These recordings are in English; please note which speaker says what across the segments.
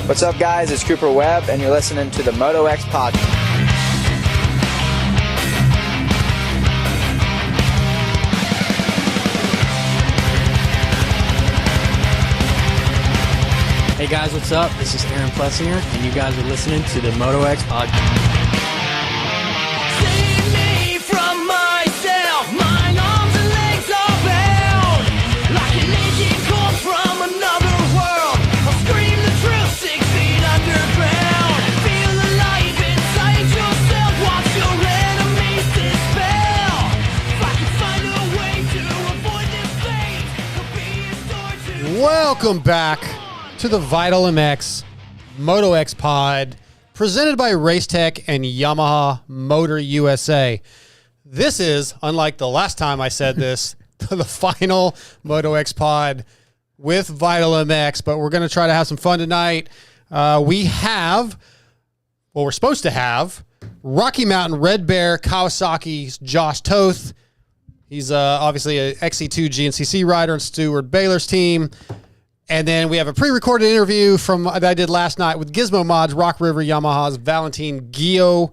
Speaker 1: What's up, guys? It's Cooper Webb, and you're listening to the MotoXpod.
Speaker 2: Hey guys, what's up? This is Aaron Plessinger, and you guys are listening to the MotoXpod.
Speaker 3: Save me from myself. My arms and legs are bound. Like an aging corpse from another world. I'll scream the truth 6 feet underground. Feel alive inside yourself. Watch your enemies dispel. If I can find a way to avoid this fate, I'll be a sword to...
Speaker 4: Welcome back to the Vital MX MotoXpod, presented by Racetech and Yamaha Motor USA. This is, unlike the last time I said this, the final MotoXpod with Vital MX, but we're going to try to have some fun tonight. We're supposed to have Rocky Mountain Red Bear Kawasaki's Josh Toth. He's obviously an XC2 GNCC rider on Stuart Baylor's team. And then we have a pre-recorded interview that I did last night with Gizmo Mods, Rock River Yamaha's Valentin Guillod.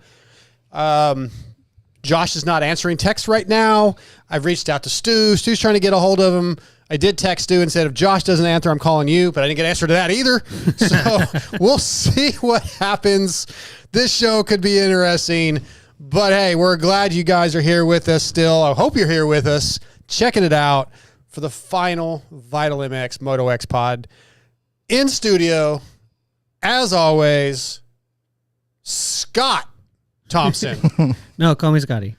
Speaker 4: Josh is not answering texts right now. I've reached out to Stu. Stu's trying to get a hold of him. I did text Stu and said, if Josh doesn't answer, I'm calling you, but I didn't get an answer to that either. So we'll see what happens. This show could be interesting, but hey, we're glad you guys are here with us still. I hope you're here with us, checking it out for the final Vital MX MotoXpod. In studio, as always, Scott Thompson.
Speaker 5: No, call me Scotty.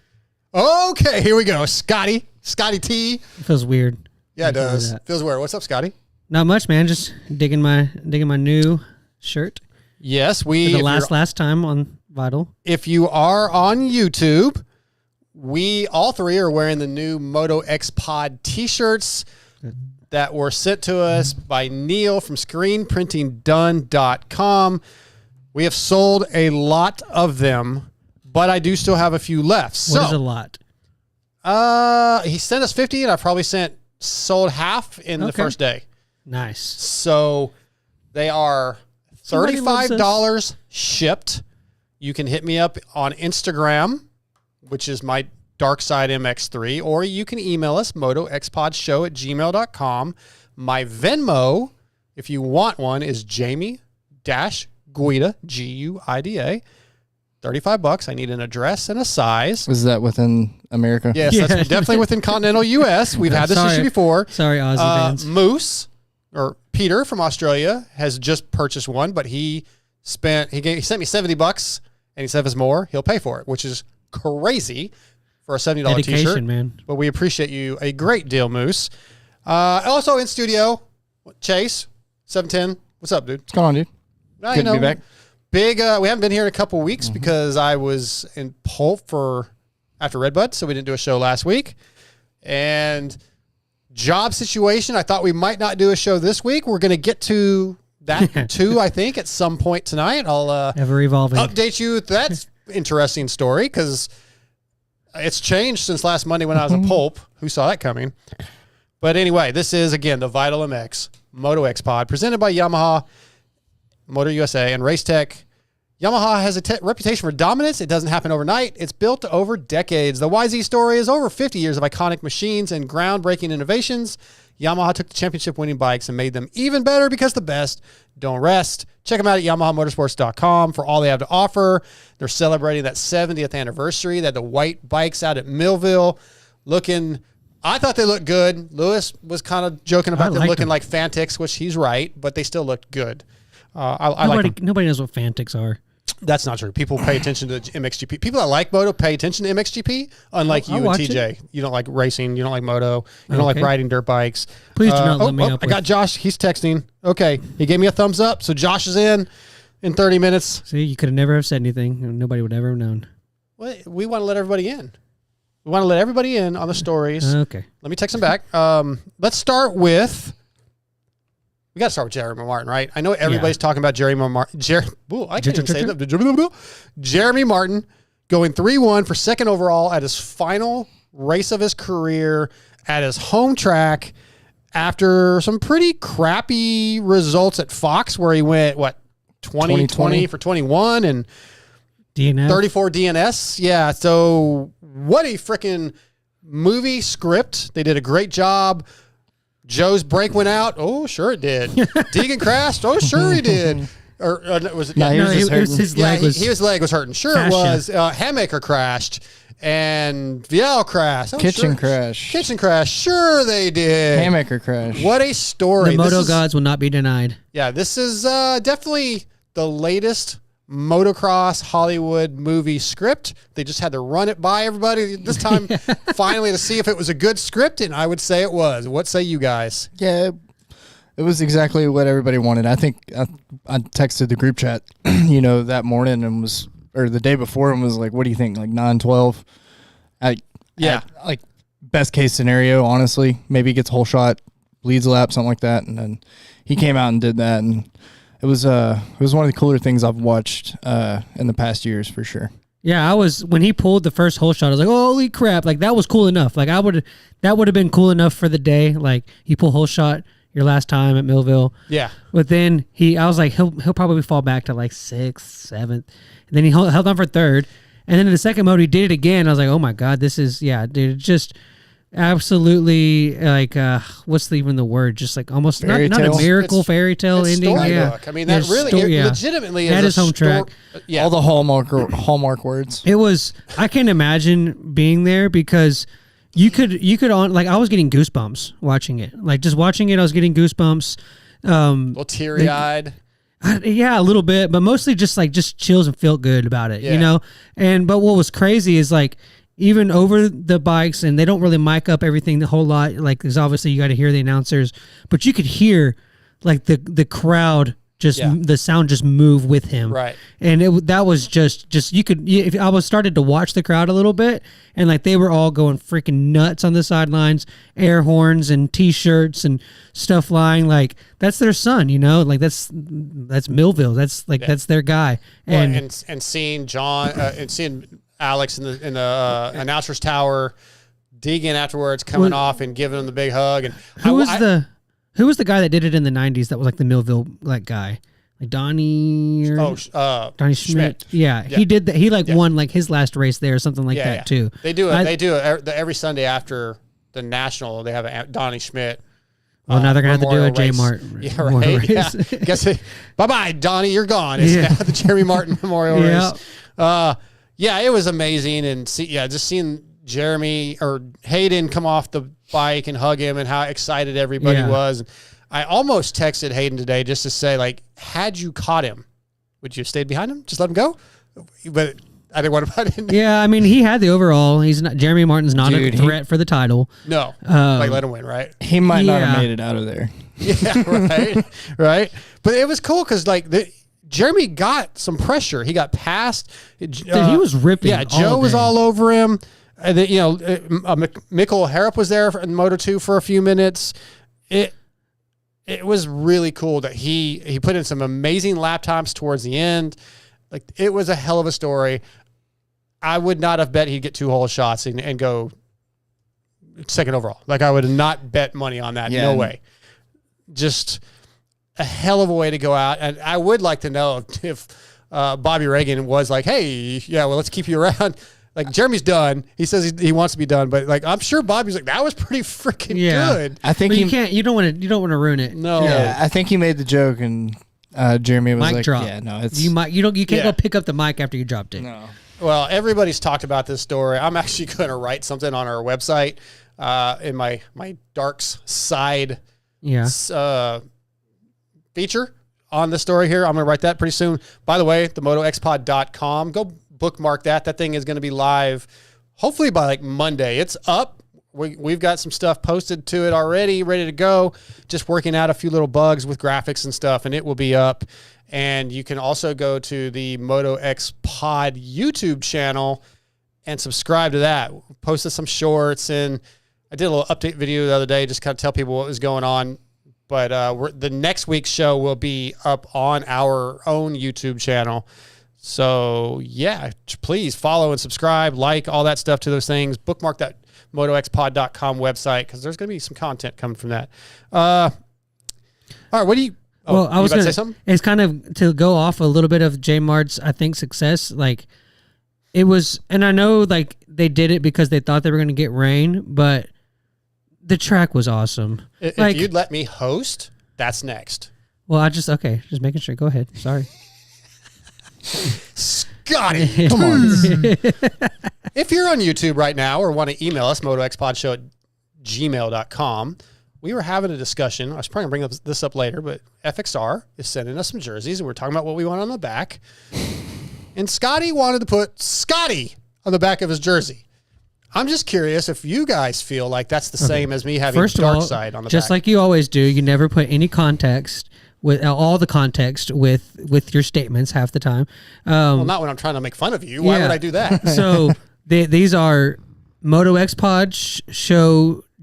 Speaker 4: Okay, here we go. Scotty T.
Speaker 5: It feels weird.
Speaker 4: Yeah, it does. Feels weird. What's up, Scotty?
Speaker 5: Not much, man. Just digging my new shirt.
Speaker 4: Yes,
Speaker 5: For the last time on Vital.
Speaker 4: If you are on YouTube, we all three are wearing the new MotoXpod t-shirts that were sent to us by Neil from screenprintingdone.com. We have sold a lot of them, but I do still have a few left.
Speaker 5: What is a lot?
Speaker 4: He sent us 50 and I probably sold half in the first day.
Speaker 5: Nice.
Speaker 4: So they are $35 shipped. You can hit me up on Instagram, which is my Dark Side MX3, or you can email us, motoxpodshow@gmail.com. My Venmo, if you want one, is Jamie-Guida, Guida, $35. I need an address and a size.
Speaker 6: Was that within America?
Speaker 4: Yes,
Speaker 5: Yeah.
Speaker 4: that's definitely within continental U.S. We've had this issue before.
Speaker 5: Sorry, Aussie fans.
Speaker 4: Moose, or Peter from Australia, has just purchased one, but he sent me $70, and he said if it's more, he'll pay for it, which is crazy for a $70
Speaker 5: Dedication,
Speaker 4: t-shirt.
Speaker 5: man.
Speaker 4: But we appreciate you a great deal, Moose. Also in studio, Chase, 710. What's up, dude?
Speaker 6: What's going on, dude? Good to be back.
Speaker 4: Big, we haven't been here in a couple weeks because I was in Pulp after Redbud, so we didn't do a show last week. And job situation, I thought we might not do a show this week. We're going to get to that too, I think, at some point tonight. I'll
Speaker 5: Ever evolving.
Speaker 4: update you with that interesting story because it's changed since last Monday when I was a Pulp. Who saw that coming? But anyway, this is, again, the Vital MX MotoXpod presented by Yamaha Motor USA and Racetech. Yamaha has a reputation for dominance. It doesn't happen overnight. It's built over decades. The YZ story is over 50 years of iconic machines and groundbreaking innovations. Yamaha took the championship-winning bikes and made them even better because the best don't rest. Check them out at YamahaMotorsports.com for all they have to offer. They're celebrating that 70th anniversary. They had the white bikes out at Millville looking... I thought they looked good. Lewis was kind of joking about them looking like Fantics, which he's right, but they still looked good.
Speaker 5: Nobody knows what Fantics are.
Speaker 4: That's not true. People pay attention to MXGP. People that like moto pay attention to MXGP, unlike you and TJ. You don't like racing. You don't like moto. You don't like riding dirt bikes.
Speaker 5: Please do not let me up
Speaker 4: I got Josh. He's texting. Okay. He gave me a thumbs up. So Josh is in 30 minutes.
Speaker 5: See, you could have never have said anything. Nobody would ever have known.
Speaker 4: Well, we want to let everybody in. We want to let everybody in on the stories.
Speaker 5: Okay.
Speaker 4: Let me text him back. Let's start with... We got to start with Jeremy Martin, right? I know everybody's talking about Jeremy Martin. I can't even say that. Jeremy Martin going 3-1 for second overall at his final race of his career at his home track after some pretty crappy results at Fox where he went, 2020 for 21 and
Speaker 5: DNF.
Speaker 4: 34 DNS. Yeah. So what a freaking movie script. They did a great job. Joe's brake went out. Oh, sure it did. Deegan crashed. Oh, sure he did. Or was it?
Speaker 6: No, he was just hurting.
Speaker 5: his leg was.
Speaker 4: his leg was hurting. Sure
Speaker 5: fascia.
Speaker 4: it was. Hammaker crashed. And Viel crashed. Oh,
Speaker 6: Kitchen crash.
Speaker 4: Kitchen crash. Sure they did.
Speaker 6: Hammaker crash.
Speaker 4: What a story.
Speaker 5: The Moto gods will not be denied.
Speaker 4: Yeah, this is definitely the latest motocross Hollywood movie script. They just had to run it by everybody this time finally to see if it was a good script, and I would say it was. What say you guys?
Speaker 6: Yeah, it was exactly what everybody wanted. I think I texted the group chat, that morning or the day before and was like, what do you think? Like 9-12? Like best case scenario, honestly. Maybe he gets a whole shot, leads a lap, something like that. And then he came out and did that. And it was one of the cooler things I've watched in the past years for sure.
Speaker 5: Yeah, when he pulled the first hole shot, I was like, holy crap. Like, that was cool enough. Like, that would have been cool enough for the day. Like, you pull hole shot your last time at Millville.
Speaker 4: Yeah.
Speaker 5: But then I was like, he'll probably fall back to like 6th, 7th. And then he held on for 3rd. And then in the second mode, he did it again. I was like, oh my God, this is, dude, just absolutely like, what's even the word? Just like almost not a miracle fairy tale ending. Yeah.
Speaker 4: I mean, that really legitimately
Speaker 5: that
Speaker 4: is
Speaker 5: home track.
Speaker 4: Yeah.
Speaker 6: All the hallmark words.
Speaker 5: It was, I can't imagine being there because you could I was getting goosebumps watching it. Like just watching it, I was getting goosebumps.
Speaker 4: A little teary eyed.
Speaker 5: Yeah, a little bit, but mostly just chills and feel good about it, but what was crazy is like even over the bikes, and they don't really mic up everything the whole lot, like because obviously you got to hear the announcers, but you could hear like the crowd the sound just move with him,
Speaker 4: right?
Speaker 5: And that was just you could if I was started to watch the crowd a little bit, and like they were all going freaking nuts on the sidelines, air horns and t-shirts and stuff flying. Like that's their son, like that's Millville. That's like that's their guy. And
Speaker 4: seeing John and seeing Alex in the announcers tower, Deegan afterwards coming off and giving him the big hug. And
Speaker 5: who was the guy that did it in the 90s that was like the Millville like guy? Like Donnie Schmidt. Yeah, he did that. He won like his last race there or something like that too.
Speaker 4: They do it every Sunday after the National. They have a Donnie Schmidt.
Speaker 5: Well, now they're going to have to do a J Mart.
Speaker 4: Yeah, right. Yeah. Guess bye-bye, Donnie. You're gone. It's now the Jeremy Martin Memorial Race. It was amazing. And just seeing Jeremy or Hayden come off the bike and hug him and how excited everybody was. I almost texted Hayden today just to say, like, had you caught him, would you have stayed behind him? Just let him go? But I didn't want to. Yeah,
Speaker 5: I mean, he had the overall. He's not. Jeremy Martin's not a threat for the title.
Speaker 4: No, let him win, right?
Speaker 6: He might not have made it out of there.
Speaker 4: Yeah, right, right. But it was cool because Jeremy got some pressure. He got past.
Speaker 5: He was ripping.
Speaker 4: Yeah, Joe was all over him. And then, Mikkel Harrop was there in Moto2 for a few minutes. It was really cool that he put in some amazing lap times towards the end. Like, it was a hell of a story. I would not have bet he'd get 2 hole shots and go second overall. Like, I would not bet money on that. Yeah. No way. Just a hell of a way to go out. And I would like to know if Bobby Reagan was like, hey, let's keep you around. Like, Jeremy's done. He says he wants to be done, but like, I'm sure Bobby's like, that was pretty freaking good.
Speaker 6: I think
Speaker 5: you don't want to ruin it.
Speaker 4: No.
Speaker 6: Yeah, I think he made the joke and Jeremy was
Speaker 5: mic drop.
Speaker 6: Yeah, no, it's
Speaker 5: you can't go pick up the mic after you dropped it.
Speaker 6: No.
Speaker 4: Well, everybody's talked about this story. I'm actually going to write something on our website in my Darks side feature on the story here. I'm going to write that pretty soon. By the way, the MotoXpod.com. Go bookmark that. That thing is going to be live hopefully by like Monday. It's up. We've got some stuff posted to it already, ready to go. Just working out a few little bugs with graphics and stuff, and it will be up. And you can also go to the MotoXpod YouTube channel and subscribe to that. Posted some shorts, and I did a little update video the other day, just kind of tell people what was going on. But the next week's show will be up on our own YouTube channel. So, please follow and subscribe, like, all that stuff to those things. Bookmark that MotoXpod.com website because there's going to be some content coming from that. All right, what do you...
Speaker 5: Well, I was
Speaker 4: about
Speaker 5: going
Speaker 4: to say something.
Speaker 5: It's kind of to go off a little bit of J Mart's, I think, success. Like it was, and I know like they did it because they thought they were going to get rain, but the track was awesome.
Speaker 4: If
Speaker 5: like,
Speaker 4: you'd let me host, that's next.
Speaker 5: Well, just making sure. Go ahead. Sorry.
Speaker 4: Scotty, come on. If you're on YouTube right now or want to email us, motoxpodshow@gmail.com, we were having a discussion. I was probably going to bring this up later, but FXR is sending us some jerseys, and we're talking about what we want on the back. And Scotty wanted to put Scotty on the back of his jersey. I'm just curious if you guys feel like that's the same as me having Dark Side on the back.
Speaker 5: Just like you always do, you never put any context with all the context with your statements half the time.
Speaker 4: Well, not when I'm trying to make fun of you. Why would I do that?
Speaker 5: So these are MotoXpod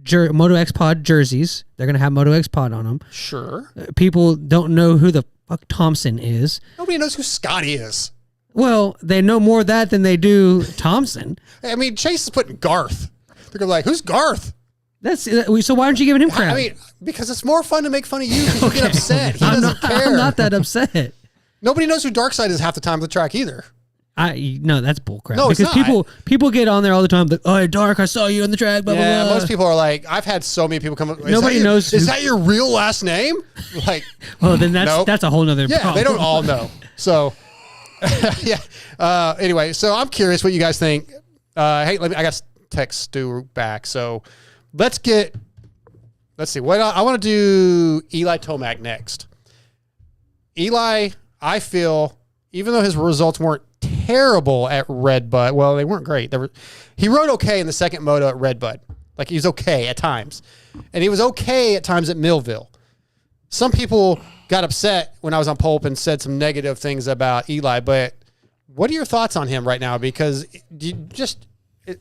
Speaker 5: MotoXpod jerseys. They're gonna have MotoXpod on them.
Speaker 4: Sure.
Speaker 5: People don't know who the fuck Thompson is.
Speaker 4: Nobody knows who Scotty is.
Speaker 5: Well, they know more of that than they do Thompson.
Speaker 4: I mean, Chase is putting Garth. They're gonna be like, who's Garth?
Speaker 5: So why aren't you giving him crap?
Speaker 4: I mean, because it's more fun to make fun of you because you get upset. He doesn't care.
Speaker 5: I'm not that upset.
Speaker 4: Nobody knows who Darkside is half the time of the track either.
Speaker 5: No, that's bullcrap.
Speaker 4: No, it's
Speaker 5: because
Speaker 4: not.
Speaker 5: people get on there all the time. Like, oh, Dark, I saw you on the track. Blah
Speaker 4: Yeah,
Speaker 5: blah blah.
Speaker 4: most people are like, I've had so many people come up.
Speaker 5: Nobody knows.
Speaker 4: Is that your real last name? Like,
Speaker 5: well, then
Speaker 4: nope.
Speaker 5: that's a whole nother.
Speaker 4: Yeah,
Speaker 5: problem.
Speaker 4: they don't all know. So, yeah. Anyway, so I'm curious what you guys think. Hey, I got to text Stu back. So let's see. What I want to do Eli Tomac next. Eli, I feel, even though his results weren't terrible at Redbud, well, they weren't great. He rode okay in the second moto at Redbud. Like, he was okay at times. And he was okay at times at Millville. Some people got upset when I was on Pulp and said some negative things about Eli, but what are your thoughts on him right now? Because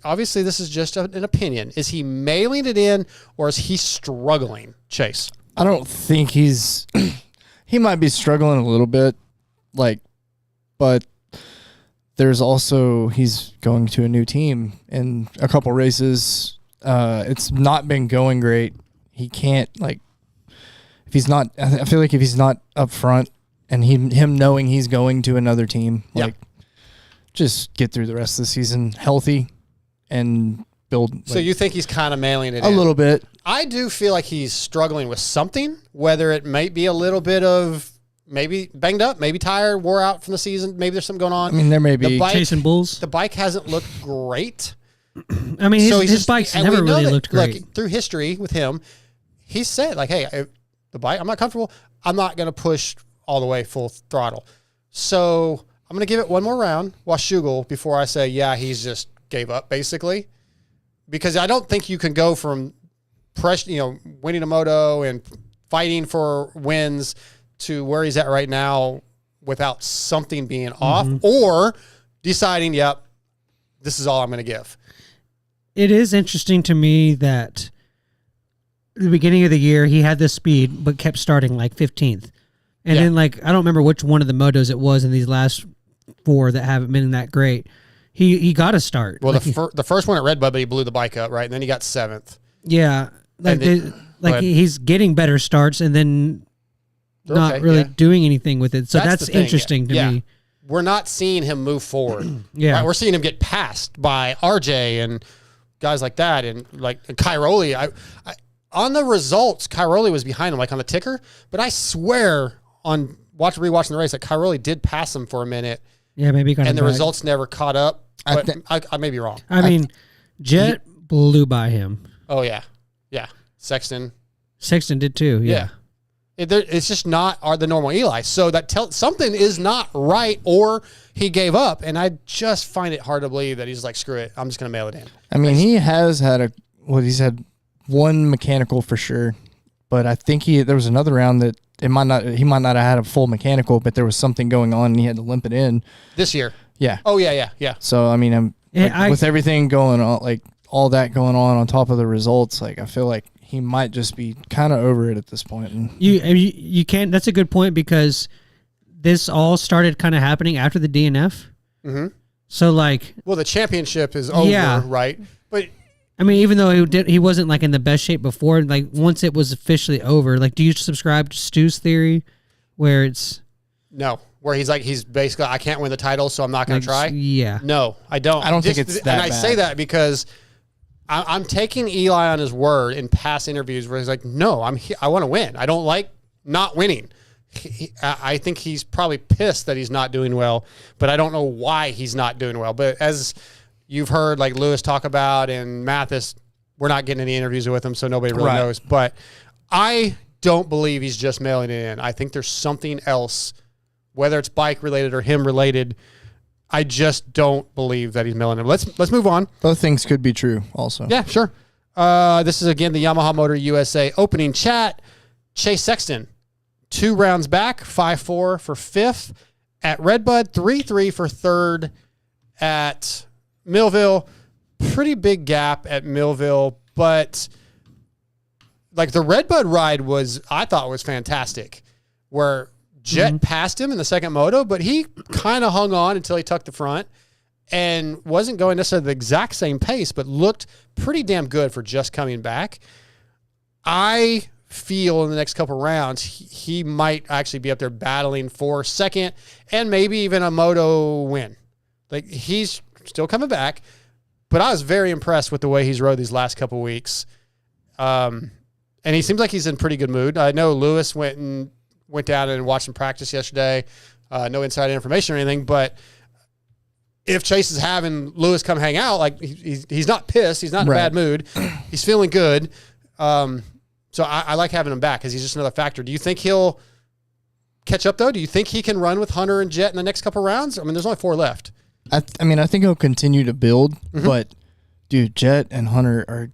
Speaker 4: obviously this is just an opinion. Is he mailing it in or is he struggling, Chase?
Speaker 6: I don't think he's he might be struggling a little bit, but there's also he's going to a new team in a couple races. It's not been going great. He can't if he's not. I feel like if he's not up front and him knowing he's going to another team, just get through the rest of the season healthy and build.
Speaker 4: So you think he's kind of mailing it
Speaker 6: a
Speaker 4: in?
Speaker 6: little bit?
Speaker 4: I do feel like he's struggling with something, whether it might be a little bit of maybe banged up, maybe tired, wore out from the season. Maybe there's something going on.
Speaker 6: I mean, there may be
Speaker 5: chasing bulls.
Speaker 4: The bike hasn't looked great.
Speaker 5: I mean, his bike's never really looked great.
Speaker 4: Like, through history with him, he said, like, hey, the bike, I'm not comfortable. I'm not going to push all the way full throttle. So I'm going to give it one more round, Washougal, before I say, yeah, he's just gave up, basically. Because I don't think you can go from winning a moto and fighting for wins to where he's at right now without something being off or deciding, yep, this is all I'm going to give.
Speaker 5: It is interesting to me that at the beginning of the year, he had this speed, but kept starting like 15th. And then, I don't remember which one of the motos it was in these last 4 that haven't been that great. He got to start.
Speaker 4: Well, the first one at Redbud, but he blew the bike up, right? And then he got 7th.
Speaker 5: Yeah. He's getting better starts and then not really doing anything with it. So that's interesting to me.
Speaker 4: We're not seeing him move forward.
Speaker 5: Yeah.
Speaker 4: Right? We're seeing him get passed by RJ and guys like that. And Cairoli, I on the results, Cairoli was behind him, like on the ticker. But I swear on rewatching the race that Cairoli did pass him for a minute.
Speaker 5: Yeah, maybe
Speaker 4: and the results never caught up. But I may be wrong.
Speaker 5: I mean, Jet blew by him.
Speaker 4: Oh, yeah. Yeah. Sexton
Speaker 5: did too. Yeah.
Speaker 4: It's just not the normal Eli. So that something is not right or he gave up. And I just find it hard to believe that he's like, screw it. I'm just going to mail it in.
Speaker 6: I mean, he has had he's had one mechanical for sure. But I think there was another round that he might not have had a full mechanical, but there was something going on and he had to limp it in.
Speaker 4: This year?
Speaker 6: Yeah.
Speaker 4: Oh, yeah.
Speaker 6: So, I mean, with everything going on, all that going on top of the results, I feel like he might just be kind of over it at this point. And
Speaker 5: you can't. That's a good point because this all started kind of happening after the DNF. Mm-hmm. So well,
Speaker 4: the championship is over, right? But
Speaker 5: I mean, even though he wasn't in the best shape before, once it was officially over, do you subscribe to Stu's theory where it's
Speaker 4: No, where he's basically, I can't win the title, so I'm not going to try.
Speaker 5: Yeah.
Speaker 4: No, I don't.
Speaker 6: I don't think it's that
Speaker 4: And I say
Speaker 6: bad.
Speaker 4: that because I'm taking Eli on his word in past interviews where he's like, no, I want to win. I don't like not winning. I think he's probably pissed that he's not doing well, but I don't know why he's not doing well. But as you've heard, like Lewis talk about and Mathis, we're not getting any interviews with him, so nobody really knows. But I don't believe he's just mailing it in. I think there's something else, whether it's bike related or him related. I just don't believe that he's mailing it. Let's move on.
Speaker 6: Both things could be true also.
Speaker 4: Yeah, sure. This is, again, the Yamaha Motor USA opening chat. Chase Sexton, 2 rounds back, 5-4 for 5th at Redbud, 3-3 for 3rd at Millville. Pretty big gap at Millville, but like the Redbud ride I thought was fantastic, where Jet passed him in the second moto, but he kind of hung on until he tucked the front and wasn't going necessarily the exact same pace, but looked pretty damn good for just coming back. I feel in the next couple rounds, he might actually be up there battling for second and maybe even a moto win. Like, he's still coming back, but I was very impressed with the way he's rode these last couple weeks. And he seems like he's in pretty good mood. I know Lewis went down and watched him practice yesterday. No inside information or anything, but if Chase is having Lewis come hang out, like he's not pissed. He's not in a bad mood. He's feeling good. So I like having him back because he's just another factor. Do you think he'll catch up, though? Do you think he can run with Hunter and Jet in the next couple rounds? I mean, there's only 4 left.
Speaker 6: I mean, I think he'll continue to build, but dude, Jet and Hunter are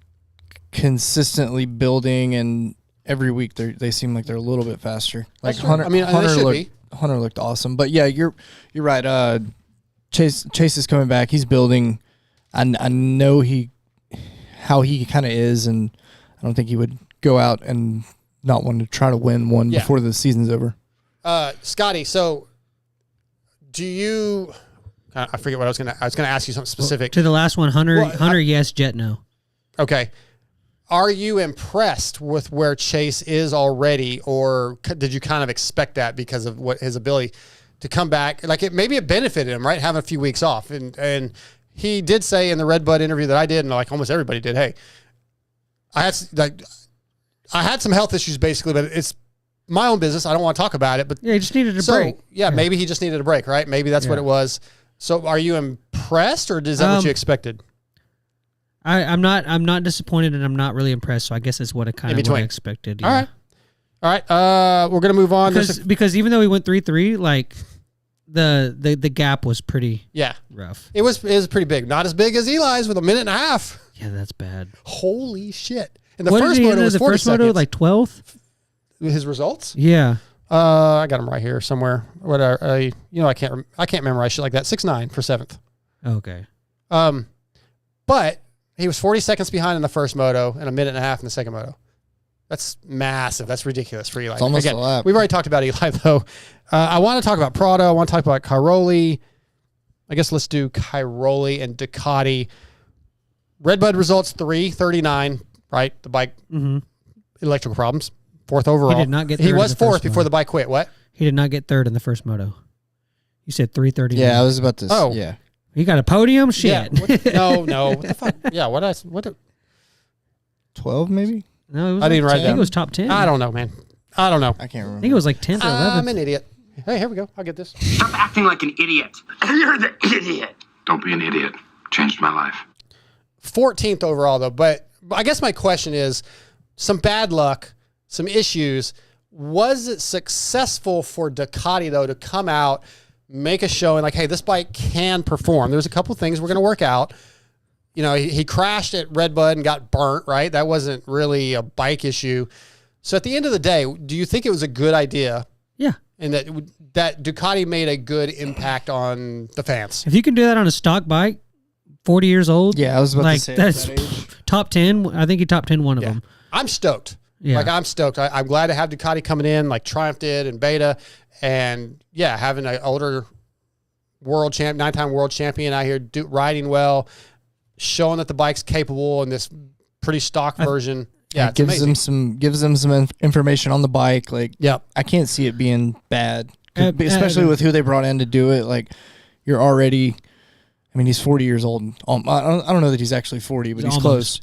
Speaker 6: consistently building, and every week they seem like they're a little bit faster. Like Hunter,
Speaker 4: I mean,
Speaker 6: Hunter looked awesome, but yeah, you're right. Chase is coming back. He's building. I know how he kind of is, and I don't think he would go out and not want to try to win one before the season's over.
Speaker 4: Scotty, so do you? I forget what I was gonna ask you something specific.
Speaker 5: To the last one, Hunter, yes, Jet, no.
Speaker 4: Okay. Are you impressed with where Chase is already, or did you kind of expect that because of what his ability to come back? Like, maybe it benefited him, right? Having a few weeks off. And he did say in the Redbud interview that I did, and like almost everybody did, hey, I had some health issues basically, but it's my own business. I don't want to talk about it, but
Speaker 5: yeah, he just needed a break.
Speaker 4: Yeah, maybe he just needed a break, right? Maybe that's what it was. So are you impressed, or is that what you expected?
Speaker 5: I'm not disappointed, and I'm not really impressed. So I guess that's what I kind of expected. Yeah.
Speaker 4: All right. We're gonna move on
Speaker 5: because even though he went 3-3, like the gap was pretty rough.
Speaker 4: It was pretty big. Not as big as Eli's with a minute and a half.
Speaker 5: Yeah, that's bad.
Speaker 4: Holy shit! And the
Speaker 5: what
Speaker 4: first
Speaker 5: did he
Speaker 4: moto
Speaker 5: end
Speaker 4: was
Speaker 5: the
Speaker 4: 40
Speaker 5: first
Speaker 4: seconds.
Speaker 5: moto like 12th.
Speaker 4: His results?
Speaker 5: Yeah.
Speaker 4: I got him right here somewhere. What I can't memorize shit like that. 6.9 for 7th.
Speaker 5: Okay.
Speaker 4: But he was 40 seconds behind in the first moto and a minute and a half in the second moto. That's massive. That's ridiculous for Eli.
Speaker 6: It's almost a lap.
Speaker 4: We've already talked about Eli, though. I want to talk about Prado. I want to talk about Cairoli. I guess let's do Cairoli and Ducati. Redbud results 3:39, right? The bike, electrical problems. 4th overall.
Speaker 5: He did not get.
Speaker 4: He was 4th before the bike quit. What?
Speaker 5: He did not get 3rd in the first moto. You said 3:30.
Speaker 6: Yeah, I was about to.
Speaker 4: Oh,
Speaker 6: yeah.
Speaker 5: He got a podium. Shit.
Speaker 4: Yeah, no. What the fuck? Yeah. What?
Speaker 6: 12 maybe.
Speaker 5: No, it was
Speaker 4: I didn't write
Speaker 5: I think
Speaker 4: down.
Speaker 5: it was top 10.
Speaker 4: I don't know, man. I don't know.
Speaker 6: I can't remember.
Speaker 5: I think it was like 10th or 11th.
Speaker 4: I'm an idiot. Hey, here we go. I'll get this.
Speaker 7: Stop acting like an idiot. You're the idiot.
Speaker 8: Don't be an idiot. Changed my life.
Speaker 4: 14th overall, though. But I guess my question is, some bad luck, some issues. Was it successful for Ducati, though, to come out, make a show, and like, hey, this bike can perform? There's a couple things we're going to work out. You know, he crashed at Redbud and got burnt, right? That wasn't really a bike issue. So at the end of the day, do you think it was a good idea?
Speaker 5: Yeah.
Speaker 4: And that Ducati made a good impact on the fans?
Speaker 5: If you can do that on a stock bike, 40 years old.
Speaker 6: Yeah, I was about to say
Speaker 5: that's
Speaker 6: that age.
Speaker 5: top 10. I think he top 10 one of them.
Speaker 4: I'm stoked.
Speaker 5: Yeah.
Speaker 4: Like, I'm stoked. I'm glad to have Ducati coming in, like Triumph did and Beta. And yeah, having an older world champ, 9-time world champion out here riding well, showing that the bike's capable in this pretty stock version. Yeah,
Speaker 6: It gives them some information on the bike. Like,
Speaker 4: Yep.
Speaker 6: I can't see it being bad, especially with who they brought in to do it. Like, you're already. I mean, he's 40 years old. I don't know that he's actually 40, but he's close.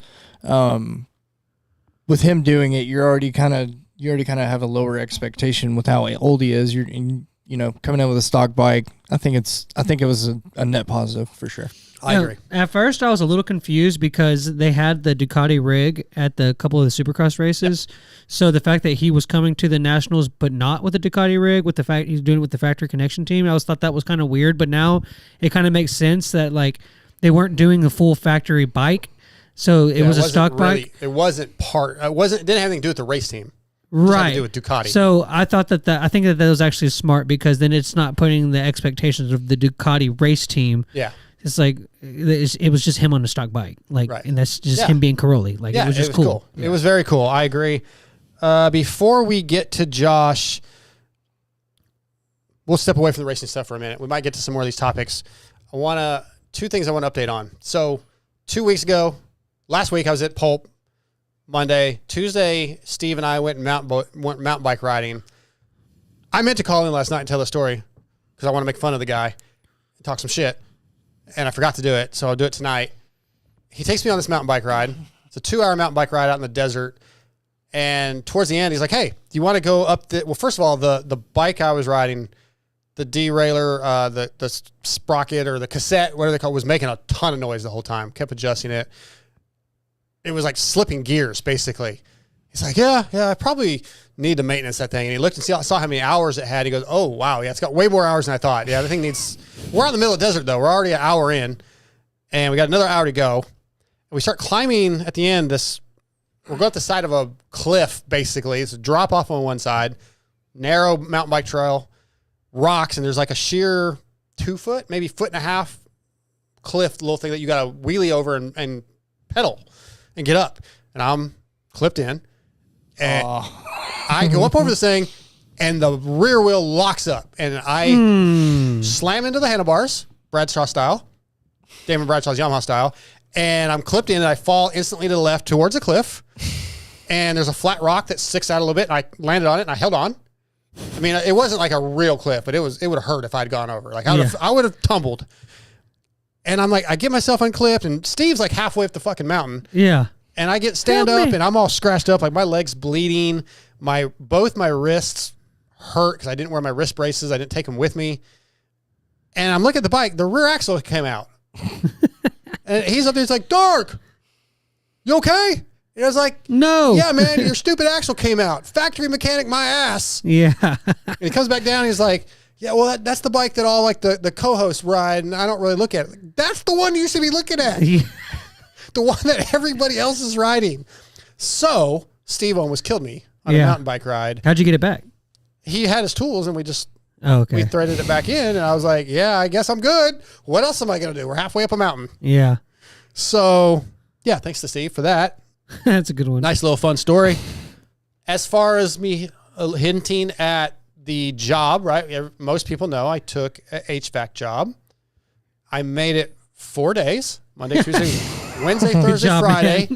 Speaker 6: With him doing it, you already kind of have a lower expectation with how old he is. You're coming in with a stock bike. I think it was a net positive for sure.
Speaker 4: I agree.
Speaker 5: At first, I was a little confused because they had the Ducati rig at the couple of the Supercross races. Yep. So the fact that he was coming to the Nationals, but not with the Ducati rig, with the fact he's doing it with the factory connection team, I always thought that was kind of weird. But now it kind of makes sense that like they weren't doing the full factory bike, so it was a stock bike.
Speaker 4: It wasn't part. It didn't have anything to do with the race team.
Speaker 5: Right.
Speaker 4: Had to do with Ducati.
Speaker 5: So I thought I think that was actually smart because then it's not putting the expectations of the Ducati race team.
Speaker 4: Yeah.
Speaker 5: It's like it was just him on the stock bike, like, right. And that's just him being Caroli. Like, it was just cool.
Speaker 4: Yeah. It was very cool. I agree. Before we get to Josh, we'll step away from the racing stuff for a minute. We might get to some more of these topics. Two things I want to update on. So 2 weeks ago, last week I was at Pulp. Monday, Tuesday, Steve and I went mountain bike riding. I meant to call in last night and tell the story because I want to make fun of the guy and talk some shit, and I forgot to do it, so I'll do it tonight. He takes me on this mountain bike ride. It's a 2-hour mountain bike ride out in the desert, and towards the end, he's like, "Hey, do you want to go up the?" Well, first of all, the bike I was riding, the derailleur, the sprocket or the cassette, whatever they call it, was making a ton of noise the whole time. Kept adjusting it. It was like slipping gears, basically. He's like, yeah, I probably need to maintenance that thing. And he looked and saw how many hours it had. He goes, oh, wow, yeah, it's got way more hours than I thought. Yeah, the thing needs... We're out in the middle of the desert, though. We're already an hour in, and we got another hour to go. And we start climbing at the end. We'll go up the side of a cliff, basically. It's a drop-off on one side, narrow mountain bike trail, rocks, and there's like a sheer 2 foot, maybe 1.5 foot cliff little thing that you got to wheelie over and pedal and get up. And I'm clipped in. And I go up over this thing, and the rear wheel locks up. And I slam into the handlebars, Bradshaw style, Damon Bradshaw's Yamaha style. And I'm clipped in, and I fall instantly to the left towards a cliff. And there's a flat rock that sticks out a little bit. And I landed on it, and I held on. I mean, it wasn't like a real cliff, but it would have hurt if I'd gone over. Like I would have tumbled. And I'm like, I get myself unclipped, and Steve's like halfway up the fucking mountain.
Speaker 5: Yeah.
Speaker 4: And I stand up, and I'm all scratched up, like my leg's bleeding. Both my wrists hurt because I didn't wear my wrist braces. I didn't take them with me. And I'm looking at the bike. The rear axle came out. And he's up there. He's like, Dark, you okay? And I was like,
Speaker 5: no.
Speaker 4: Yeah, man, your stupid axle came out. Factory mechanic, my ass.
Speaker 5: Yeah.
Speaker 4: And he comes back down, and he's like, yeah, well, that's the bike that all like the co-hosts ride, and I don't really look at it. That's the one you should be looking at. Yeah. The one that everybody else is riding. So Steve almost killed me on a mountain bike ride.
Speaker 5: How'd you get it back?
Speaker 4: He had his tools, and we
Speaker 5: we
Speaker 4: threaded it back in, and I was like, yeah, I guess I'm good. What else am I going to do? We're halfway up a mountain.
Speaker 5: Yeah.
Speaker 4: So, yeah, thanks to Steve for that.
Speaker 5: That's a good one.
Speaker 4: Nice little fun story. As far as me hinting at the job, right? Most people know I took an HVAC job. I made it 4 days, Monday, Tuesday, Wednesday, Thursday, Friday,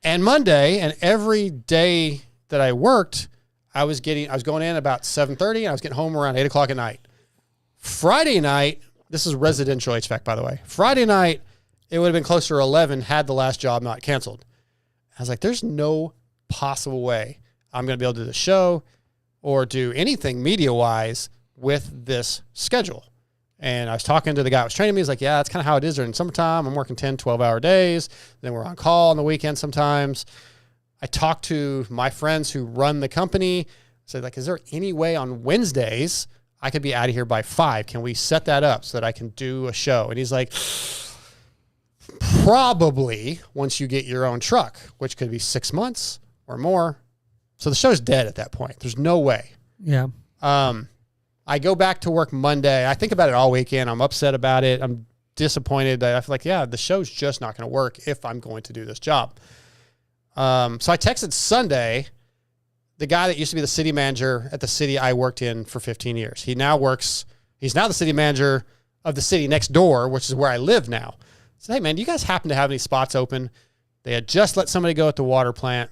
Speaker 4: and Monday. And every day that I worked, I was going in about 7:30, and I was getting home around 8 o'clock at night. Friday night, this is residential HVAC, by the way. Friday night, it would have been closer to 11 had the last job not canceled. I was like, there's no possible way I'm going to be able to do the show or do anything media-wise with this schedule. And I was talking to the guy who was training me. He's like, yeah, that's kind of how it is during summertime. I'm working 10, 12-hour days. Then we're on call on the weekend sometimes. I talked to my friends who run the company. I said, like, is there any way on Wednesdays I could be out of here by 5? Can we set that up so that I can do a show? And he's like, probably once you get your own truck, which could be 6 months or more. So the show's dead at that point. There's no way.
Speaker 5: Yeah.
Speaker 4: I go back to work Monday. I think about it all weekend. I'm upset about it. I'm disappointed. I feel like, yeah, the show's just not going to work if I'm going to do this job. So I texted Sunday, the guy that used to be the city manager at the city I worked in for 15 years. He's now the city manager of the city next door, which is where I live now. I said, hey, man, do you guys happen to have any spots open? They had just let somebody go at the water plant.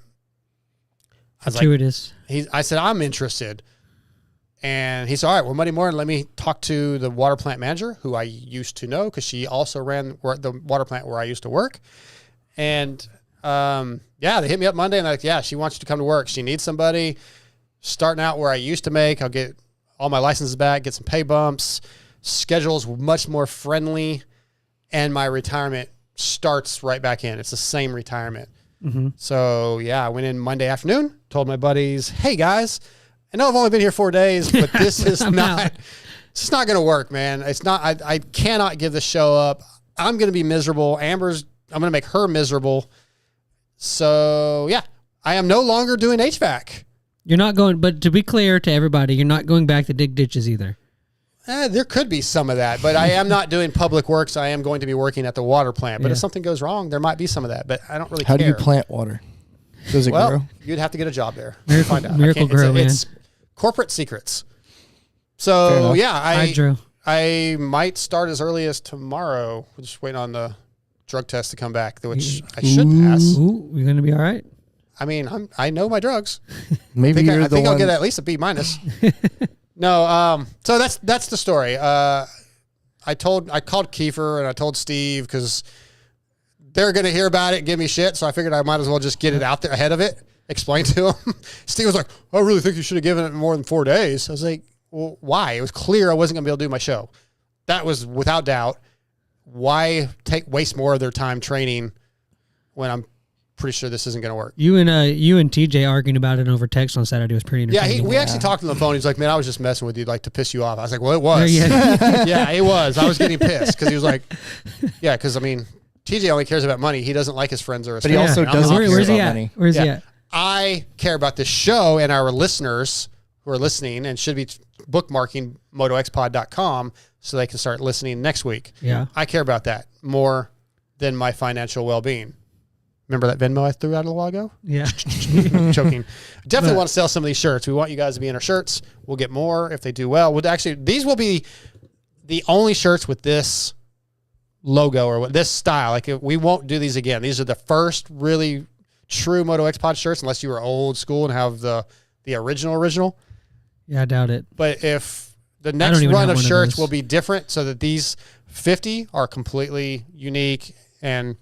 Speaker 4: I was
Speaker 5: Gratuitous.
Speaker 4: I said, I'm interested. And he said, all right, well, Monday morning, let me talk to the water plant manager, who I used to know because she also ran the water plant where I used to work. And, they hit me up Monday and they're like, yeah, she wants you to come to work. She needs somebody starting out where I used to make. I'll get all my licenses back, get some pay bumps. Schedule's much more friendly. And my retirement starts right back in. It's the same retirement. Mm-hmm. So, I went in Monday afternoon, told my buddies, hey, guys, I know I've only been here 4 days, but this is it's not going to work, man. It's not, I cannot give the show up. I'm going to be miserable. I'm going to make her miserable. So, I am no longer doing HVAC.
Speaker 5: You're not going, but to be clear to everybody, you're not going back to dig ditches either.
Speaker 4: There could be some of that, but I am not doing public works. I am going to be working at the water plant. But if something goes wrong, there might be some of that. But I don't really care.
Speaker 6: How do you plant water? Does it grow?
Speaker 4: You'd have to get a job there.
Speaker 5: Miracle,
Speaker 4: find out.
Speaker 5: Miracle Grow, man.
Speaker 4: It's corporate secrets. So, I might start as early as tomorrow. We're just waiting on the drug test to come back, which I should pass.
Speaker 5: Ooh, you're going to be all right.
Speaker 4: I mean, I know my drugs.
Speaker 6: Maybe
Speaker 4: I think I'll get at least a B minus. No, so that's the story. I called Kiefer and I told Steve because they're going to hear about it and give me shit. So I figured I might as well just get it out there ahead of it, explain to them. Steve was like, I really think you should have given it more than 4 days. I was like, well, why? It was clear I wasn't going to be able to do my show. That was without doubt. Why waste more of their time training when I'm pretty sure this isn't going to work.
Speaker 5: You and TJ arguing about it over text on Saturday was pretty entertaining.
Speaker 4: Yeah, we actually talked on the phone. He's like, man, I was just messing with you, like to piss you off. I was like, well, it was. Yeah, it was. I was getting pissed because he was like, because I mean, TJ only cares about money. He doesn't like his friends or his family.
Speaker 6: But he also doesn't care
Speaker 5: where's
Speaker 6: about
Speaker 5: he at?
Speaker 6: money.
Speaker 5: Where's he at?
Speaker 4: I care about this show and our listeners who are listening and should be bookmarking MotoXpod.com so they can start listening next week.
Speaker 5: Yeah.
Speaker 4: I care about that more than my financial well-being. Remember that Venmo I threw out a while ago?
Speaker 5: Yeah.
Speaker 4: Joking. Definitely want to sell some of these shirts. We want you guys to be in our shirts. We'll get more if they do well. These will be the only shirts with this logo or this style. Like we won't do these again. These are the first really true MotoXpod shirts, unless you were old school and have the original.
Speaker 5: Yeah, I doubt it.
Speaker 4: But if the next run of shirts will be different so that these 50 are completely unique and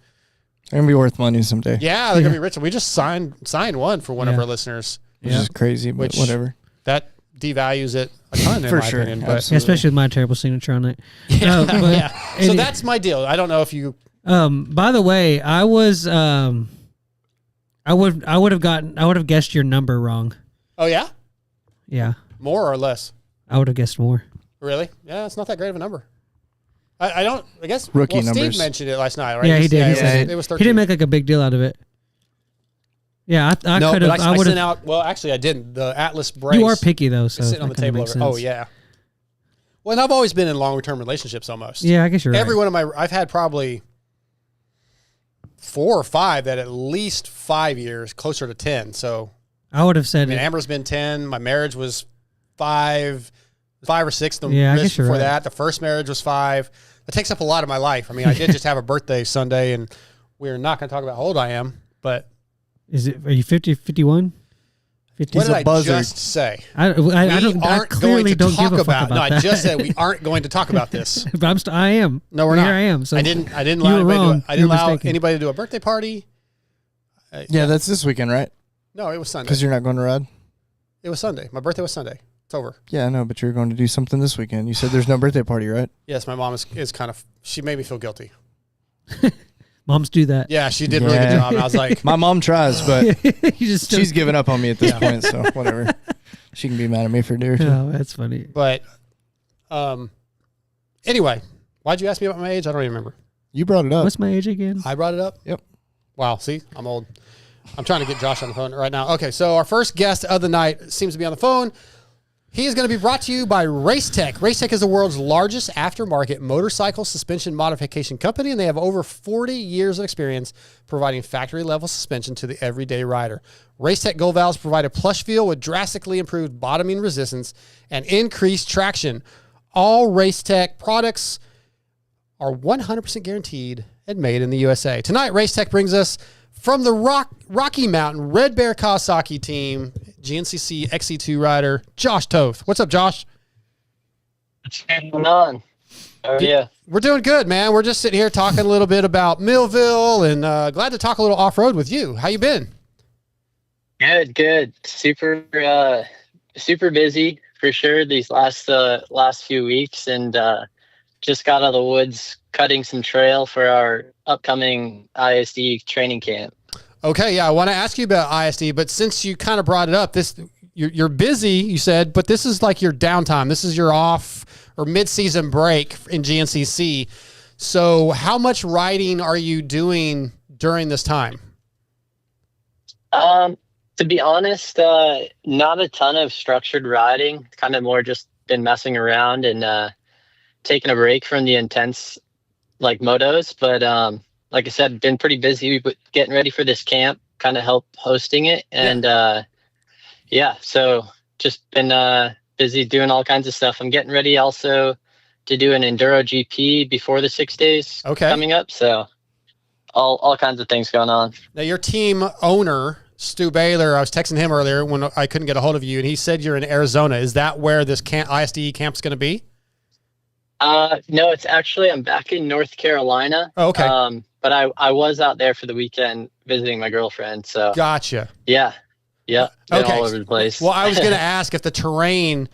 Speaker 6: they're going to be worth money someday.
Speaker 4: yeah, they're going to be rich. We just signed one for one of our listeners.
Speaker 6: Which is crazy, but whatever.
Speaker 4: That devalues it a ton, in my opinion. But
Speaker 5: Yeah, especially with my terrible signature on it.
Speaker 4: So that's my deal. I don't know if you.
Speaker 5: By the way, I was I would have guessed your number wrong.
Speaker 4: Oh yeah.
Speaker 5: Yeah.
Speaker 4: More or less.
Speaker 5: I would have guessed more.
Speaker 4: Really? Yeah, it's not that great of a number. I guess
Speaker 6: rookie
Speaker 4: Steve
Speaker 6: numbers.
Speaker 4: mentioned it last night, right?
Speaker 5: Yeah, he did.
Speaker 4: It was 13.
Speaker 5: He didn't make like a big deal out of it. Yeah, I could have. I would
Speaker 4: sent
Speaker 5: have.
Speaker 4: out. Well, actually, I didn't. The Atlas brace.
Speaker 5: You are picky though, so
Speaker 4: sitting on the table. Oh yeah. Well, and I've always been in long-term relationships almost.
Speaker 5: Yeah, I guess you're
Speaker 4: Every
Speaker 5: right.
Speaker 4: one of I've had probably 4 or 5 that at least 5 years, closer to 10. So
Speaker 5: I would have said.
Speaker 4: I mean, Amber's been 10. My marriage was 5 or 6. The
Speaker 5: Yeah, I guess you're
Speaker 4: before
Speaker 5: right.
Speaker 4: that, the first marriage was 5. That takes up a lot of my life. I mean, I did just have a birthday Sunday, and we're not going to talk about how old I am, but.
Speaker 5: Are you 50, 51? 50?
Speaker 4: What did I just say?
Speaker 5: I clearly don't give a fuck about
Speaker 4: No,
Speaker 5: that.
Speaker 4: I just said we aren't going to talk about this.
Speaker 5: But I am.
Speaker 4: No, we're not.
Speaker 5: Here I am. So
Speaker 4: I didn't
Speaker 5: you
Speaker 4: allow
Speaker 5: were
Speaker 4: anybody
Speaker 5: wrong.
Speaker 4: I didn't
Speaker 5: You're
Speaker 4: allow
Speaker 5: mistaken.
Speaker 4: anybody to do a birthday party.
Speaker 6: Yeah, that's this weekend, right?
Speaker 4: No, it was Sunday.
Speaker 6: Because you're not going to ride?
Speaker 4: It was Sunday. My birthday was Sunday. It's over.
Speaker 6: Yeah, I know, but you're going to do something this weekend. You said there's no birthday party, right?
Speaker 4: Yes, my mom is kind of, she made me feel guilty.
Speaker 5: Moms do that.
Speaker 4: Yeah, she did a really good job. And I was like,
Speaker 6: My mom tries, but she's
Speaker 5: don't-
Speaker 6: given up on me at this point, so whatever. She can be mad at me for doing it.
Speaker 5: Oh, that's funny.
Speaker 4: but anyway, why'd you ask me about my age? I don't even remember.
Speaker 6: You brought it up.
Speaker 5: What's my age again?
Speaker 4: I brought it up?
Speaker 6: Yep.
Speaker 4: Wow, see, I'm old. I'm trying to get Josh on the phone right now. Okay, so our first guest of the night seems to be on the phone. He is going to be brought to you by Racetech. Racetech is the world's largest aftermarket motorcycle suspension modification company, and they have over 40 years of experience providing factory-level suspension to the everyday rider. Racetech Gold Valves provide a plush feel with drastically improved bottoming resistance and increased traction. All Racetech products are 100% guaranteed and made in the USA. Tonight, Racetech brings us from the Rocky Mountain Red Bear Kawasaki team, GNCC XC2 rider, Josh Toth. What's up, Josh?
Speaker 9: What's going on? Oh, yeah.
Speaker 4: We're doing good, man. We're just sitting here talking a little bit about Millville, and glad to talk a little off-road with you. How you been?
Speaker 9: Good. Super busy for sure these last few weeks, and just got out of the woods cutting some trail for our upcoming ISD training camp.
Speaker 4: Okay, yeah, I want to ask you about ISD, but since you kind of brought it up, you're busy, you said, but this is like your downtime. This is your off or mid-season break in GNCC. So how much riding are you doing during this time?
Speaker 9: To be honest, not a ton of structured riding, kind of more just been messing around and taking a break from the intense like motos. But like I said, been pretty busy with getting ready for this camp, kind of help hosting it. And so just been busy doing all kinds of stuff. I'm getting ready also to do an Enduro GP before the 6 days coming up. So all kinds of things going on.
Speaker 4: Now your team owner, Stu Baylor, I was texting him earlier when I couldn't get a hold of you, and he said you're in Arizona. Is that where this ISD camp's going to be?
Speaker 9: No, it's actually, I'm back in North Carolina.
Speaker 4: Oh, okay.
Speaker 9: But I was out there for the weekend visiting my girlfriend. So
Speaker 4: gotcha.
Speaker 9: Yeah. Been
Speaker 4: Okay.
Speaker 9: all over the place.
Speaker 4: Well, I was going to ask if the terrain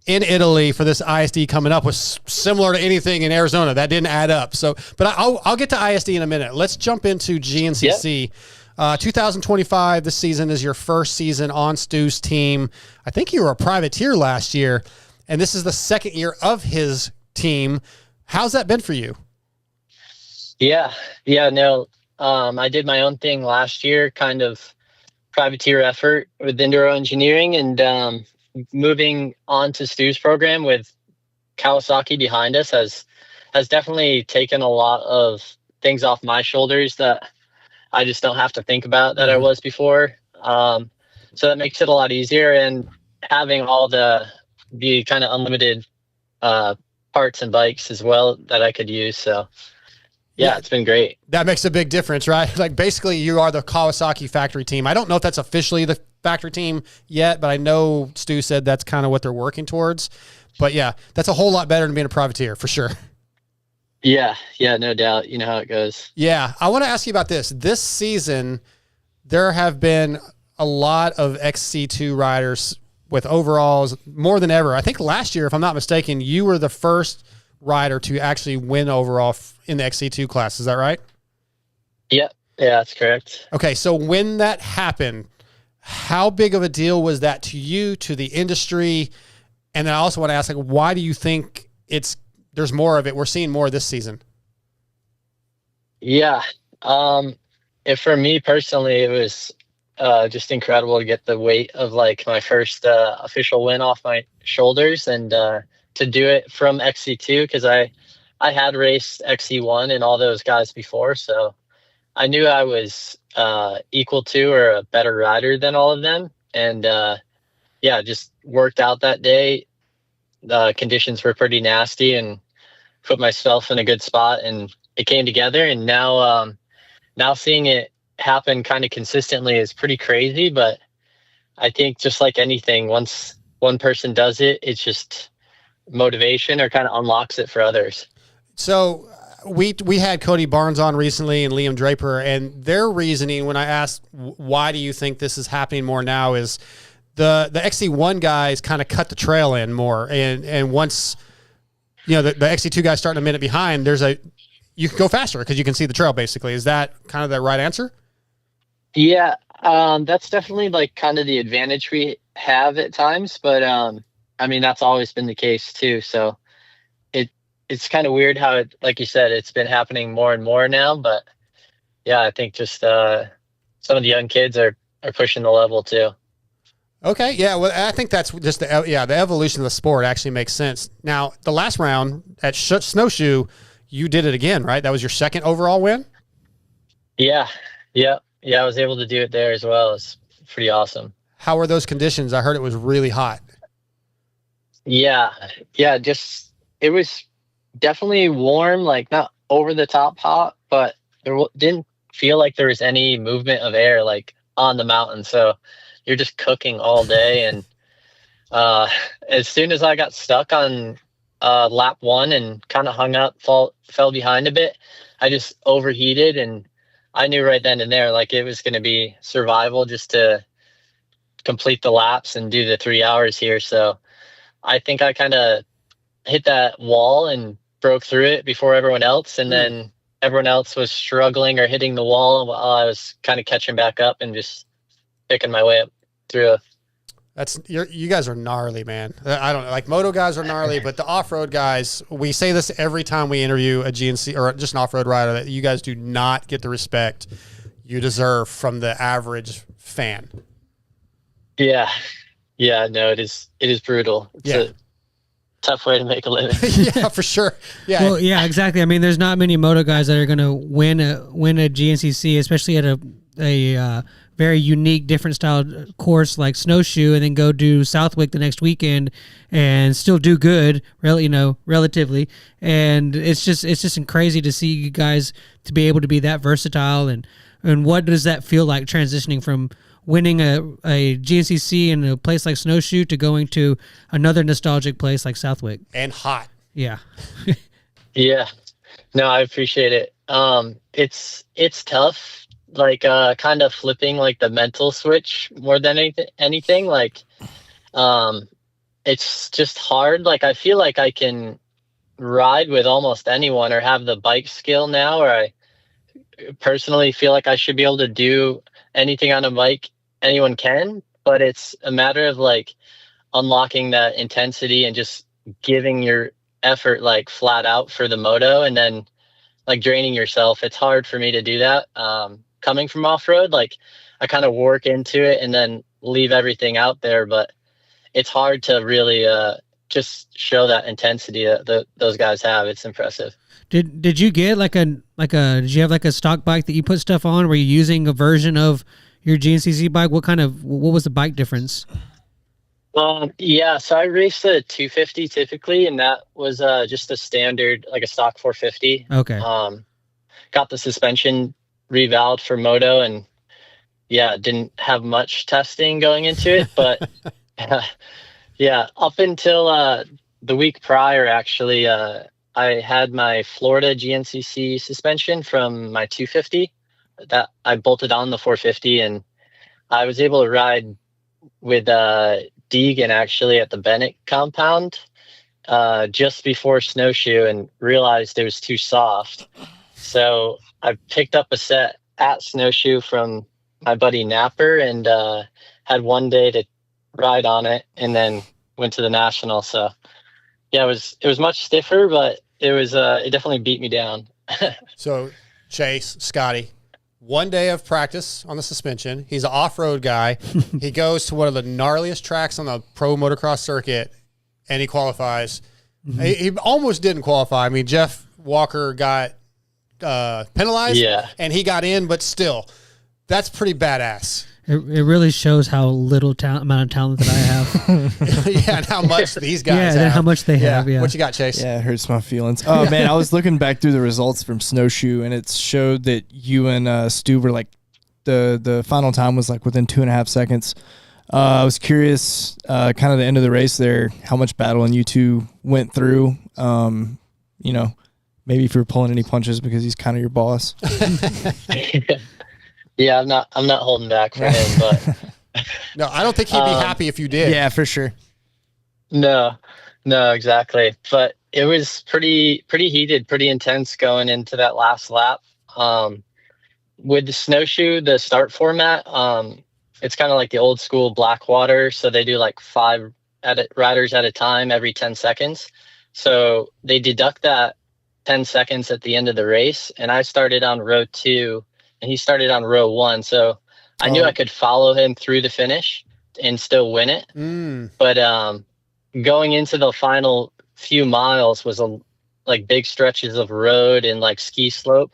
Speaker 4: in Italy for this ISD coming up was similar to anything in Arizona. That didn't add up. So, but I'll get to ISD in a minute. Let's jump into GNCC. Yep. 2025, this season is your first season on Stu's team. I think you were a privateer last year, and this is the second year of his team. How's that been for you?
Speaker 9: Yeah, no. I did my own thing last year, kind of privateer effort with Enduro Engineering, and moving on to Stu's program with Kawasaki behind us has definitely taken a lot of things off my shoulders that I just don't have to think about that I was before. So that makes it a lot easier, and having all the kind of unlimited parts and bikes as well that I could use. So yeah, it's been great. That
Speaker 4: makes a big difference, right? Like basically you are the Kawasaki factory team. I don't know if that's officially the factory team yet, but I know Stu said that's kind of what they're working towards. But yeah, that's a whole lot better than being a privateer for sure.
Speaker 9: Yeah, no doubt. You know how it goes.
Speaker 4: Yeah. I want to ask you about this. This season, there have been a lot of XC2 riders with overalls more than ever. I think last year, if I'm not mistaken, you were the first rider to actually win overall in the XC2 class. Is that right?
Speaker 9: Yep. Yeah, that's correct.
Speaker 4: Okay. So when that happened, how big of a deal was that to you, to the industry? And then I also want to ask, like, why do you think there's more of it? We're seeing more this season.
Speaker 9: Yeah. For me personally, it was just incredible to get the weight of like my first official win off my shoulders, and to do it from XC2, because I had raced XC1 and all those guys before, so I knew I was equal to or a better rider than all of them. And just worked out that day. The conditions were pretty nasty and put myself in a good spot, and it came together. And now seeing it happen kind of consistently is pretty crazy. But I think just like anything, once one person does it, it's just motivation or kind of unlocks it for others.
Speaker 4: So we had Cody Barnes on recently and Liam Draper, and their reasoning when I asked, why do you think this is happening more now, is the XC1 guys kind of cut the trail in more. And once, the XC2 guys starting a minute behind, you can go faster because you can see the trail basically. Is that kind of the right answer?
Speaker 9: Yeah. That's definitely like kind of the advantage we have at times, but I mean, that's always been the case too. So it's kind of weird how it, like you said, it's been happening more and more now, but yeah, I think just some of the young kids are pushing the level too.
Speaker 4: Okay, yeah, well, I think that's just the evolution of the sport actually makes sense. Now, the last round at Snowshoe, you did it again, right? That was your second overall win?
Speaker 9: Yeah, I was able to do it there as well. It's pretty awesome.
Speaker 4: How were those conditions? I heard it was really hot.
Speaker 9: Yeah, just, it was definitely warm, like not over the top hot, but it didn't feel like there was any movement of air like on the mountain. So you're just cooking all day. And as soon as I got stuck on lap 1 and kind of hung up, fell behind a bit, I just overheated, and I knew right then and there, like, it was going to be survival just to complete the laps and do the 3 hours here. So I think I kind of hit that wall and broke through it before everyone else. And then everyone else was struggling or hitting the wall while I was kind of catching back up and just picking my way up through.
Speaker 4: You guys are gnarly, man. I don't know, like, moto guys are gnarly, but the off-road guys, we say this every time we interview a GNC or just an off-road rider, that you guys do not get the respect you deserve from the average fan.
Speaker 9: Yeah. No, it is brutal. It's a tough way to make a living.
Speaker 4: Yeah, for sure. Yeah.
Speaker 5: Well, yeah, exactly. I mean, there's not many moto guys that are going to win a GNCC, especially at a very unique, different style course like Snowshoe, and then go do Southwick the next weekend and still do good, relatively. And it's just crazy to see you guys to be able to be that versatile. And what does that feel like, transitioning from winning a GNCC in a place like Snowshoe to going to another nostalgic place like Southwick?
Speaker 4: And hot.
Speaker 5: Yeah.
Speaker 9: Yeah. No, I appreciate it. It's tough, like, kind of flipping like the mental switch more than anything. Like, it's just hard. Like, I feel like I can ride with almost anyone or have the bike skill now, or I personally feel like I should be able to do anything on a bike anyone can, but it's a matter of like unlocking that intensity and just giving your effort like flat out for the moto, and then like draining yourself. It's hard for me to do that. Coming from off-road, like, I kind of work into it and then leave everything out there, but it's hard to really just show that intensity that those guys have. It's impressive.
Speaker 5: Did you get did you have like a stock bike that you put stuff on? Were you using a version of your GNCC bike? What was the bike difference?
Speaker 9: Yeah, so I raced a 250 typically, and that was just a standard, like a stock 450.
Speaker 5: Okay.
Speaker 9: Got the suspension revalved for moto, and didn't have much testing going into it, but up until the week prior, actually, I had my Florida GNCC suspension from my 250 that I bolted on the 450, and I was able to ride with Deegan actually at the Bennett compound just before Snowshoe, and realized it was too soft. So I picked up a set at Snowshoe from my buddy Napper, and had one day to ride on it, and then went to the National. So yeah, it was much stiffer, but it definitely beat me down.
Speaker 4: So Chase, Scotty, one day of practice on the suspension. He's an off-road guy. He goes to one of the gnarliest tracks on the pro motocross circuit, and he qualifies. Mm-hmm. He almost didn't qualify. I mean, Jeff Walker got penalized, and he got in, but still, that's pretty badass.
Speaker 5: It really shows how little amount of talent that I have.
Speaker 4: Yeah, and how much these guys have.
Speaker 5: How much they have, yeah.
Speaker 4: What you got, Chase?
Speaker 6: Yeah, it hurts my feelings. Oh, man, I was looking back through the results from Snowshoe, and it showed that you and Stu were like, the final time was like within 2.5 seconds. I was curious, kind of the end of the race there, how much battling you two went through. Maybe if you're pulling any punches because he's kind of your boss.
Speaker 9: Yeah, I'm not holding back for him, but
Speaker 4: no, I don't think he'd be happy if you did.
Speaker 6: Yeah, for sure.
Speaker 9: No, exactly. But it was pretty heated, pretty intense going into that last lap. With the Snowshoe, the start format, it's kind of like the old school Blackwater. So they do like 5 riders at a time every 10 seconds. So they deduct that 10 seconds at the end of the race. And I started on row 2 and he started on row 1. So I knew I could follow him through the finish and still win it. But going into the final few miles was like big stretches of road and like ski slope.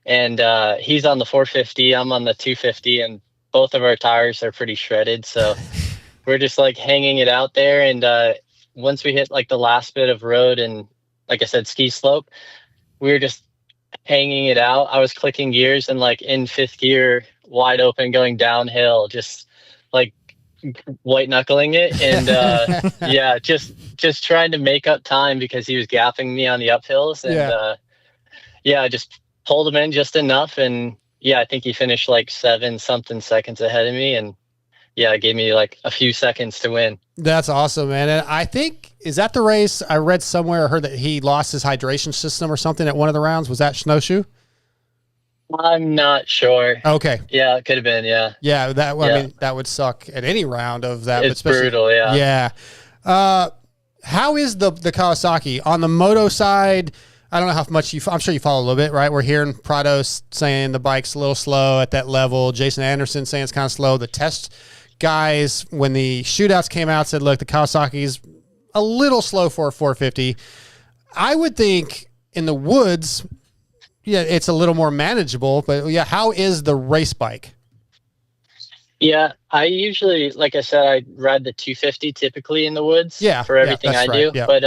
Speaker 9: And he's on the 450, I'm on the 250, and both of our tires are pretty shredded. So we're just like hanging it out there. And once we hit like the last bit of road and, like I said, ski slope, we were just hanging it out. I was clicking gears and like in fifth gear, wide open, going downhill, just like white knuckling it. And yeah, just trying to make up time because he was gapping me on the uphills. And I just pulled him in just enough. And yeah, I think he finished like 7-something seconds ahead of me. And yeah, it gave me like a few seconds to win.
Speaker 4: That's awesome, man. And I think, is that the race I read somewhere, I heard that he lost his hydration system or something at one of the rounds? Was that snowshoe?
Speaker 9: I'm not sure.
Speaker 4: Okay.
Speaker 9: Yeah, it could have been. Yeah.
Speaker 4: Yeah. I mean, that would suck at any round of that.
Speaker 9: It's brutal. Yeah.
Speaker 4: Yeah. How is the Kawasaki on the moto side? I don't know how much I'm sure you follow a little bit, right? We're hearing Prados saying the bike's a little slow at that level. Jason Anderson saying it's kind of slow. The test guys, when the shootouts came out, said, look, the Kawasaki's a little slow for a 450. I would think in the woods, yeah, it's a little more manageable, but yeah, how is the race bike?
Speaker 9: Yeah, I usually, like I said, I ride the 250 typically in the woods for everything I do. Yeah. But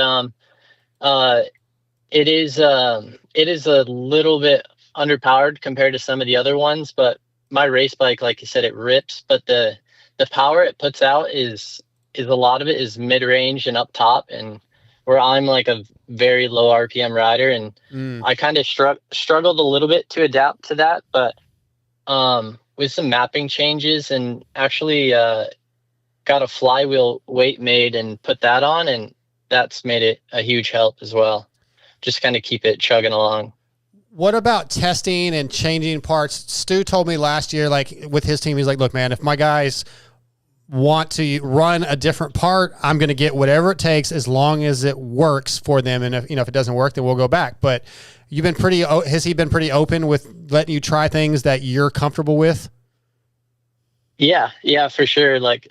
Speaker 9: it is a little bit underpowered compared to some of the other ones, but my race bike, like you said, it rips, but the power it puts out is a lot of it is mid-range and up top, and where I'm like a very low RPM rider, and I kind of struggled a little bit to adapt to that, but with some mapping changes and actually got a flywheel weight made and put that on, and that's made it a huge help as well. Just kind of keep it chugging along.
Speaker 4: What about testing and changing parts? Stu told me last year, like with his team, he's like, look, man, if my guys want to run a different part, I'm going to get whatever it takes as long as it works for them. And if it doesn't work, then we'll go back. But has he been pretty open with letting you try things that you're comfortable with? Yeah,
Speaker 9: for sure. Like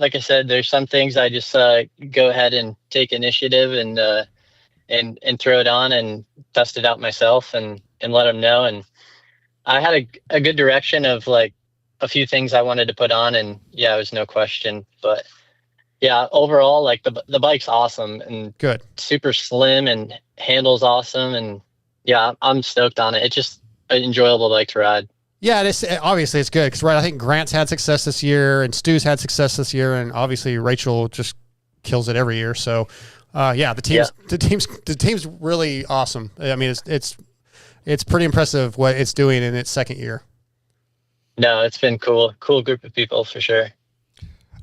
Speaker 9: I said, there's some things I just go ahead and take initiative and throw it on and test it out myself and let them know. And I had a good direction of like a few things I wanted to put on, and yeah, it was no question. But yeah, overall, like the bike's awesome and
Speaker 4: good, super
Speaker 9: slim, and handles awesome. And yeah, I'm stoked on it. It's just an enjoyable bike to ride.
Speaker 4: Yeah, obviously it's good because, right, I think Grant's had success this year and Stu's had success this year, and obviously Rachel just kills it every year. So the team's really awesome. I mean, it's pretty impressive what it's doing in its second year.
Speaker 9: No, it's been cool group of people for sure.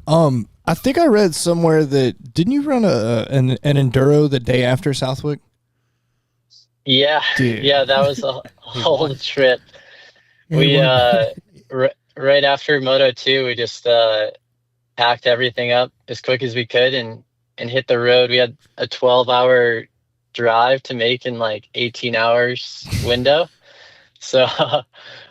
Speaker 6: I think I read somewhere that didn't you run an enduro the day after Southwick?
Speaker 9: Yeah, dude. Yeah, that was a whole trip. We right after Moto 2, we just packed everything up as quick as we could and hit the road. We had a 12-hour drive to make in like 18 hours window. So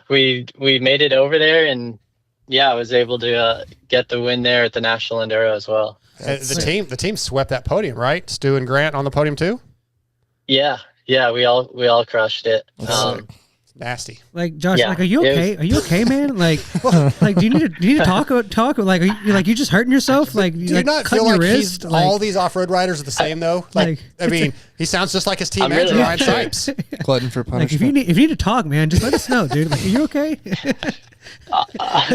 Speaker 9: we made it over there, and yeah, I was able to get the win there at the National Enduro as well.
Speaker 4: The team swept that podium, right? Stu and Grant on the podium too?
Speaker 9: Yeah, we all crushed it.
Speaker 4: Nasty.
Speaker 5: Like Josh, like, are you okay? Are you okay, man? Like, do you need to talk? Like, are you just hurting yourself? Like,
Speaker 4: do you not feel like he's all these off-road riders are the same though? Like I mean, he sounds just like his team manager, Ryan Sipes.
Speaker 6: Glutton for punishment.
Speaker 5: Like, if you need to talk, man, just let us know, dude. Like, are you okay?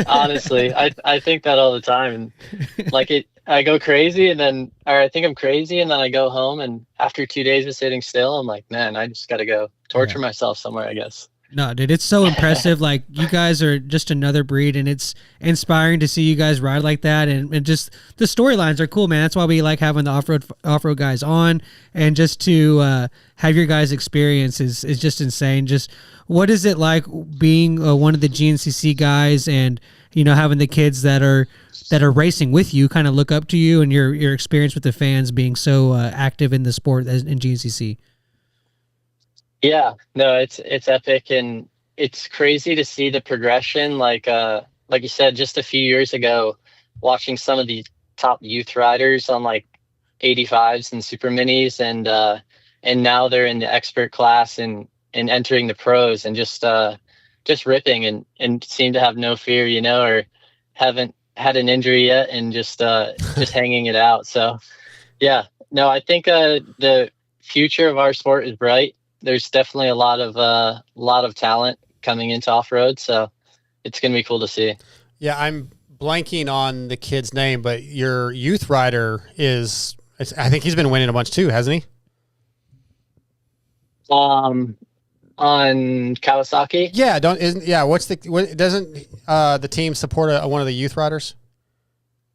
Speaker 9: Honestly, I think that all the time. And like I go crazy, or I think I'm crazy, and then I go home, and after 2 days of sitting still, I'm like, man, I just got to go torture myself somewhere, I guess.
Speaker 5: No, dude, it's so impressive. Like, you guys are just another breed, and it's inspiring to see you guys ride like that. And just the storylines are cool, man. That's why we like having the off-road guys on, and just to have your guys' experience is just insane. Just what is it like being one of the GNCC guys, and having the kids that are racing with you kind of look up to you, and your experience with the fans being so active in the sport as in GNCC.
Speaker 9: Yeah, no, it's epic, and it's crazy to see the progression. Like you said, just a few years ago, watching some of the top youth riders on like 85s and super minis, and now they're in the expert class and entering the pros, and just ripping and seem to have no fear, or haven't had an injury yet, and just hanging it out. So yeah, no, I think the future of our sport is bright. there's definitely a lot of talent coming into off road, so it's gonna be cool to see.
Speaker 4: Yeah, I'm blanking on the kid's name, but your youth rider I think he's been winning a bunch too, hasn't he?
Speaker 9: On Kawasaki.
Speaker 4: Yeah, doesn't the team support one of the youth riders?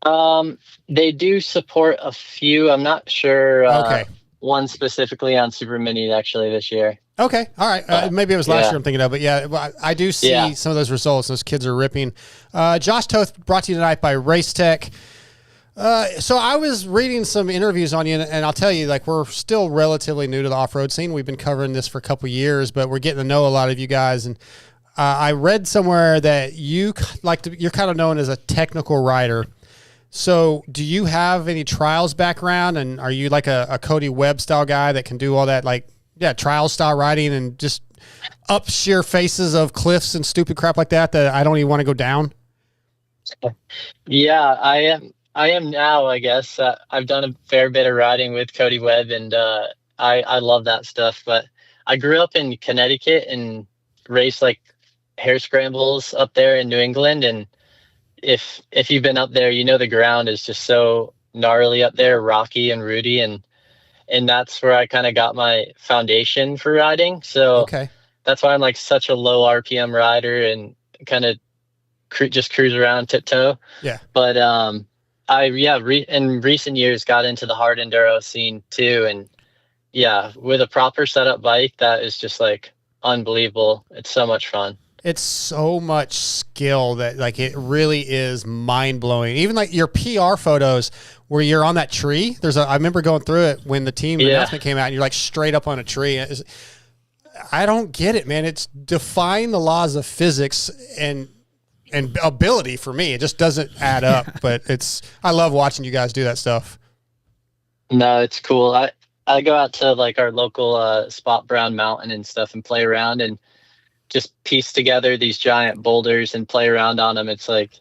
Speaker 9: They do support a few. I'm not sure.
Speaker 4: Okay.
Speaker 9: One specifically on Super Mini actually this year.
Speaker 4: Okay, all right. Maybe it was last year I'm thinking of, but yeah, I do see some of those results. Those kids are ripping. Josh Toth brought to you tonight by Race Tech. So I was reading some interviews on you, and I'll tell you, like, we're still relatively new to the off-road scene. We've been covering this for a couple years, but we're getting to know a lot of you guys. And I read somewhere that you're kind of known as a technical rider. So do you have any trials background, and are you like a Cody Webb style guy that can do all that, like, trial style riding and just up sheer faces of cliffs and stupid crap like that I don't even want to go down?
Speaker 9: Yeah, I am now, I guess. I've done a fair bit of riding with Cody Webb, and I love that stuff. But I grew up in Connecticut and raced like hare scrambles up there in New England. And if you've been up there, you know the ground is just so gnarly up there, rocky and rooty, and that's where I kind of got my foundation for riding. So that's why I'm like such a low RPM rider and kind of just cruise around tiptoe. Yeah. But in recent years got into the hard enduro scene too, and with a proper setup bike that is just like unbelievable. It's so much fun.
Speaker 4: It's so much skill that like it really is mind blowing. Even like your PR photos where you're on that tree. I remember going through it when the team announcement came out, and you're like straight up on a tree. I don't get it, man. It's defying the laws of physics and ability for me. It just doesn't add up. But I love watching you guys do that stuff.
Speaker 9: No, it's cool. I go out to like our local Spot Brown Mountain and stuff and play around and just piece together these giant boulders and play around on them. It's like,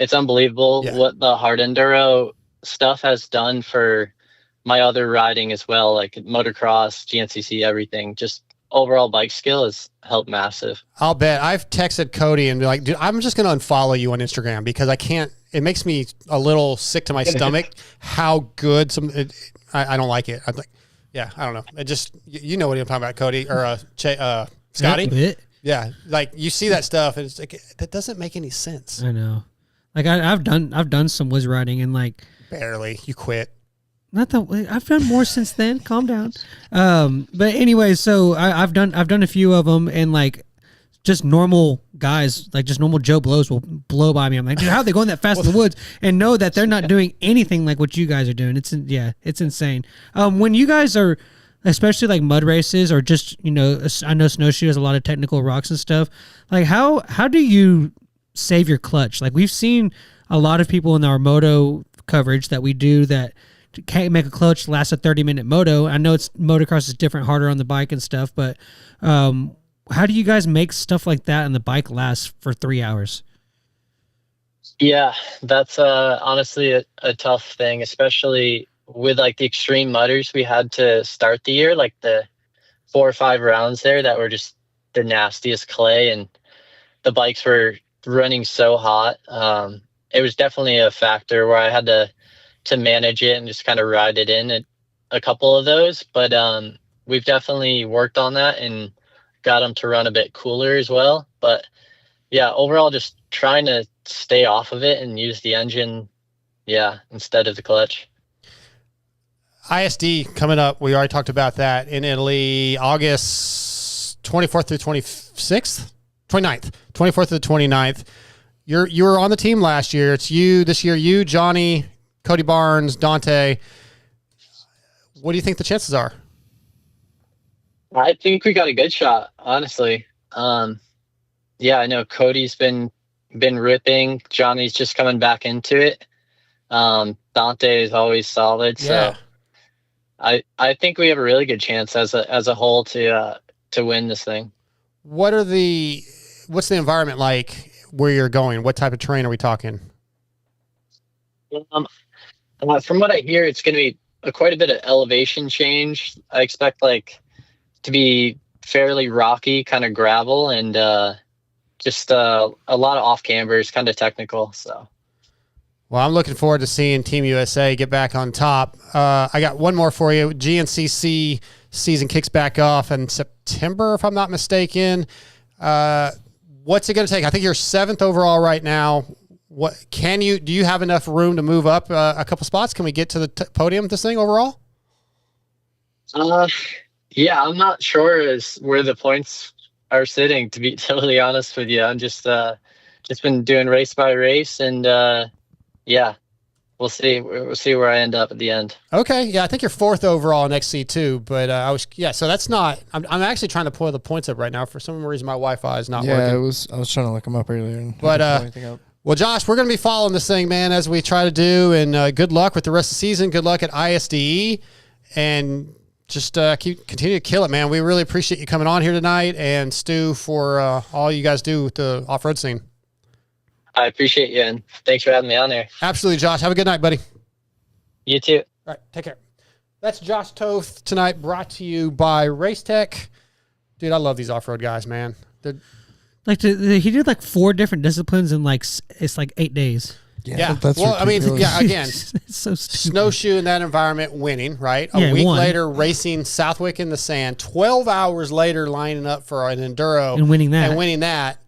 Speaker 9: it's unbelievable what the hard enduro stuff has done for my other riding as well, like motocross, GNCC, everything. Just overall bike skill has helped massive. I'll bet.
Speaker 4: I've texted Cody and be like, dude, I'm just going to unfollow you on Instagram because I can't, it makes me a little sick to my stomach how good I don't like it. I'm like, I don't know. It just, you know what I'm talking about, Cody, or Scotty. Yeah, like you see that stuff, and it's like that doesn't make any sense.
Speaker 5: I know. Like I've done some whiz riding, and like
Speaker 4: barely. You quit.
Speaker 5: Not that I've done more since then. Calm down. But anyway, so I've done a few of them, and like just normal guys, like just normal Joe Blows will blow by me. I'm like, dude, how are they going that fast in the woods? And know that they're not doing anything like what you guys are doing. It's insane. When you guys are, especially like mud races or just, I know snowshoe has a lot of technical rocks and stuff. Like how do you save your clutch? Like we've seen a lot of people in our moto coverage that we do that can't make a clutch last a 30-minute moto. I know motocross is different, harder on the bike and stuff, but how do you guys make stuff like that on the bike last for 3 hours?
Speaker 9: Yeah, that's honestly a tough thing, especially with like the extreme mudders we had to start the year, like the 4 or 5 rounds there that were just the nastiest clay, and the bikes were running so hot. It was definitely a factor where I had to manage it and just kind of ride it in at a couple of those. But we've definitely worked on that and got them to run a bit cooler as well. But yeah, overall just trying to stay off of it and use the engine, instead of the clutch.
Speaker 4: ISD coming up. We already talked about that in Italy, August 24th through 26th, 29th, 24th through the 29th. You were on the team last year. It's you this year. You, Johnny, Cody Barnes, Dante. What do you think the chances are?
Speaker 9: I think we got a good shot, honestly. I know Cody's been ripping. Johnny's just coming back into it. Dante is always solid. So I think we have a really good chance as a whole to win this thing.
Speaker 4: What's the environment like where you're going? What type of terrain are we talking?
Speaker 9: From what I hear, it's going to be quite a bit of elevation change. I expect to be fairly rocky kind of gravel, and just a lot of off cambers, kind of technical. So.
Speaker 4: Well, I'm looking forward to seeing Team USA get back on top. I got one more for you. GNCC season kicks back off in September, if I'm not mistaken. What's it going to take? I think you're 7th overall right now. Do you have enough room to move up a couple spots? Can we get to the podium with this thing overall?
Speaker 9: Yeah, I'm not sure where the points are sitting, to be totally honest with you. I'm just been doing race by race, and yeah, we'll see. We'll see where I end up at the end. Okay,
Speaker 4: yeah, I think you're 4th overall in XC2, but so that's not. I'm actually trying to pull the points up right now. For some reason, my Wi-Fi is not working.
Speaker 6: Yeah, I was trying to look them up earlier.
Speaker 4: But well, Josh, we're going to be following this thing, man, as we try to do, and good luck with the rest of the season. Good luck at ISDE, and just continue to kill it, man. We really appreciate you coming on here tonight, and Stu, for all you guys do with the off-road scene.
Speaker 9: I appreciate you, and thanks for having me on there.
Speaker 4: Absolutely, Josh. Have a good night, buddy.
Speaker 9: You too.
Speaker 4: All right, take care. That's Josh Toth tonight, brought to you by Racetech. Dude, I love these off-road guys, man.
Speaker 5: He did like 4 different disciplines in it's like 8 days.
Speaker 4: Yeah.
Speaker 6: That's
Speaker 4: well,
Speaker 6: ridiculous.
Speaker 4: I mean, yeah, again,
Speaker 5: it's so stupid.
Speaker 4: Snowshoe in that environment, winning, right? A week later, racing Southwick in the sand. 12 hours later, lining up for an enduro
Speaker 5: and winning
Speaker 4: that.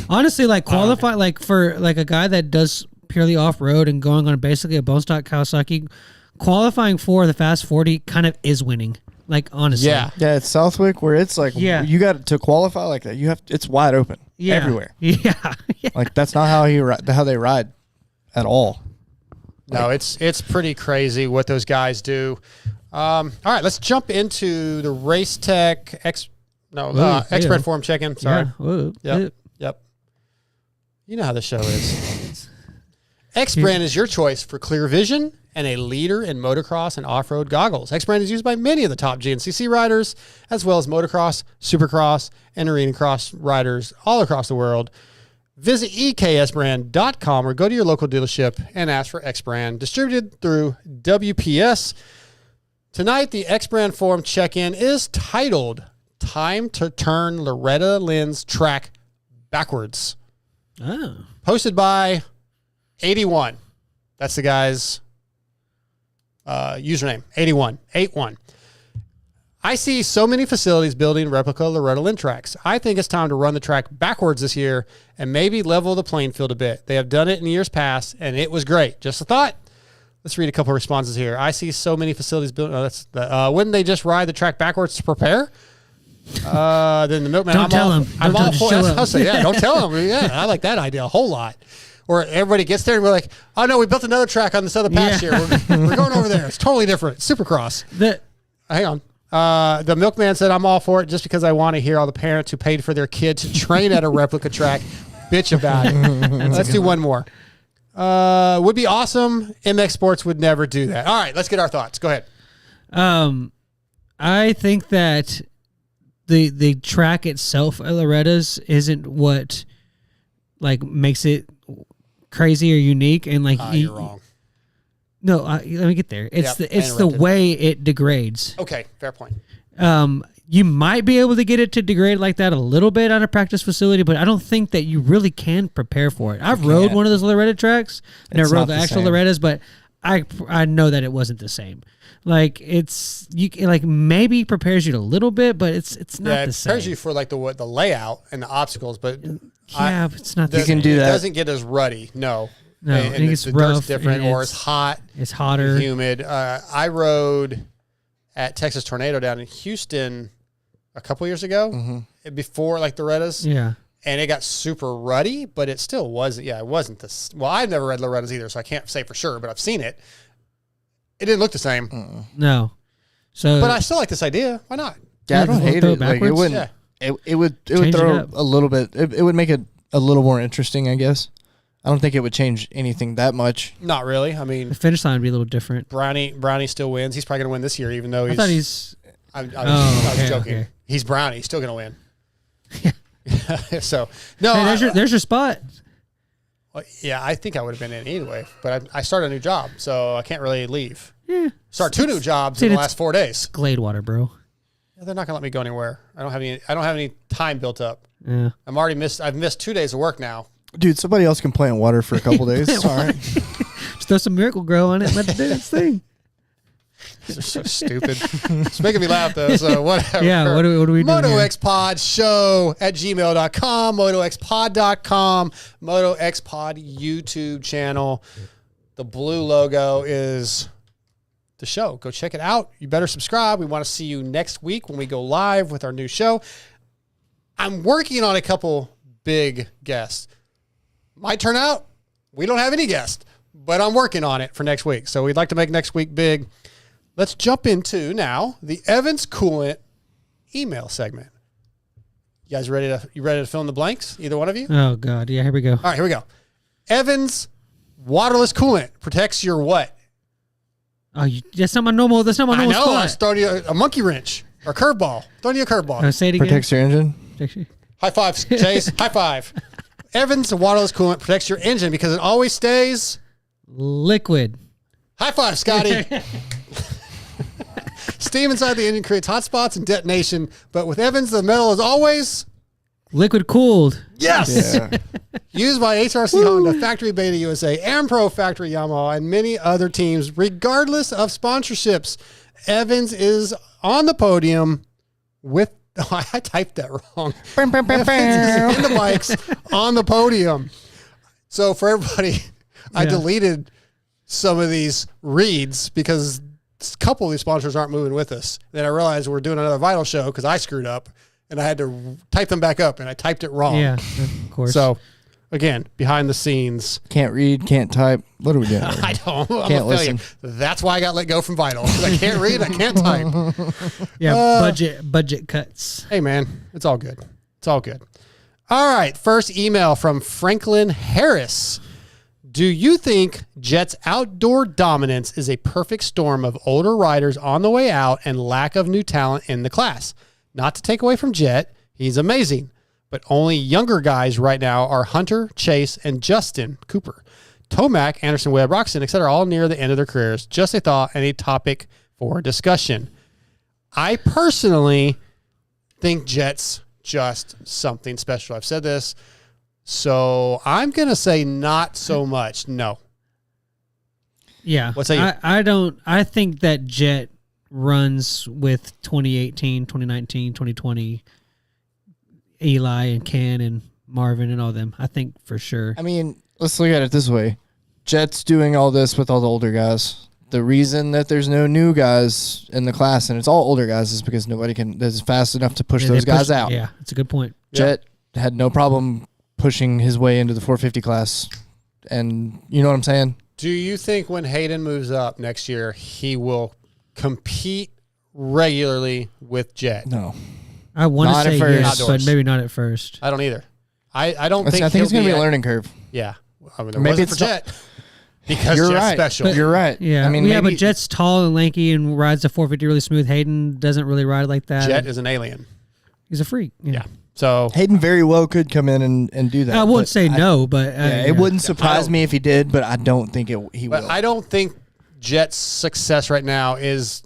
Speaker 5: Honestly, like qualify, like for like a guy that does purely off road and going on basically a bone stock Kawasaki, qualifying for the Fast 40 kind of is winning. Like honestly,
Speaker 4: yeah.
Speaker 6: It's Southwick where it's like you got to qualify like that. It's wide open everywhere.
Speaker 5: Yeah.
Speaker 6: Like that's not how they ride at all.
Speaker 4: No, it's pretty crazy what those guys do. All right, let's jump into the Racetech Expert Forum check-in. Sorry.
Speaker 5: Yeah.
Speaker 4: Yep. You know how the show is. X-Brand is your choice for clear vision and a leader in motocross and off-road goggles. X-Brand is used by many of the top GNCC riders, as well as motocross, supercross, and arena cross riders all across the world. Visit eksbrand.com or go to your local dealership and ask for X-Brand, distributed through WPS. Tonight, the X-Brand Forum check-in is titled Time to Turn Loretta Lynn's Track Backwards.
Speaker 5: Oh.
Speaker 4: Posted by 81. That's the guy's username, 81. I see so many facilities building replica Loretta Lynn tracks. I think it's time to run the track backwards this year and maybe level the playing field a bit. They have done it in years past, and it was great. Just a thought. Let's read a couple of responses here. I see so many facilities building. Wouldn't they just ride the track backwards to prepare? Then the milkman.
Speaker 5: Don't tell him.
Speaker 4: I'm all for it.
Speaker 5: Yeah,
Speaker 4: don't tell him. Yeah, I like that idea a whole lot. Or everybody gets there and we're like, oh no, we built another track on this other patch here. We're going over there. It's totally different. Supercross. Hang on. The milkman said, I'm all for it just because I want to hear all the parents who paid for their kid to train at a replica track bitch about it. Let's do one more. Would be awesome. MX Sports would never do that. All right, let's get our thoughts. Go ahead.
Speaker 5: I think that the track itself at Loretta's isn't what like makes it crazy or unique, and like
Speaker 4: you're wrong.
Speaker 5: No, let me get there. It's the way it degrades.
Speaker 4: Okay, fair point.
Speaker 5: You might be able to get it to degrade like that a little bit on a practice facility, but I don't think that you really can prepare for it. I've rode one of those Loretta tracks, and I rode the actual Lorettas, but I know that it wasn't the same. Like maybe prepares you a little bit, but it's not the same.
Speaker 4: It prepares you for like the layout and the obstacles, but
Speaker 5: it's not.
Speaker 6: You can do that.
Speaker 4: It doesn't get as ruddy. No,
Speaker 5: I think it's rough.
Speaker 4: Dirt's different, or it's hot.
Speaker 5: It's hotter,
Speaker 4: humid. I rode at Texas Tornado down in Houston a couple years ago, before like the Lorettas.
Speaker 5: Yeah.
Speaker 4: And it got super ruddy, but it still wasn't. Yeah, it wasn't this. Well, I've never read Lorettas either, so I can't say for sure, but I've seen it. It didn't look the same.
Speaker 5: No. So,
Speaker 4: but I still like this idea. Why not?
Speaker 6: Yeah, I don't hate it. Like it wouldn't.
Speaker 4: Yeah.
Speaker 6: It would throw a little bit. It would make it a little more interesting, I guess. I don't think it would change anything that much.
Speaker 4: Not really. I mean,
Speaker 5: the finish line would be a little different.
Speaker 4: Brownie still wins. He's probably going to win this year, even though he's.
Speaker 5: I thought he's.
Speaker 4: I was joking. Okay. He's Brownie. He's still going to win. So no,
Speaker 5: hey, there's your spot.
Speaker 4: Well, yeah, I think I would have been in anyway, but I started a new job, so I can't really leave.
Speaker 5: Yeah,
Speaker 4: start 2 new jobs in the last 4 days.
Speaker 5: Glade water, bro.
Speaker 4: They're not gonna let me go anywhere. I don't have any time built up.
Speaker 5: Yeah.
Speaker 4: I've missed 2 days of work now.
Speaker 6: Dude, somebody else can plant water for a couple days. It's all right.
Speaker 5: Just throw some Miracle Grow on it and let it do its thing.
Speaker 4: These are so stupid. It's making me laugh though, so whatever.
Speaker 5: Yeah, what do we do?
Speaker 4: MotoXpod show at gmail.com, MotoXpod.com, MotoXpod YouTube channel. The blue logo is the show. Go check it out. You better subscribe. We want to see you next week when we go live with our new show. I'm working on a couple big guests. Might turn out we don't have any guests, but I'm working on it for next week. So we'd like to make next week big. Let's jump into now the Evans Coolant email segment. You guys ready to fill in the blanks? Either one of you?
Speaker 5: Oh God, yeah. Here we go.
Speaker 4: All right, here we go. Evans waterless coolant protects your what?
Speaker 5: Oh, that's not my normal. That's not my normal
Speaker 4: I know.
Speaker 5: spot.
Speaker 4: I was throwing you a monkey wrench or a curveball. Throwing you a curveball.
Speaker 5: Say it again.
Speaker 6: Protects your engine.
Speaker 4: High five, Chase. High five. Evans waterless coolant protects your engine because it always stays
Speaker 5: liquid.
Speaker 4: High five, Scotty. Steam inside the engine creates hot spots and detonation, but with Evans, the metal is always
Speaker 5: liquid cooled.
Speaker 4: Yes.
Speaker 6: Yeah.
Speaker 4: Used by HRC Honda, Factory Beta USA, Ampro Factory Yamaha, and many other teams, regardless of sponsorships. Evans is on the podium with. Oh, I typed that wrong. Evans is in the bikes on the podium. So for everybody, I deleted some of these reads because a couple of these sponsors aren't moving with us. Then I realized we're doing another Vital show because I screwed up and I had to type them back up and I typed it wrong.
Speaker 5: Yeah, of course.
Speaker 4: So again, behind the scenes.
Speaker 6: Can't read, can't type. What are we doing?
Speaker 4: I don't. I'm
Speaker 6: Can't
Speaker 4: a failure.
Speaker 6: listen.
Speaker 4: That's why I got let go from Vital. I can't read. I can't type.
Speaker 5: Yeah, budget cuts.
Speaker 4: Hey, man. It's all good. It's all good. All right. First email from Franklin Harris. Do you think Jet's outdoor dominance is a perfect storm of older riders on the way out and lack of new talent in the class? Not to take away from Jet. He's amazing. But only younger guys right now are Hunter, Chase, and Justin Cooper. Tomac, Anderson, Webb, Roxon, etc., all near the end of their careers. Just a thought and a topic for discussion. I personally think Jet's just something special. I've said this. So I'm going to say not so much. No.
Speaker 5: Yeah.
Speaker 4: What's that?
Speaker 5: I think that Jet runs with 2018, 2019, 2020 Eli and Ken and Marvin and all them. I think for sure.
Speaker 6: I mean, let's look at it this way. Jet's doing all this with all the older guys. The reason that there's no new guys in the class and it's all older guys is because nobody is fast enough to push those guys out.
Speaker 5: Yeah, that's a good point.
Speaker 6: Jet had no problem pushing his way into the 450 class. And you know what I'm saying?
Speaker 4: Do you think when Hayden moves up next year, he will compete regularly with Jet?
Speaker 6: No.
Speaker 5: I want to
Speaker 6: Not at
Speaker 5: say
Speaker 6: first.
Speaker 5: yes, but maybe not at first.
Speaker 4: I don't either. I don't think
Speaker 6: I think it's going to be a learning curve.
Speaker 4: Yeah. I mean, there
Speaker 6: Maybe
Speaker 4: wasn't for
Speaker 6: it's
Speaker 4: Jet. Because
Speaker 6: You're
Speaker 4: Jet's
Speaker 6: right.
Speaker 4: special.
Speaker 6: But you're right.
Speaker 5: Yeah,
Speaker 6: I mean,
Speaker 5: yeah,
Speaker 6: maybe,
Speaker 5: but Jet's tall and lanky and rides the 450 really smooth. Hayden doesn't really ride like that.
Speaker 4: Jet is an alien.
Speaker 5: He's a freak.
Speaker 4: Yeah. So
Speaker 6: Hayden very well could come in and do that.
Speaker 5: I wouldn't
Speaker 6: but
Speaker 5: say no, but
Speaker 6: it wouldn't surprise me if he did, but I don't think he
Speaker 4: but
Speaker 6: will.
Speaker 4: I don't think Jet's success right now is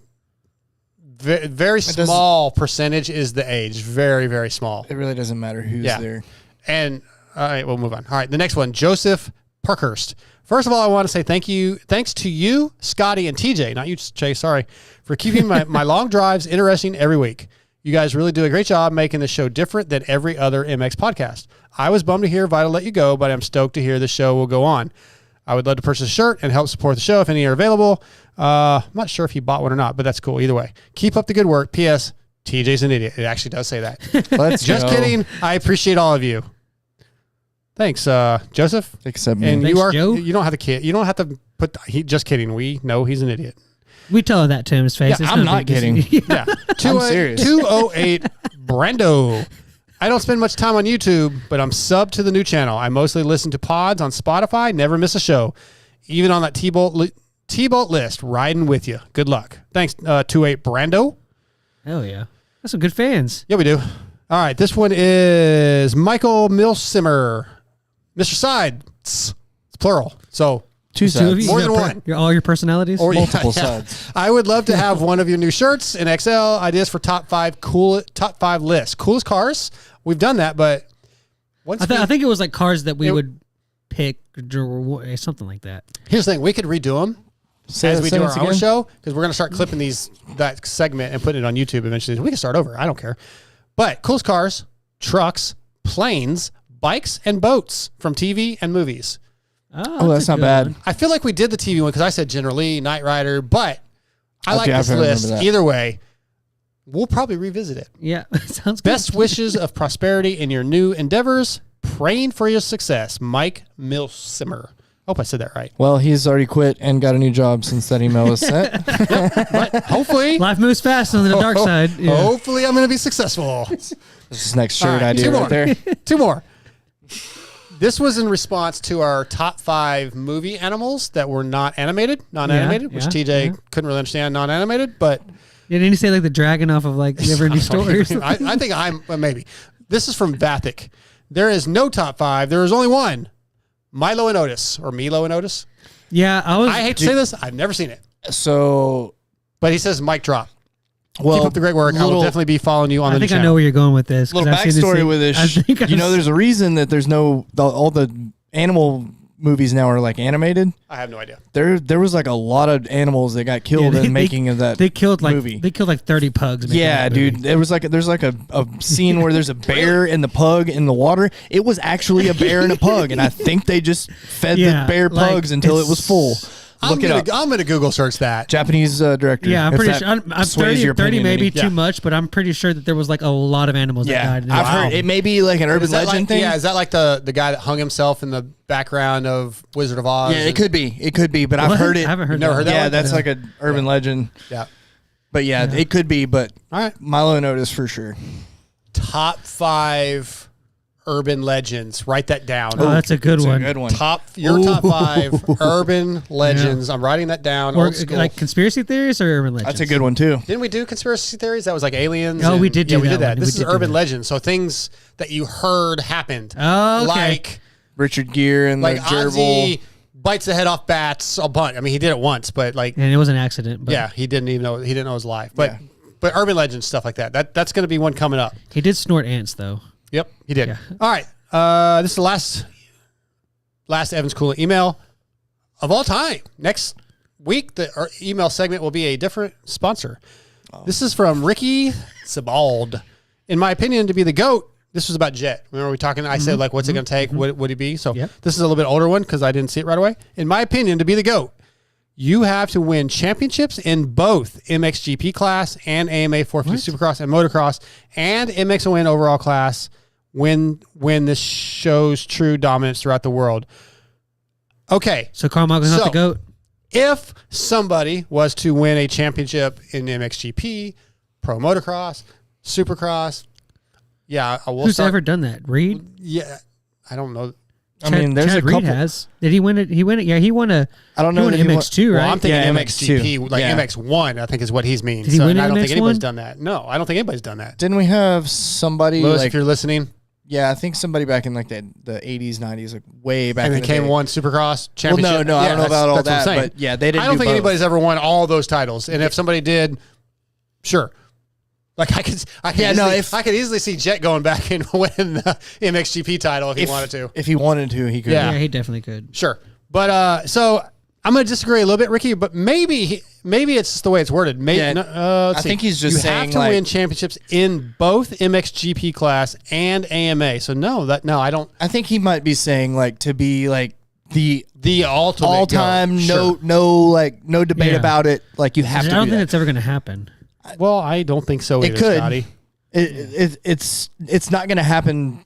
Speaker 4: very small percentage is the age. Very, very small.
Speaker 6: It really doesn't matter who's there.
Speaker 4: And all right, we'll move on. All right, the next one, Joseph Parkhurst. First of all, I want to say thanks to you, Scotty, and TJ, not you, Chase, sorry, for keeping my long drives interesting every week. You guys really do a great job making the show different than every other MX podcast. I was bummed to hear Vital let you go, but I'm stoked to hear the show will go on. I would love to purchase a shirt and help support the show if any are available. I'm not sure if you bought one or not, but that's cool. Either way, keep up the good work. P.S. TJ's an idiot. It actually does say that.
Speaker 6: Let's
Speaker 4: Just
Speaker 6: go.
Speaker 4: kidding. I appreciate all of you. Thanks, Joseph.
Speaker 6: Except me.
Speaker 4: And
Speaker 5: Thanks,
Speaker 4: Joe. You don't have to put. Just kidding. We know he's an idiot.
Speaker 5: We tell him that to his face.
Speaker 4: Yeah,
Speaker 5: It's
Speaker 6: I'm
Speaker 5: no
Speaker 6: not
Speaker 5: big deal.
Speaker 6: kidding.
Speaker 4: Yeah.
Speaker 6: I'm serious.
Speaker 4: 208 Brando. I don't spend much time on YouTube, but I'm subbed to the new channel. I mostly listen to pods on Spotify. Never miss a show. Even on that TBolt list. Riding with you. Good luck. Thanks, 28 Brando.
Speaker 5: Hell yeah. That's some good fans.
Speaker 4: Yeah, we do. All right. This one is Michael Milsimmer. Mr. Side. It's plural. So
Speaker 6: Two
Speaker 5: Two of
Speaker 6: sides.
Speaker 5: you?
Speaker 4: More
Speaker 5: You
Speaker 4: than
Speaker 5: got
Speaker 4: one.
Speaker 5: all your personalities.
Speaker 4: Or
Speaker 6: Multiple sides.
Speaker 4: I would love to have one of your new shirts in XL. Ideas for top 5 lists. Coolest cars. We've done that, but
Speaker 5: I think it was like cars that we would pick or something like that.
Speaker 4: Here's the thing: we could redo them as we do our own show because we're going to start clipping that segment and putting it on YouTube eventually. We can start over. I don't care. But coolest cars, trucks, planes, bikes, and boats from TV and movies.
Speaker 6: Oh, that's not bad.
Speaker 5: One.
Speaker 4: I feel like we did the TV one because I said General Lee, Knight Rider, but I like this list. Either way, we'll probably revisit it.
Speaker 5: Yeah, sounds good.
Speaker 4: Best wishes of prosperity in your new endeavors. Praying for your success. Mike Milsimer. Hope I said that right.
Speaker 6: Well, he's already quit and got a new job since that email was sent.
Speaker 4: But hopefully.
Speaker 5: Life moves fast on the dark side. Yeah.
Speaker 4: Hopefully I'm going to be successful.
Speaker 6: This is next shirt
Speaker 4: All right,
Speaker 6: idea right there.
Speaker 4: Two more. This was in response to our top 5 movie animals that were not animated, non-animated, which TJ couldn't really understand non-animated, but...
Speaker 5: Yeah, didn't you say like the dragon off of like Never Ending Story?
Speaker 4: I think maybe. This is from Vathic. There is no top 5. There is only one. Milo and Otis, or Milo and Otis.
Speaker 5: Yeah,
Speaker 4: I hate to say this. I've never seen it.
Speaker 6: So...
Speaker 4: But he says mic drop.
Speaker 6: Well,
Speaker 4: keep up the great work. I will definitely be following you on the
Speaker 5: I think
Speaker 4: channel.
Speaker 5: I know where you're going with this.
Speaker 6: Little backstory with this. There's a reason that there's all the animal movies now are like animated.
Speaker 4: I have no idea.
Speaker 6: There was like a lot of animals that got killed in making of that.
Speaker 5: They killed like
Speaker 6: movie.
Speaker 5: They killed like 30 pugs.
Speaker 6: Yeah, dude. There's like a scene where there's a bear and the pug in the water. It was actually a bear and a pug, and I think they just fed the bear pugs until it was full. Look it up.
Speaker 4: I'm going to Google search that.
Speaker 6: Japanese director.
Speaker 5: Yeah, I'm pretty sure. I'm 30 maybe too
Speaker 4: Yeah.
Speaker 5: much, but I'm pretty sure that there was like a lot of animals that died.
Speaker 6: I've heard it may be like an urban legend thing.
Speaker 4: Yeah, is that like the guy that hung himself in the background of Wizard of Oz?
Speaker 6: Yeah, it could be, but I've heard it.
Speaker 5: I haven't heard
Speaker 4: never
Speaker 5: that.
Speaker 4: heard that
Speaker 6: Yeah,
Speaker 4: one?
Speaker 6: that's like an urban legend.
Speaker 4: Yeah.
Speaker 6: But yeah, it could be, but
Speaker 4: All right.
Speaker 6: Milo and Otis for sure.
Speaker 4: Top 5 urban legends. Write that down.
Speaker 5: Oh, that's a good
Speaker 6: It's
Speaker 5: one.
Speaker 6: a good one.
Speaker 4: Top 5 urban legends. I'm writing that down.
Speaker 5: Or
Speaker 4: Old school.
Speaker 5: like conspiracy theories or urban legends?
Speaker 6: That's a good one too.
Speaker 4: Didn't we do conspiracy theories? That was like aliens.
Speaker 5: Oh, we
Speaker 4: and-
Speaker 5: did
Speaker 4: Yeah,
Speaker 5: do
Speaker 4: we
Speaker 5: that
Speaker 4: did that.
Speaker 5: one.
Speaker 4: This
Speaker 5: We
Speaker 4: is
Speaker 5: did do
Speaker 4: urban
Speaker 5: that.
Speaker 4: legends. So things that you heard happened.
Speaker 5: Oh, okay.
Speaker 4: Like
Speaker 6: Richard Gere and
Speaker 4: like
Speaker 6: the gerbil.
Speaker 4: Ozzy bites the head off bats a bunch. I mean, he did it once, but like,
Speaker 5: And it was an accident. But
Speaker 4: yeah, he didn't know it was live. But but urban legends stuff like that. That's going to be one coming up.
Speaker 5: He did snort ants though.
Speaker 4: Yep, he did.
Speaker 5: Yeah.
Speaker 4: All right, this is the last Evans Coolant email of all time. Next week, the email segment will be a different sponsor. This is from Ricky Sebald. In my opinion, to be the GOAT, this was about Jet. Remember we talking? I said, like, what's it going to take? What would he be? So this is a little bit older one because I didn't see it right away. In my opinion, to be the GOAT, you have to win championships in both MXGP class and AMA 450 Supercross and Motocross and MX-ON overall class when this shows true dominance throughout the world. Okay.
Speaker 5: So Carmichael's not the GOAT?
Speaker 4: If somebody was to win a championship in MXGP, Pro Motocross, Supercross, yeah, I will
Speaker 5: Who's
Speaker 4: start.
Speaker 5: ever done that? Reed?
Speaker 4: Yeah, I don't know.
Speaker 6: I mean, there's
Speaker 5: Chad
Speaker 6: a couple.
Speaker 5: Reed has. Did he win it? He won it. Yeah, he won a.
Speaker 6: I don't know
Speaker 5: He won
Speaker 6: that
Speaker 5: an
Speaker 6: he won-
Speaker 5: MX2, right?
Speaker 4: Well, I'm thinking
Speaker 6: Yeah,
Speaker 4: MXGP,
Speaker 6: MX2.
Speaker 4: like
Speaker 6: Yeah.
Speaker 4: MX1, I think is what he's mean.
Speaker 5: Did he win
Speaker 4: I don't think
Speaker 5: MX1?
Speaker 4: anybody's done that. No, I don't think anybody's done that.
Speaker 6: Didn't we have somebody
Speaker 4: Lewis,
Speaker 6: like?
Speaker 4: if you're listening,
Speaker 6: Yeah, I think somebody back in like the 80s, 90s, like way back.
Speaker 4: and
Speaker 6: in
Speaker 4: they
Speaker 6: the
Speaker 4: came
Speaker 6: day.
Speaker 4: won Supercross
Speaker 6: Well,
Speaker 4: championship.
Speaker 6: no, I don't know about all
Speaker 4: that's what I'm
Speaker 6: that,
Speaker 4: saying.
Speaker 6: but yeah, they didn't.
Speaker 4: I don't
Speaker 6: do
Speaker 4: think
Speaker 6: both.
Speaker 4: anybody's ever won all those titles. And if somebody did, sure. Like I could easily see Jet going back and winning the MXGP title if he wanted to.
Speaker 6: If he wanted to, he could.
Speaker 4: Yeah.
Speaker 5: Yeah, he definitely could.
Speaker 4: Sure. But so I'm going to disagree a little bit, Ricky, but maybe it's just the way it's worded. Maybe
Speaker 6: Yeah, I think he's just
Speaker 4: you
Speaker 6: saying,
Speaker 4: have to
Speaker 6: like-
Speaker 4: win championships in both MXGP class and AMA. So I don't.
Speaker 6: I think he might be saying like to be like the
Speaker 4: ultimate
Speaker 6: all time,
Speaker 4: GOAT.
Speaker 6: no debate
Speaker 5: Yeah.
Speaker 6: about it. Like you have
Speaker 5: I
Speaker 6: to.
Speaker 5: don't
Speaker 6: do
Speaker 5: think
Speaker 6: that.
Speaker 5: it's ever going to happen.
Speaker 4: Well, I don't think so either,
Speaker 6: It could.
Speaker 4: Scotty.
Speaker 6: It's not going to happen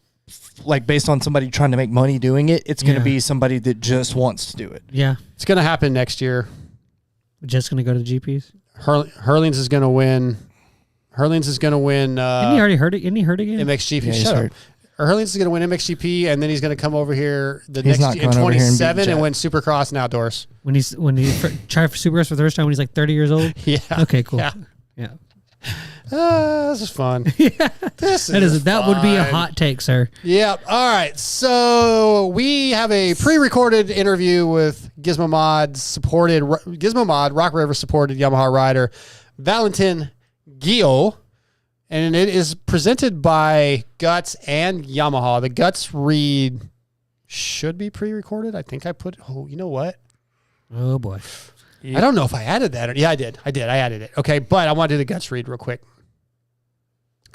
Speaker 6: like based on somebody trying to make money doing it. It's going to
Speaker 5: Yeah.
Speaker 6: be somebody that just wants to do it.
Speaker 5: Yeah.
Speaker 4: It's going to happen next year.
Speaker 5: We're just going to go to the GPs.
Speaker 4: Hurlings is going to win. Hurlings is going to win
Speaker 5: Didn't he already hurt it? Isn't he hurt again?
Speaker 4: MXGP.
Speaker 6: Yeah, he's
Speaker 4: Shut
Speaker 6: hurt.
Speaker 4: up. Hurlings is going to win MXGP, and then he's going to come over here
Speaker 6: He's not
Speaker 4: in
Speaker 6: coming over here and beat
Speaker 4: 27 and
Speaker 6: Jet.
Speaker 4: win Supercross and Outdoors.
Speaker 5: When he tried for Supercross for the first time when he's like 30 years old?
Speaker 4: Yeah.
Speaker 5: Okay, cool.
Speaker 4: Yeah.
Speaker 5: Yeah.
Speaker 4: This is fun.
Speaker 5: That would be a hot take, sir.
Speaker 4: Yep. All right. So we have a pre-recorded interview with Gizmo Mod Rock River supported Yamaha rider Valentin Guillod, and it is presented by Guts and Yamaha. The Guts read should be pre-recorded. I think I put. Oh, you know what?
Speaker 5: Oh boy.
Speaker 4: I don't know if I added that. Yeah, I did. I added it. Okay, but I want to do the Guts read real quick.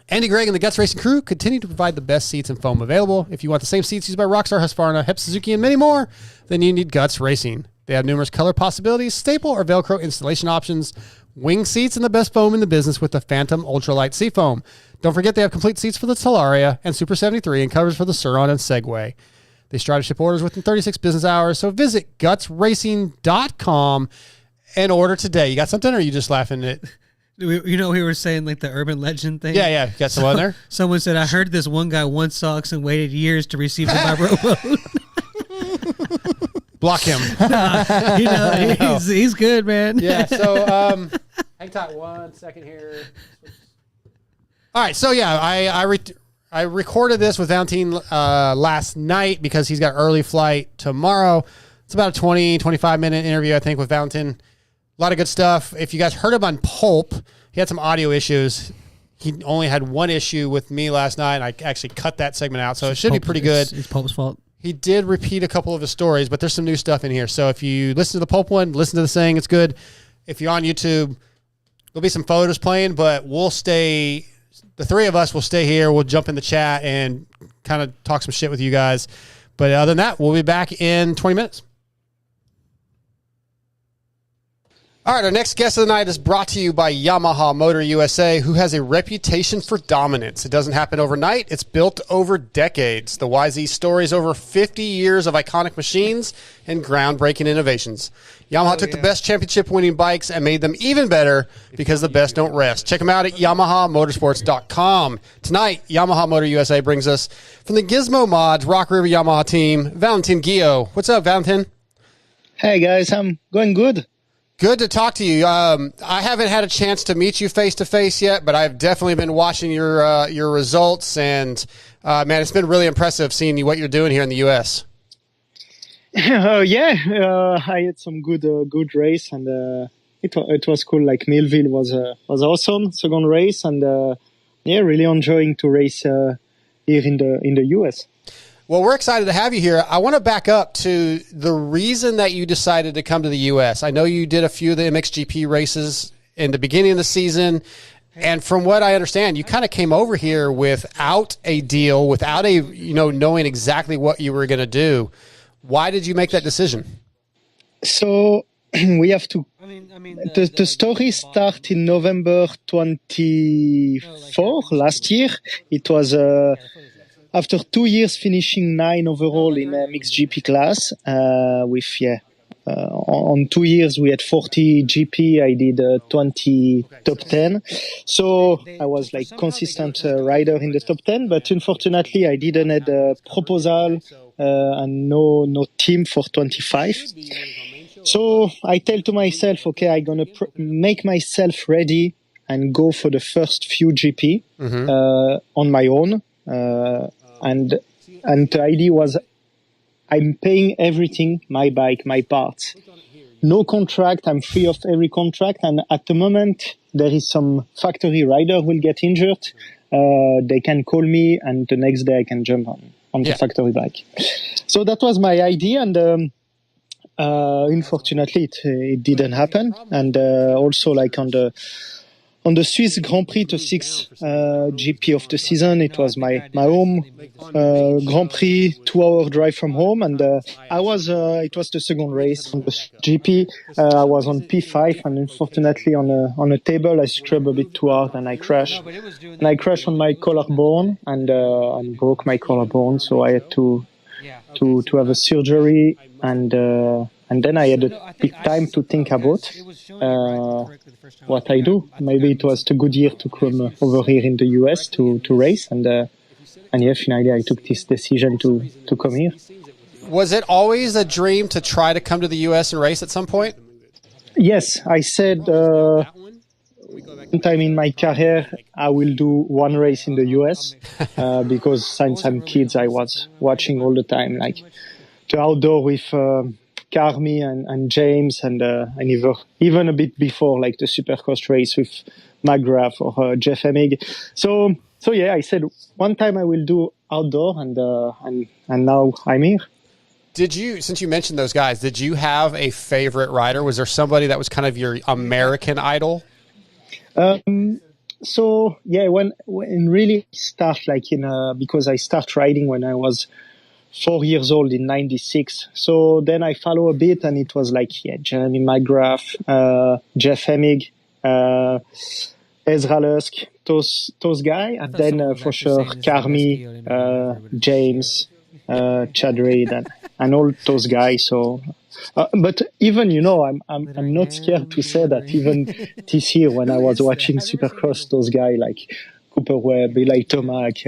Speaker 4: Andy Gregg and the Guts Racing crew continue to provide the best seats and foam available. If you want the same seats used by Rockstar, Husqvarna, Hep Suzuki, and many more, then you need Guts Racing. They have numerous color possibilities, staple or Velcro installation options, wing seats, and the best foam in the business with the Phantom Ultralight Seafoam. Don't forget they have complete seats for the Talaria and Super 73 and covers for the Suron and Segway. They strive to ship orders within 36 business hours, so visit gutsracing.com and order today. You got something, or are you just laughing at it?
Speaker 5: We were saying like the urban legend thing.
Speaker 4: Yeah. You got someone there?
Speaker 5: Someone said, I heard this one guy won socks and waited years to receive them by rowboat.
Speaker 4: Block him.
Speaker 5: He's good, man.
Speaker 4: Yeah, so hang tight 1 second here. All right, so yeah, I recorded this with Valentin last night because he's got early flight tomorrow. It's about a 20, 25-minute interview, I think, with Valentin. A lot of good stuff. If you guys heard him on Pulp, he had some audio issues. He only had one issue with me last night, and I actually cut that segment out, so it should be pretty good.
Speaker 5: It's Pulp's fault.
Speaker 4: He did repeat a couple of his stories, but there's some new stuff in here. So if you listen to the Pulp one, listen to the saying, it's good. If you're on YouTube, there'll be some photos playing, but the three of us will stay here. We'll jump in the chat and kind of talk some shit with you guys. But other than that, we'll be back in 20 minutes. All right, our next guest of the night is brought to you by Yamaha Motor USA, who has a reputation for dominance. It doesn't happen overnight. It's built over decades. The YZ story is over 50 years of iconic machines and groundbreaking innovations. Yamaha took the best championship-winning bikes and made them even better because the best don't rest. Check them out at YamahaMotorsports.com. Tonight, Yamaha Motor USA brings us from the Gizmo Mods Rock River Yamaha team, Valentin Guillod. What's up, Valentin?
Speaker 10: Hey, guys. I'm going good.
Speaker 4: Good to talk to you. I haven't had a chance to meet you face to face yet, but I've definitely been watching your results, and man, it's been really impressive seeing what you're doing here in the U.S.
Speaker 10: I had some good race, and it was cool. Like Millville was awesome, second race, and really enjoying to race here in the U.S.
Speaker 4: Well, we're excited to have you here. I want to back up to the reason that you decided to come to the U.S. I know you did a few of the MXGP races in the beginning of the season, and from what I understand, you kind of came over here without a deal, without knowing exactly what you were going to do. Why did you make that decision?
Speaker 10: So we have to. The story started in November 24 last year. It was. After 2 years finishing 9 overall in mixed GP class, on 2 years we had 40 GP. I did 20 top 10. So I was like consistent rider in the top 10, but unfortunately I didn't have a proposal and no team for 25. So I tell to myself, okay, I'm going to make myself ready and go for the first few GP on my own. And the idea was I'm paying everything, my bike, my parts. No contract, I'm free of every contract. And at the moment, there is some factory rider will get injured. They can call me and the next day I can jump on the factory bike. So that was my idea. And unfortunately, it didn't happen. And also like on the Swiss Grand Prix, the 6th GP of the season, it was my home Grand Prix, 2-hour drive from home, and it was the second race on the GP. I was on P5, and unfortunately on a table I scrubbed a bit too hard and I crashed. And I crashed on my collarbone and broke my collarbone, so I had to have a surgery, and then I had a big time to think about what I do. Maybe it was a good year to come over here in the US to race, and finally I took this decision to come here.
Speaker 4: Was it always a dream to try to come to the US and race at some point?
Speaker 10: Yes, I said one time in my career, I will do one race in the US because since I'm kids, I was watching all the time, like the outdoor with Carmi and James, and even a bit before, like the Supercross race with McGrath or Jeff Emig. So yeah, I said one time I will do outdoor, and now I'm here.
Speaker 4: Did you, since you mentioned those guys, did you have a favorite rider? Was there somebody that was kind of your American idol?
Speaker 10: So yeah, when really start like because I start riding when I was 4 years old in '96. So then I follow a bit, and it was like Jeremy McGrath, Jeff Emig, Ezra Lusk, those guys, and then for sure Carmi, James, Chad Reed, and all those guys. So, but even I'm not scared to say that even this year when I was watching Supercross, those guys like Cooper Webb, Eli Tomac,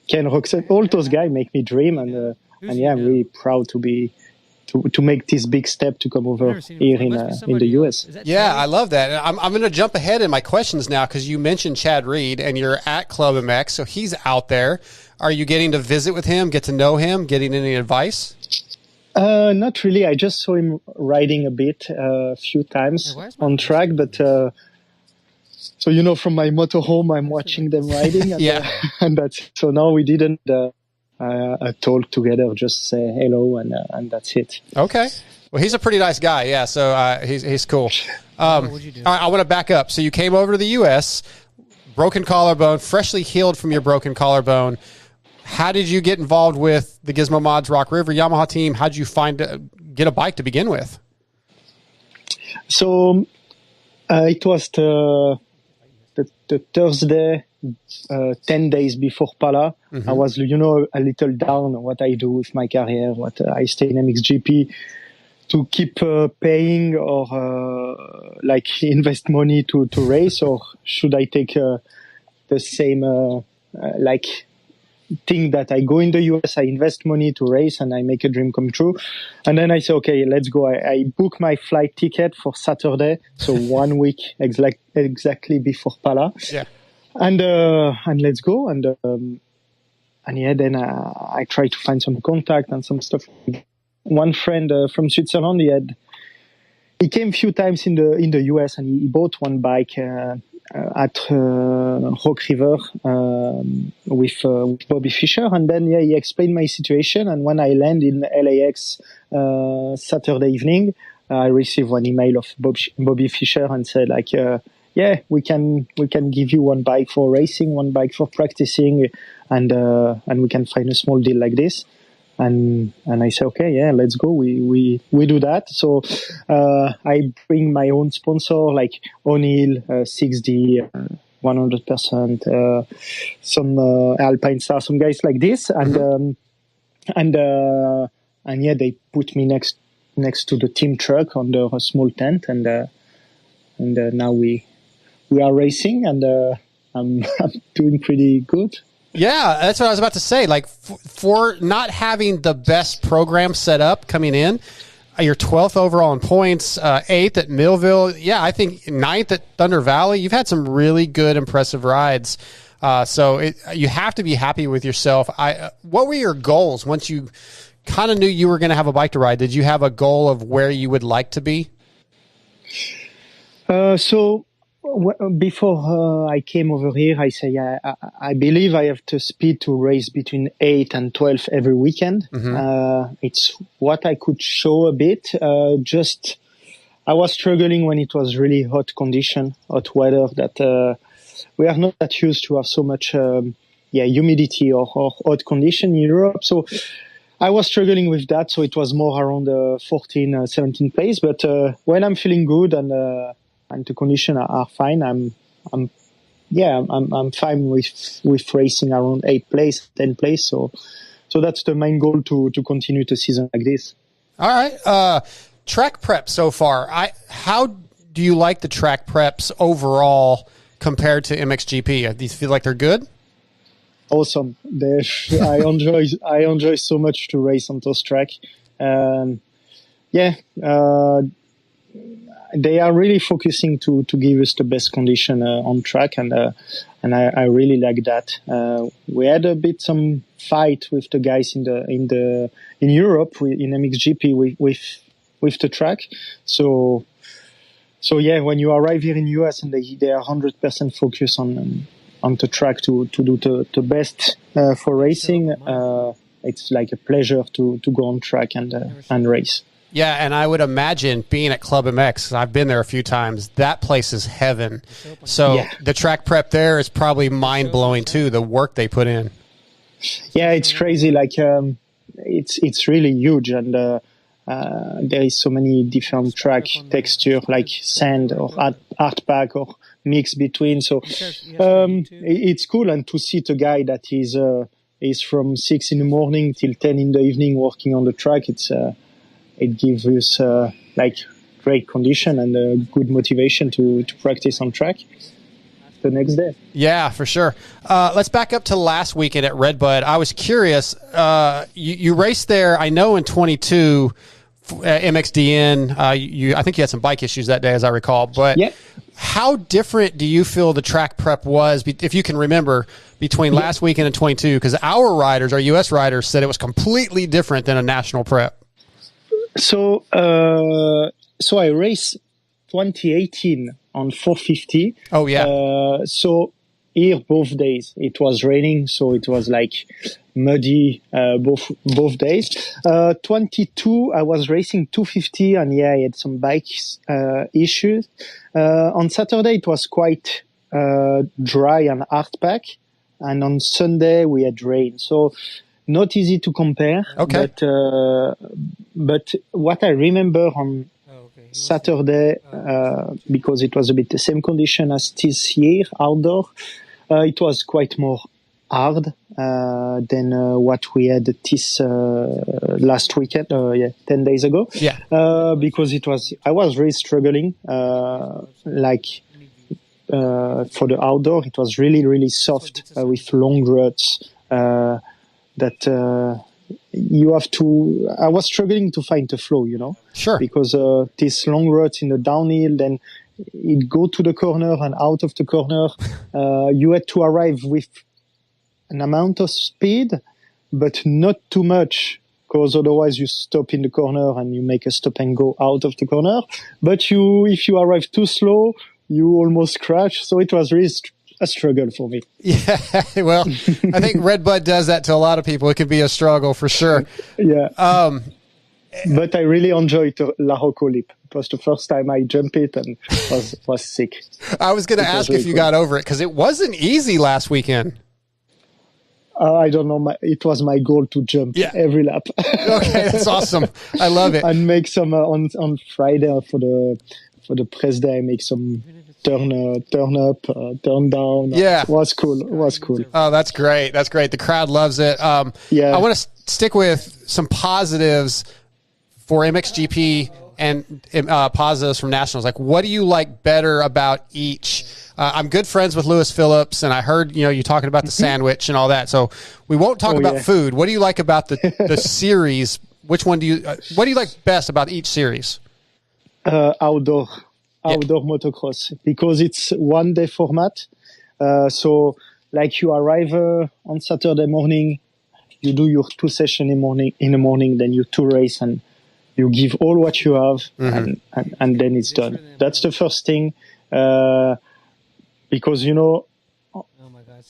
Speaker 10: Ken Roxette, all those guys make me dream, and yeah, I'm really proud to make this big step to come over here in the US.
Speaker 4: Yeah, I love that. I'm going to jump ahead in my questions now because you mentioned Chad Reed, and you're at Club MX, so he's out there. Are you getting to visit with him, get to know him, getting any advice?
Speaker 10: Not really. I just saw him riding a bit a few times on track, but so from my motorhome, I'm watching them riding, and, and that's it. So now we didn't talk together, just say hello, and that's it.
Speaker 4: Okay. Well, he's a pretty nice guy, yeah. So he's cool. All right, I want to back up. So you came over to the U.S., broken collarbone, freshly healed from your broken collarbone. How did you get involved with the Gizmo Mods Rock River Yamaha team? How did you get a bike to begin with?
Speaker 10: So it was the Thursday, 10 days before Pala. I was, a little down on what I do with my career, what I stay in MXGP to keep paying or invest money to race, or should I take the same thing that I go in the US, I invest money to race, and I make a dream come true. And then I say, okay, let's go. I book my flight ticket for Saturday, so 1 week exactly before Pala. Yeah. And let's go. And yeah, then I try to find some contact and some stuff. One friend from Switzerland, he came a few times in the US, and he bought one bike at Rock River with Bobby Fischer, and then he explained my situation. And when I land in LAX Saturday evening, I received one email of Bobby Fischer and said we can give you one bike for racing, one bike for practicing, and we can find a small deal like this. And I say, okay, yeah, let's go. We do that. So I bring my own sponsor, like O'Neill, 6D, 100%, some Alpine Star, some guys like this, and yeah, they put me next to the team truck under a small tent, and now we are racing, and I'm doing pretty good.
Speaker 4: Yeah, that's what I was about to say. Like, for not having the best program set up coming in, you're 12th overall in points, 8th at Millville. Yeah, I think 9th at Thunder Valley. You've had some really good, impressive rides. So you have to be happy with yourself. What were your goals once you kind of knew you were going to have a bike to ride? Did you have a goal of where you would like to be?
Speaker 10: So before I came over here, I say I believe I have the speed to race between 8 and 12 every weekend. It's what I could show a bit. Just I was struggling when it was really hot weather, that we are not that used to have so much humidity or hot condition in Europe. So I was struggling with that. So it was more around the 14, 17 place. But when I'm feeling good and the conditions are fine, I'm fine with racing around 8th place, 10th place. So that's the main goal to continue the season like this.
Speaker 4: All right. Track prep so far. How do you like the track preps overall compared to MXGP? Do you feel like they're good?
Speaker 10: Awesome. I enjoy so much to race on those track. they are really focusing to give us the best condition on track, and I really like that. We had a bit some fight with the guys in Europe in MXGP with the track. So yeah, when you arrive here in US and they are 100% focused on the track to do the best for racing, it's like a pleasure to go on track and race.
Speaker 4: Yeah, and I would imagine being at Club MX, I've been there a few times, that place is heaven. So the track prep there is probably mind-blowing too, the work they put in.
Speaker 10: Yeah, it's crazy. Like, it's really huge, and there is so many different track texture, like sand or art pack or mix between. So it's cool, and to see the guy that is from 6 in the morning till 10 in the evening working on the track, it gives us like great condition and good motivation to practice on track the next day.
Speaker 4: Yeah, for sure. Let's back up to last weekend at Redbud. I was curious, you raced there, I know in 22 MXDN, I think you had some bike issues that day, as I recall, but how different do you feel the track prep was, if you can remember, between last weekend and 22? Because our US riders said it was completely different than a national prep.
Speaker 10: So I raced 2018 on 450.
Speaker 4: Oh yeah.
Speaker 10: So here both days it was raining, so it was like muddy both days. 22 I was racing 250, and I had some bike issues. On Saturday it was quite dry and hard pack, and on Sunday we had rain. So not easy to compare. Okay. But what I remember on Saturday, because it was a bit the same condition as this year outdoor, it was quite more hard than what we had this last weekend, 10 days ago. Yeah. Because I was really struggling, for the outdoor, it was really, really soft with long ruts. That you have to. I was struggling to find the flow, Sure. Because this long route in the downhill, then it go to the corner and out of the corner. You had to arrive with an amount of speed, but not too much, because otherwise you stop in the corner and you make a stop and go out of the corner. But if you arrive too slow, you almost crash. So it was really a struggle for me.
Speaker 4: Yeah, well, I think Redbud does that to a lot of people. It can be a struggle for sure.
Speaker 10: Yeah. But I really enjoyed La Rocco Lip. It was the first time I jumped it and was sick.
Speaker 4: I was going to ask if you got over it, because it wasn't easy last weekend.
Speaker 10: I don't know. It was my goal to jump every lap.
Speaker 4: Okay, that's awesome. I love it.
Speaker 10: And make some on Friday for the press day. I make some turn up, turn down.
Speaker 4: Yeah.
Speaker 10: It was cool.
Speaker 4: Oh, that's great. That's great. The crowd loves it. I want to stick with some positives for MXGP and positives from nationals. Like, what do you like better about each? I'm good friends with Lewis Phillips, and I heard you talking about the sandwich and all that. So we won't talk about food. What do you like about the series? Which one what do you like best about each series?
Speaker 10: Outdoor motocross, because it's 1 day format. So like you arrive on Saturday morning, you do your 2 sessions in the morning, then you 2 race, and you give all what you have, and then it's done. That's the first thing. Because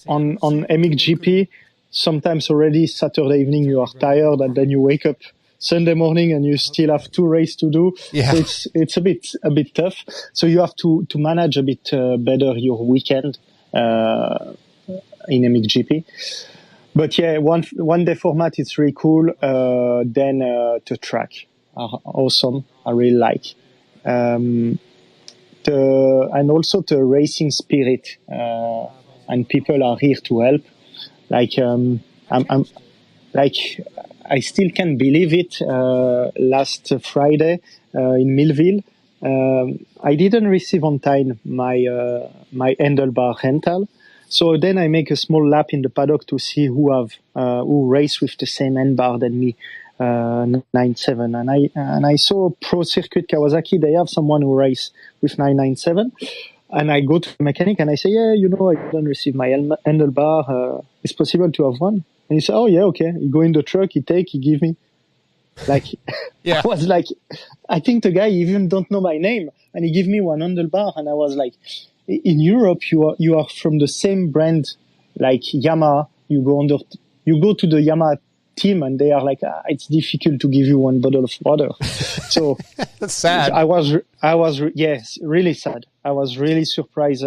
Speaker 10: on MXGP, sometimes already Saturday evening you are tired, and then you wake up Sunday morning and you still have 2 races to do. Yeah. So it's a bit tough. So you have to manage a bit better your weekend in MXGP. But yeah, one day format is really cool. Then the track are awesome. I really like. And also the racing spirit, and people are here to help. I still can't believe it. Last Friday in Millville, I didn't receive on time my handlebar rental. So then I make a small lap in the paddock to see who race with the same handbar than me 997, and I saw Pro Circuit Kawasaki. They have someone who race with 997, and I go to the mechanic and I say, yeah, I didn't receive my handlebar. It's possible to have one? And he said, oh yeah, okay. He go in the truck, he give me. Like,
Speaker 4: yeah.
Speaker 10: I was like, I think the guy even don't know my name, and he give me one handlebar, and I was like, in Europe, you are from the same brand, like Yamaha. You go to the Yamaha team, and they are like, it's difficult to give you one bottle of water. So
Speaker 4: that's sad.
Speaker 10: I was yes, really sad. I was really surprised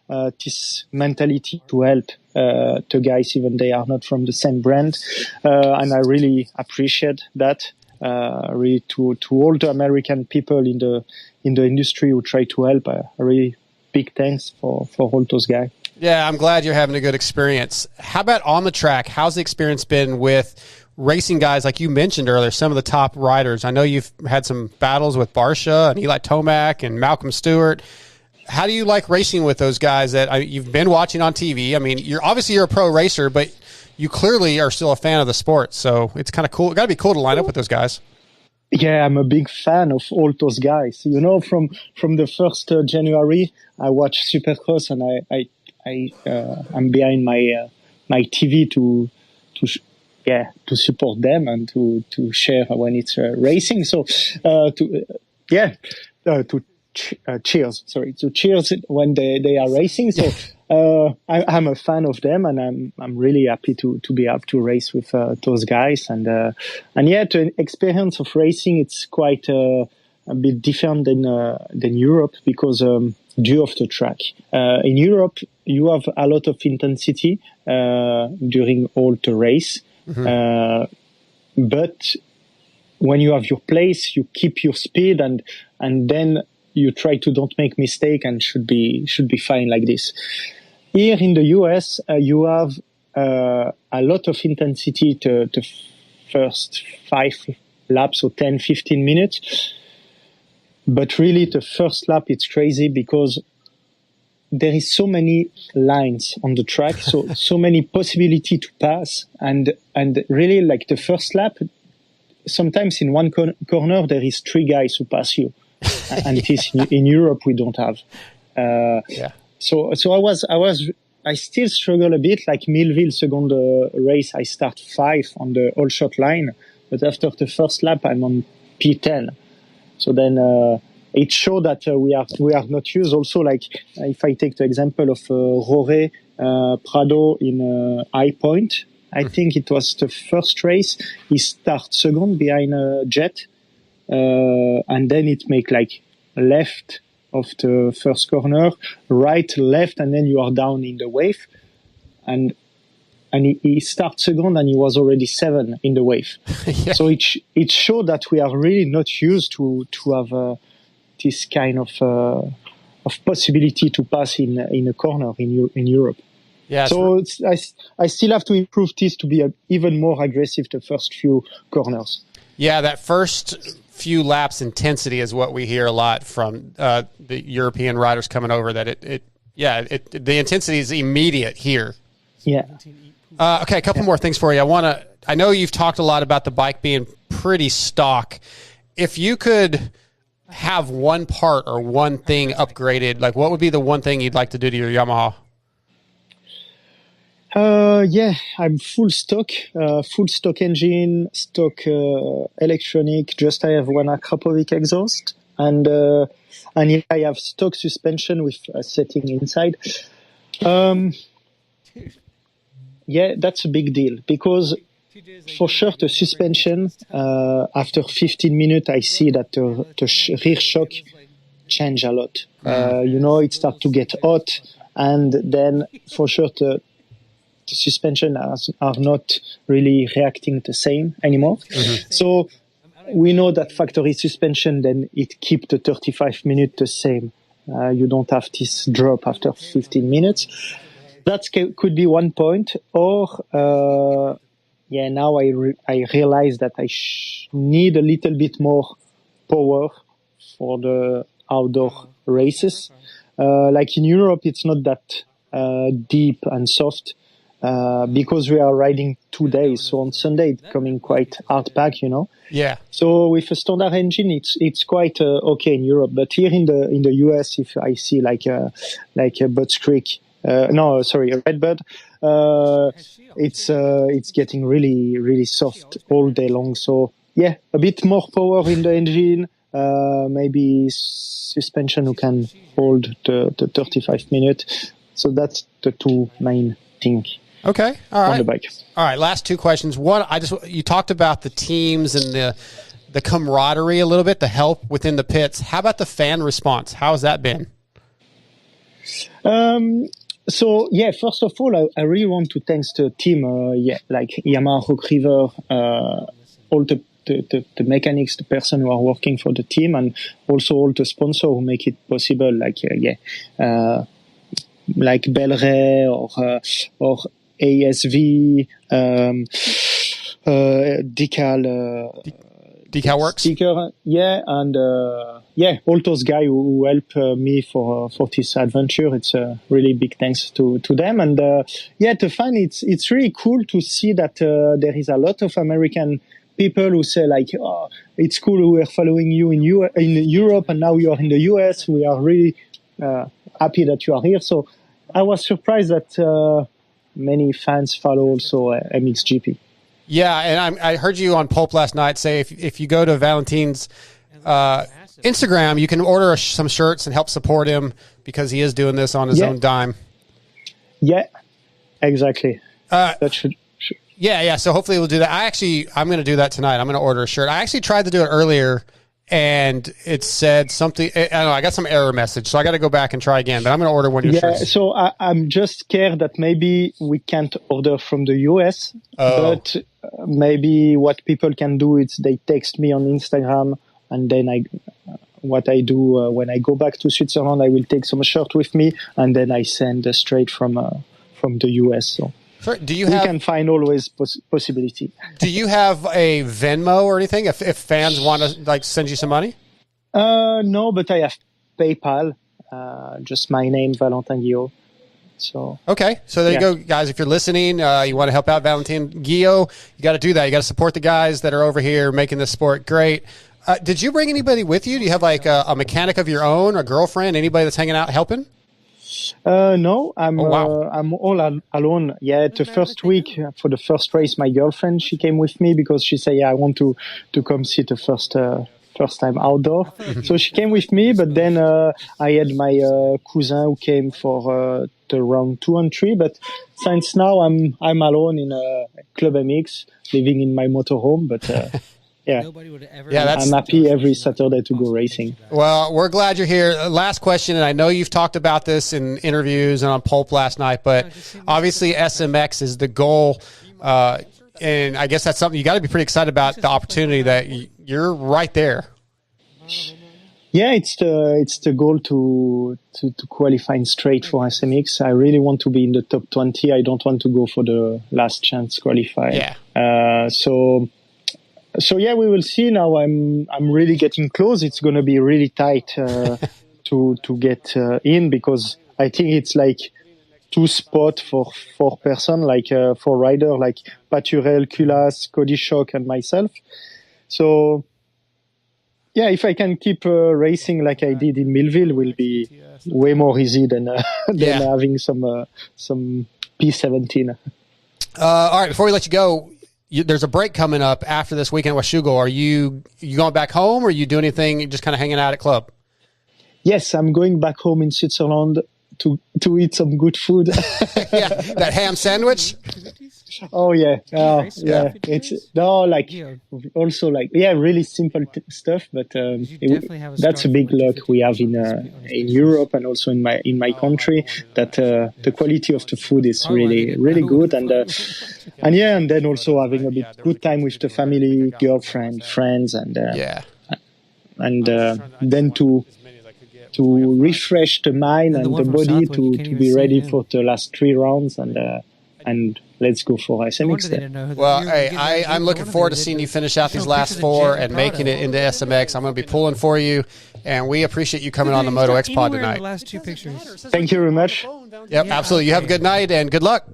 Speaker 10: this mentality to help the guys, even they are not from the same brand, and I really appreciate that. Really to all the American people in the industry who try to help. Really big thanks for all those guys.
Speaker 4: Yeah, I'm glad you're having a good experience. How about on the track? How's the experience been with racing guys like you mentioned earlier, some of the top riders? I know you've had some battles with Barsha and Eli Tomac and Malcolm Stewart. How do you like racing with those guys that you've been watching on TV? I mean, you're a pro racer, but you clearly are still a fan of the sport. So it's kind of cool. It's got to be cool to line up with those guys.
Speaker 10: Yeah, I'm a big fan of all those guys. From the first January, I watch Supercross, and I'm behind my TV to support them and to share when it's racing. So cheers when they are racing. So I'm a fan of them, and I'm really happy to be able to race with those guys. And the experience of racing, it's quite a bit different than Europe, because due of the track. In Europe, you have a lot of intensity during all the race. Mm-hmm. But when you have your place, you keep your speed, and then you try to don't make mistake, and should be fine like this. Here in the US, you have a lot of intensity to first 5 laps or 10, 15 minutes. But really, the first lap, it's crazy because there is so many lines on the track, so many possibility to pass, and really, like the first lap, sometimes in one corner there is 3 guys who pass you, and it is in Europe we don't have. So I still struggle a bit. Like Millville second race, I start 5 on the all shot line, but after the first lap, I'm on P10. So then it shows that we are not used. Also, like if I take the example of Roré Prado in High Point, I think it was the first race. He starts second behind Jet, and then it make like left of the first corner, right, left, and then you are down in the wave. And he starts second, and he was already 7 in the wave. Yeah. So it showed that we are really not used to have this kind of possibility to pass in a corner in Europe.
Speaker 4: Yeah.
Speaker 10: So I still have to improve this to be even more aggressive the first few corners.
Speaker 4: Yeah, that first few laps intensity is what we hear a lot from the European riders coming over. That the intensity is immediate here.
Speaker 10: Yeah.
Speaker 4: Okay, a couple more things for you. I know you've talked a lot about the bike being pretty stock. If you could have one part or one thing upgraded, like what would be the one thing you'd like to do to your Yamaha?
Speaker 10: I'm full stock engine, stock electronic. Just I have one Akrapovic exhaust, and I have stock suspension with a setting inside. Yeah, that's a big deal, because for sure the suspension, after 15 minutes, I see that the rear shock change a lot. It starts to get hot, and then for sure the suspension are not really reacting the same anymore. Mm-hmm. So we know that factory suspension, then it keeps the 35 minutes the same. You don't have this drop after 15 minutes. That could be one point. Or now I realize that I need a little bit more power for the outdoor races. Like in Europe, it's not that deep and soft. because we are riding 2 days. So on Sunday, it's coming quite hard pack,
Speaker 4: Yeah.
Speaker 10: So with a standard engine, it's quite okay in Europe. But here in the US, if I see like a Butts Creek, a Redbud, it's getting really, really soft all day long. So yeah, a bit more power in the engine, maybe suspension who can hold the 35 minutes. So that's the two main things.
Speaker 4: Okay. All right.
Speaker 10: On the bike.
Speaker 4: All right. Last two questions. One, you talked about the teams and the camaraderie a little bit, the help within the pits. How about the fan response? How has that been?
Speaker 10: So yeah, first of all, I really want to thank the team, like Yamaha, Rock River, all the mechanics, the person who are working for the team, and also all the sponsors who make it possible, like Belray or ASV, Decal
Speaker 4: Works.
Speaker 10: Sticker, yeah, and all those guys who help me for this adventure. It's a really big thanks to them. And the fan, it's really cool to see that there is a lot of American people who say like, oh, it's cool, we are following you in Europe, and now you are in the US. We are really happy that you are here. So I was surprised that many fans follow also MXGP.
Speaker 4: Yeah, and I heard you on Pulp last night say if you go to Valentin's Instagram, you can order some shirts and help support him because he is doing this on his own dime.
Speaker 10: Yeah, exactly. That should.
Speaker 4: Yeah. So hopefully we'll do that. I'm going to do that tonight. I'm going to order a shirt. I actually tried to do it earlier, and it said something. I don't know. I got some error message, so I got to go back and try again. But I'm going to order one of your shirts.
Speaker 10: So I'm just scared that maybe we can't order from the US, but maybe what people can do is they text me on Instagram, and then what I do when I go back to Switzerland, I will take some shirt with me, and then I send straight from the US. So.
Speaker 4: Sure. We
Speaker 10: can find always possibility.
Speaker 4: Do you have a Venmo or anything if fans want to send you some money?
Speaker 10: No, but I have PayPal. Just my name, Valentin Guillod. So
Speaker 4: okay, so there you go, guys. If you're listening, you want to help out Valentin Guillod, you got to do that. You got to support the guys that are over here making this sport great. Did you bring anybody with you? Do you have like a mechanic of your own, a girlfriend, anybody that's hanging out helping?
Speaker 10: No, I'm all alone. Yeah, the first week for the first race, my girlfriend, she came with me because she said, I want to come see the first time outdoor. So she came with me, but then I had my cousin who came for the round 2 and 3. But since now I'm alone in Club MX, living in my motorhome. But I'm happy every Saturday to go racing.
Speaker 4: Well, we're glad you're here. Last question, and I know you've talked about this in interviews and on Pulp last night, but obviously SMX is the goal. And I guess that's something you got to be pretty excited about, the opportunity that you're right there.
Speaker 10: Yeah, it's the goal to qualify straight for SMX. I really want to be in the top 20. I don't want to go for the last chance qualify.
Speaker 4: Yeah.
Speaker 10: So yeah, we will see. Now I'm really getting close. It's going to be really tight to get in, because I think it's like 2 spots for 4 person, like 4 rider, like Paturel, Culas, Cody Shock, and myself. So yeah, if I can keep racing like I did in Millville, will be way more easy than having some P17.
Speaker 4: All right, before we let you go, there's a break coming up after this weekend with Shugo. Are you going back home, or are you doing anything, just kind of hanging out at club?
Speaker 10: Yes, I'm going back home in Switzerland to eat some good food.
Speaker 4: Yeah, that ham sandwich.
Speaker 10: Oh yeah, It's also really simple stuff, but that's a big luck we have in Europe and also in my country, that the quality of the food is really good, and then also having a bit good time with the family, girlfriend, friends, and then to refresh the mind and the body to be ready for the last 3 rounds, and let's go for SMX then.
Speaker 4: Well, hey, I'm looking forward to seeing you finish out these last 4 and making it into SMX. I'm going to be pulling for you, and we appreciate you coming on the MotoXpod tonight.
Speaker 5: Last 2 pictures.
Speaker 10: Thank you very much.
Speaker 4: Yep, absolutely. You have a good night and good luck.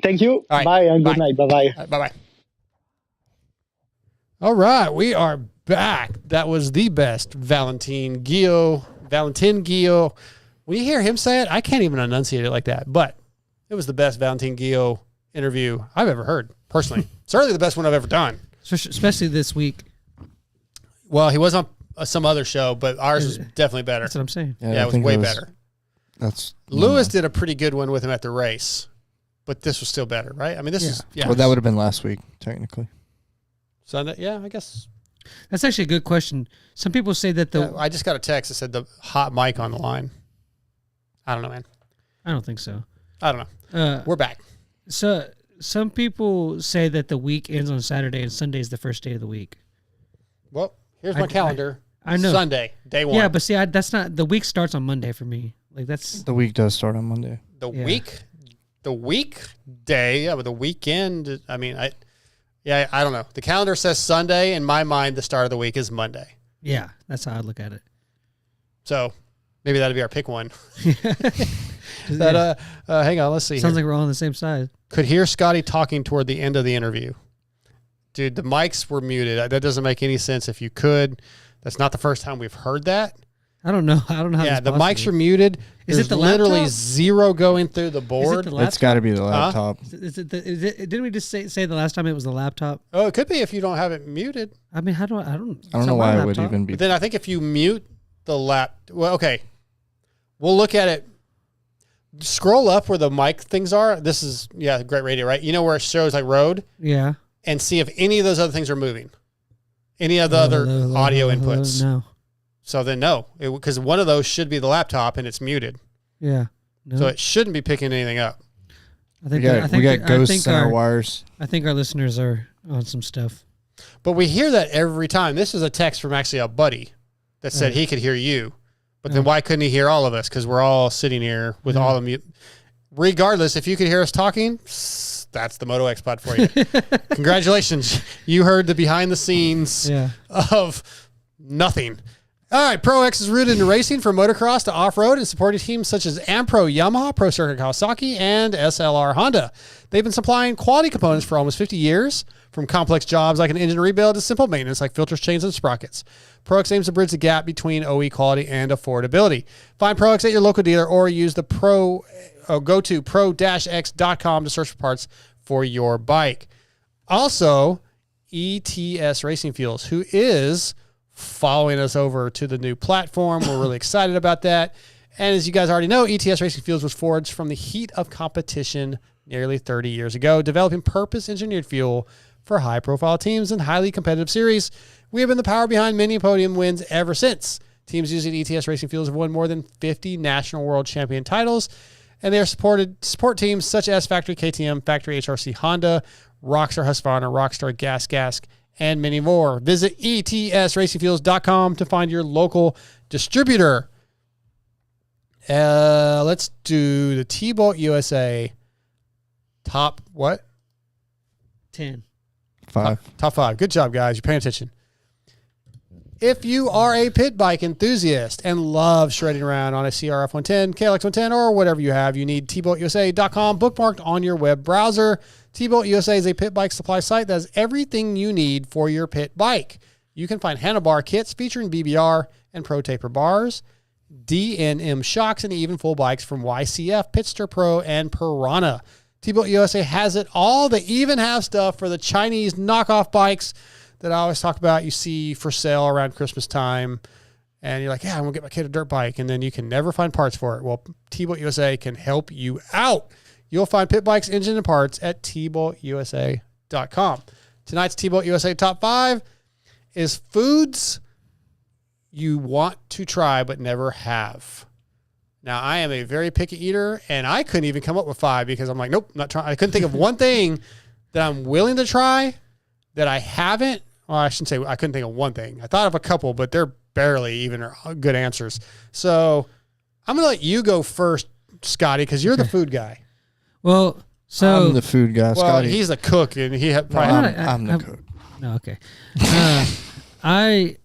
Speaker 10: Thank you.
Speaker 4: All right.
Speaker 10: Bye and good
Speaker 4: Bye.
Speaker 10: night. Bye-bye.
Speaker 4: Bye-bye. All right, we are back. That was the best Valentin Guillod. When you hear him say it, I can't even enunciate it like that, but it was the best Valentin Guillod interview I've ever heard, personally. Certainly the best one I've ever done.
Speaker 5: Especially this week.
Speaker 4: Well, he was on some other show, but ours was definitely better.
Speaker 5: That's what I'm saying.
Speaker 4: Yeah, it was way better.
Speaker 6: That's
Speaker 4: Lewis did a pretty good one with him at the race, but this was still better, right? I mean, this is
Speaker 6: Well, that would have been last week, technically.
Speaker 4: Sunday. Yeah, I guess.
Speaker 5: That's actually a good question. Some people say that
Speaker 4: I just got a text that said the hot mic on the line. I don't know, man.
Speaker 5: I don't think so.
Speaker 4: I don't know. We're back.
Speaker 5: So some people say that the week ends on Saturday and Sunday is the first day of the week.
Speaker 4: Well, here's my calendar.
Speaker 5: I know.
Speaker 4: Sunday, day one.
Speaker 5: Yeah, but see, that's not the week starts on Monday for me. Like that's
Speaker 6: The week does start on Monday.
Speaker 4: The weekday, yeah, but the weekend. I mean, I don't know. The calendar says Sunday. In my mind, the start of the week is Monday.
Speaker 5: Yeah, that's how I look at it.
Speaker 4: So maybe that'll be our pick one. Hang on, let's see.
Speaker 5: Sounds like we're all on the same side.
Speaker 4: Could hear Scotty talking toward the end of the interview. Dude, the mics were muted. That doesn't make any sense. If you could, that's not the first time we've heard that.
Speaker 5: I don't know. How
Speaker 4: yeah, the mics are muted.
Speaker 5: Is
Speaker 4: There's
Speaker 5: it the
Speaker 4: literally
Speaker 5: laptop?
Speaker 4: zero going through the board?
Speaker 6: It's got to be the laptop.
Speaker 5: Didn't we just say the last time it was the laptop?
Speaker 4: Oh, it could be if you don't have it muted.
Speaker 5: I mean, I don't
Speaker 6: know why it would even be.
Speaker 4: But then I think if you mute the well, okay, we'll look at it. Scroll up where the mic things are. This is great radio, right? You know where it shows like road?
Speaker 5: Yeah.
Speaker 4: And see if any of those other things are moving. Any of the other audio inputs.
Speaker 5: No.
Speaker 4: So then no, because one of those should be the laptop and it's muted.
Speaker 5: Yeah. No.
Speaker 4: So it shouldn't be picking anything up.
Speaker 5: I think
Speaker 6: we got ghosts in our wires.
Speaker 5: I think our listeners are on some stuff.
Speaker 4: But we hear that every time. This is a text from actually a buddy that said he could hear you. But then why couldn't he hear all of us? Because we're all sitting here with all the mute. Regardless, if you could hear us talking, that's the MotoXpod for you. Congratulations. You heard the behind the scenes of nothing. All right, Pro X is rooted in racing from motocross to off-road and supporting teams such as Ampro Yamaha, Pro Circuit Kawasaki, and SLR Honda. They've been supplying quality components for almost 50 years, from complex jobs like an engine rebuild to simple maintenance like filters, chains, and sprockets. Pro X aims to bridge the gap between OE quality and affordability. Find Pro X at your local dealer or use the go to pro-x.com to search for parts for your bike. Also, ETS Racing Fuels, who is following us over to the new platform. We're really excited about that. And as you guys already know, ETS Racing Fuels was forged from the heat of competition nearly 30 years ago, developing purpose-engineered fuel for high-profile teams and highly competitive series. We have been the power behind many podium wins ever since. Teams using ETS Racing Fuels have won more than 50 national world champion titles, and they are support teams such as Factory KTM, Factory HRC Honda, Rockstar Husqvarna, Rockstar Gas, and many more. Visit etsracingfuels.com to find your local distributor. Let's do the TBolt USA top what?
Speaker 5: 10.
Speaker 6: 5.
Speaker 4: Top 5. Good job, guys. You're paying attention. If you are a pit bike enthusiast and love shredding around on a CRF 110, KLX 110, or whatever you have, you need TBoltUSA.com bookmarked on your web browser. TBolt USA is a pit bike supply site that has everything you need for your pit bike. You can find handlebar kits featuring BBR and Pro Taper bars, DNM shocks, and even full bikes from YCF, Pitster Pro, and Piranha. TBolt USA has it all. They even have stuff for the Chinese knockoff bikes that I always talk about. You see for sale around Christmas time, and you're like, yeah, I'm going to get my kid a dirt bike, and then you can never find parts for it. Well, TBolt USA can help you out. You'll find pit bikes, engine, and parts at TBoltUSA.com. Tonight's TBolt USA Top 5 is foods you want to try but never have. Now, I am a very picky eater, and I couldn't even come up with 5 because I'm like, nope, not trying. I couldn't think of one thing that I'm willing to try that I haven't. Well, I shouldn't say I couldn't think of one thing. I thought of a couple, but they're barely even good answers. So I'm going to let you go first, Scotty, because you're the food guy.
Speaker 5: Well, so
Speaker 6: I'm the food guy, Scotty.
Speaker 4: He's the cook, and he had probably.
Speaker 6: I'm the cook.
Speaker 5: No, okay. I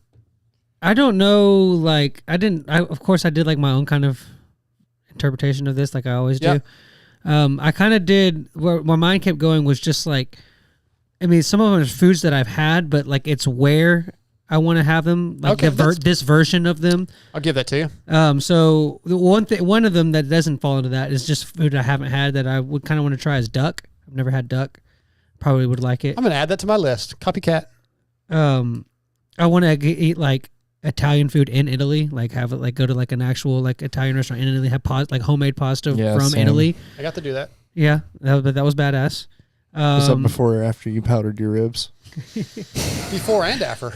Speaker 5: don't know. Like, of course, I did like my own kind of interpretation of this, like I always do. I kind of did where my mind kept going was just like, I mean, some of them are foods that I've had, but like it's where I want to have them, like this version of them.
Speaker 4: I'll give that to you.
Speaker 5: So the one of them that doesn't fall into that is just food I haven't had that I would kind of want to try is duck. I've never had duck. Probably would like it.
Speaker 4: I'm gonna add that to my list. Copycat.
Speaker 5: I want to eat like Italian food in Italy, like have it like go to like an actual like Italian restaurant in Italy, have like homemade pasta from Italy.
Speaker 4: I got to do that.
Speaker 5: Yeah, that was badass.
Speaker 6: Was that before or after you powdered your ribs?
Speaker 4: Before and after.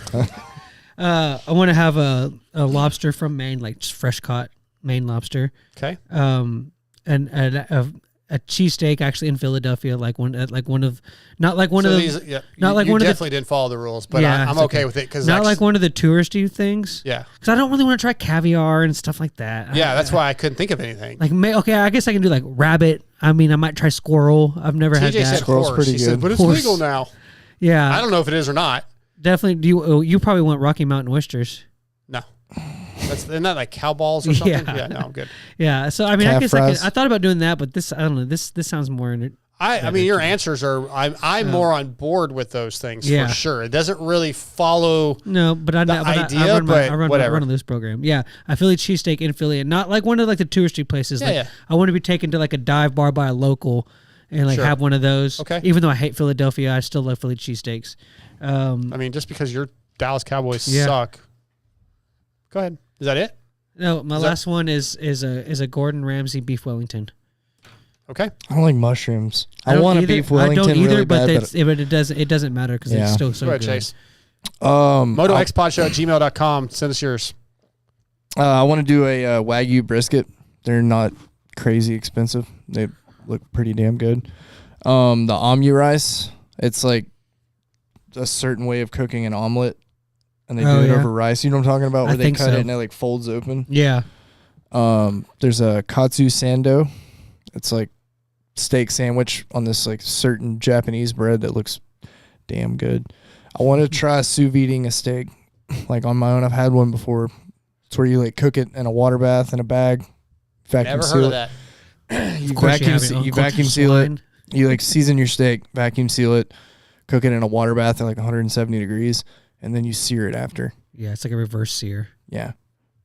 Speaker 5: I want to have a lobster from Maine, like just fresh caught Maine lobster.
Speaker 4: Okay.
Speaker 5: And a cheesesteak actually in Philadelphia, like one of not like one of the
Speaker 4: these,
Speaker 5: not like
Speaker 4: you
Speaker 5: one of the
Speaker 4: definitely didn't follow the rules, but
Speaker 5: Yeah,
Speaker 4: I'm
Speaker 5: it's
Speaker 4: okay with it because
Speaker 5: not like one of the touristy things.
Speaker 4: Yeah.
Speaker 5: Because I don't really want to try caviar and stuff like that.
Speaker 4: Yeah, that's why I couldn't think of anything.
Speaker 5: Like okay, I guess I can do like rabbit. I mean, I might try squirrel. I've never had
Speaker 4: TJ
Speaker 5: that.
Speaker 4: said
Speaker 6: Squirrel's
Speaker 4: horse.
Speaker 6: pretty
Speaker 4: He
Speaker 6: good.
Speaker 4: said, but it's
Speaker 5: Horse.
Speaker 4: legal now.
Speaker 5: Yeah,
Speaker 4: I don't know if it is or not.
Speaker 5: definitely. You probably want Rocky Mountain oysters.
Speaker 4: No. Isn't that like cow balls or something?
Speaker 5: Yeah.
Speaker 4: Yeah, no, I'm good.
Speaker 5: Yeah, so I mean, I
Speaker 6: Calf
Speaker 5: guess
Speaker 6: fries.
Speaker 5: I thought about doing that, but this I don't know. This sounds more in it.
Speaker 4: I mean, your answers are. I'm more on board with those things for sure. It doesn't really follow.
Speaker 5: No, but I
Speaker 4: idea, but whatever.
Speaker 5: I run a loose program. Yeah, a Philly cheesesteak in Philly, and not like one of like the touristy places.
Speaker 4: Yeah,
Speaker 5: like
Speaker 4: yeah.
Speaker 5: I want to be taken to like a dive bar by a local, and like
Speaker 4: Sure.
Speaker 5: have one of those.
Speaker 4: Okay.
Speaker 5: Even though I hate Philadelphia, I still love Philly cheesesteaks.
Speaker 4: I mean, just because your Dallas Cowboys
Speaker 5: Yeah.
Speaker 4: suck. Go ahead. Is that it?
Speaker 5: No, my last one is a Gordon Ramsay beef Wellington.
Speaker 4: Okay.
Speaker 6: I don't like mushrooms. I
Speaker 5: don't
Speaker 6: want a
Speaker 5: either.
Speaker 6: beef Wellington
Speaker 5: I don't either,
Speaker 6: really
Speaker 5: but
Speaker 6: bad, but
Speaker 5: it doesn't matter because
Speaker 6: Yeah.
Speaker 5: it's still so
Speaker 4: Go ahead,
Speaker 5: good.
Speaker 4: Chase.
Speaker 6: I'll-
Speaker 4: MotoXpodshow@gmail.com. Send us yours.
Speaker 6: I want to do a Wagyu brisket. They're not crazy expensive. They look pretty damn good. The omu rice. It's like a certain way of cooking an omelet, and they do it over rice. You know what I'm talking about? Where
Speaker 5: I
Speaker 6: they
Speaker 5: think
Speaker 6: cut
Speaker 5: so.
Speaker 6: it and it like folds open.
Speaker 5: Yeah.
Speaker 6: There's a katsu sando. It's like steak sandwich on this like certain Japanese bread that looks damn good. I want to try sous videing a steak like on my own. I've had one before. It's where you like cook it in a water bath in a bag. Vacuum
Speaker 4: Never
Speaker 6: seal
Speaker 4: heard of
Speaker 6: it.
Speaker 4: that.
Speaker 6: You
Speaker 5: course you
Speaker 6: vacuum,
Speaker 5: haven't.
Speaker 6: you
Speaker 5: Of course
Speaker 6: vacuum
Speaker 5: you
Speaker 6: seal it.
Speaker 5: swine.
Speaker 6: You like season your steak, vacuum seal it, cook it in a water bath at like 170 degrees, and then you sear it after.
Speaker 5: Yeah, it's like a reverse sear.
Speaker 6: Yeah,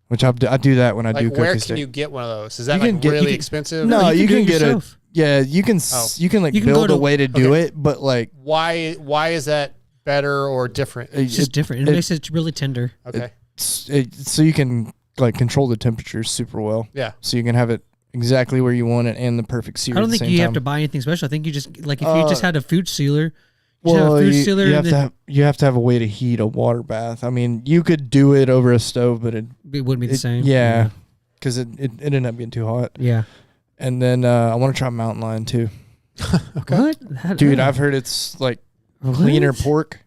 Speaker 6: which I do that when I do
Speaker 4: Like,
Speaker 6: cook
Speaker 4: where
Speaker 6: a
Speaker 4: can
Speaker 6: steak.
Speaker 4: you get one of those? Is that
Speaker 6: You can
Speaker 4: like
Speaker 6: get- you
Speaker 4: really
Speaker 6: can-
Speaker 4: expensive?
Speaker 6: No, you
Speaker 5: do
Speaker 6: can
Speaker 5: it
Speaker 6: get
Speaker 5: yourself.
Speaker 6: Yeah, you can. You can like
Speaker 5: You can go
Speaker 6: build a
Speaker 5: to-
Speaker 6: way to do
Speaker 4: Okay.
Speaker 6: it, but like
Speaker 4: Why is that better or different?
Speaker 5: It's just different. It makes it really tender.
Speaker 4: Okay.
Speaker 6: so you can like control the temperature super well.
Speaker 4: Yeah.
Speaker 6: So you can have it exactly where you want it and the perfect sear.
Speaker 5: I don't
Speaker 6: at the
Speaker 5: think
Speaker 6: same
Speaker 5: you
Speaker 6: time.
Speaker 5: have to buy anything special. I think you just like if you just had a food sealer. You
Speaker 6: Well,
Speaker 5: have a food
Speaker 6: you,
Speaker 5: sealer
Speaker 6: you
Speaker 5: and
Speaker 6: have you have to have a way to heat a water bath. I mean, you could do it over a stove, but
Speaker 5: it wouldn't be the same.
Speaker 6: Yeah, because it ended up being too hot.
Speaker 5: Yeah.
Speaker 6: And then I want to try mountain lion too.
Speaker 5: What?
Speaker 6: Dude, I've heard it's like cleaner
Speaker 5: What?
Speaker 6: pork.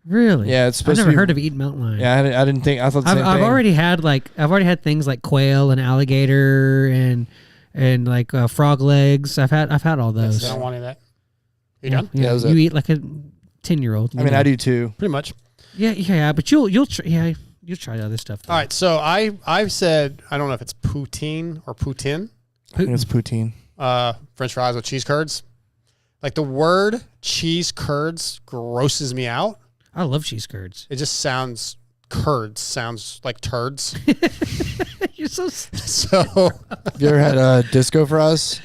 Speaker 5: Really?
Speaker 6: Yeah, it's
Speaker 5: I've
Speaker 6: supposed
Speaker 5: never
Speaker 6: to be.
Speaker 5: heard of eating mountain lion.
Speaker 6: Yeah, I didn't think. I thought the same
Speaker 5: I've
Speaker 6: thing.
Speaker 5: already had things like quail and alligator and like frog legs. I've had all those.
Speaker 4: I don't want any of that. You done?
Speaker 5: Yeah,
Speaker 6: that was
Speaker 5: you
Speaker 6: it.
Speaker 5: eat like a 10-year-old.
Speaker 6: I mean, I do too.
Speaker 4: Pretty much.
Speaker 5: Yeah, but you'll try the other stuff. Though.
Speaker 4: All right. So I've said, I don't know if it's poutine or poutine.
Speaker 6: I think it's poutine.
Speaker 4: French fries with cheese curds. Like the word cheese curds grosses me out.
Speaker 5: I love cheese curds.
Speaker 4: It just sounds sounds like turds.
Speaker 5: You're so.
Speaker 4: So
Speaker 6: Have you ever had disco fries?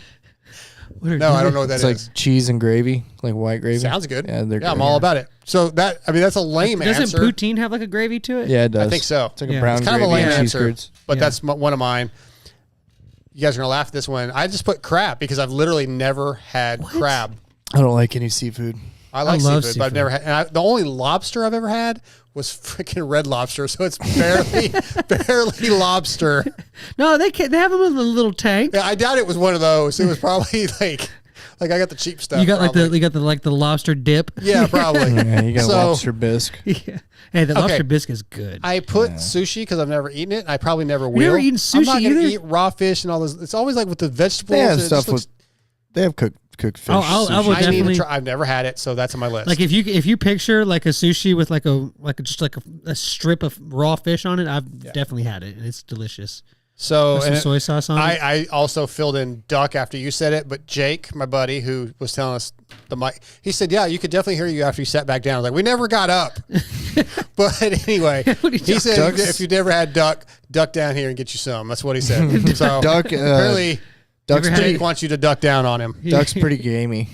Speaker 4: no, I don't know what that
Speaker 6: It's
Speaker 4: is.
Speaker 6: like cheese and gravy, like white gravy.
Speaker 4: Sounds good.
Speaker 6: Yeah, they're
Speaker 4: I'm
Speaker 6: good.
Speaker 4: all about it. So that's a lame
Speaker 5: Doesn't
Speaker 4: answer.
Speaker 5: poutine have like a gravy to it?
Speaker 6: Yeah, it does.
Speaker 4: I think so.
Speaker 6: It's like
Speaker 5: Yeah.
Speaker 6: a brown
Speaker 4: It's kind of a
Speaker 6: gravy
Speaker 4: lame
Speaker 6: and cheese
Speaker 4: answer,
Speaker 6: curds.
Speaker 4: but
Speaker 5: Yeah.
Speaker 4: that's one of mine. You guys are gonna laugh at this one. I just put crab because I've literally never had crab.
Speaker 6: I don't like any seafood.
Speaker 4: I like
Speaker 5: love
Speaker 4: seafood, but I've never had. And the only lobster I've ever had was freaking red lobster, so it's barely lobster.
Speaker 5: No, they have them in a little tank.
Speaker 4: Yeah, I doubt it was one of those. It was probably like I got the cheap stuff.
Speaker 5: You got
Speaker 4: probably.
Speaker 5: the lobster dip.
Speaker 4: Yeah, probably.
Speaker 6: Yeah, you got
Speaker 4: So-
Speaker 6: lobster bisque.
Speaker 5: Yeah. Hey, the lobster bisque is good.
Speaker 4: I put sushi because I've never eaten it. I probably never will.
Speaker 5: never eaten
Speaker 4: I'm
Speaker 5: sushi
Speaker 4: not gonna
Speaker 5: either?
Speaker 4: eat raw fish and all this. It's always like with the vegetables.
Speaker 6: They have
Speaker 4: it just
Speaker 6: stuff
Speaker 4: looks-
Speaker 6: with. They have cooked fish.
Speaker 5: I
Speaker 6: sushi.
Speaker 5: would
Speaker 4: I need
Speaker 5: definitely-
Speaker 4: to try. I've never had it, so that's on my list.
Speaker 5: Like if you picture like a sushi with just a strip of raw fish on it, I've definitely had it and it's delicious.
Speaker 4: So
Speaker 5: Put some soy sauce on it.
Speaker 4: I also filled in duck after you said it, but Jake, my buddy, who was telling us the mic, he said, yeah, you could definitely hear you after you sat back down. I was like, we never got up. But anyway, he said if you never had duck down here and get you some. That's what he said. So
Speaker 6: Duck,
Speaker 4: apparently Jake wants you to duck down on him.
Speaker 6: Duck's pretty gamey.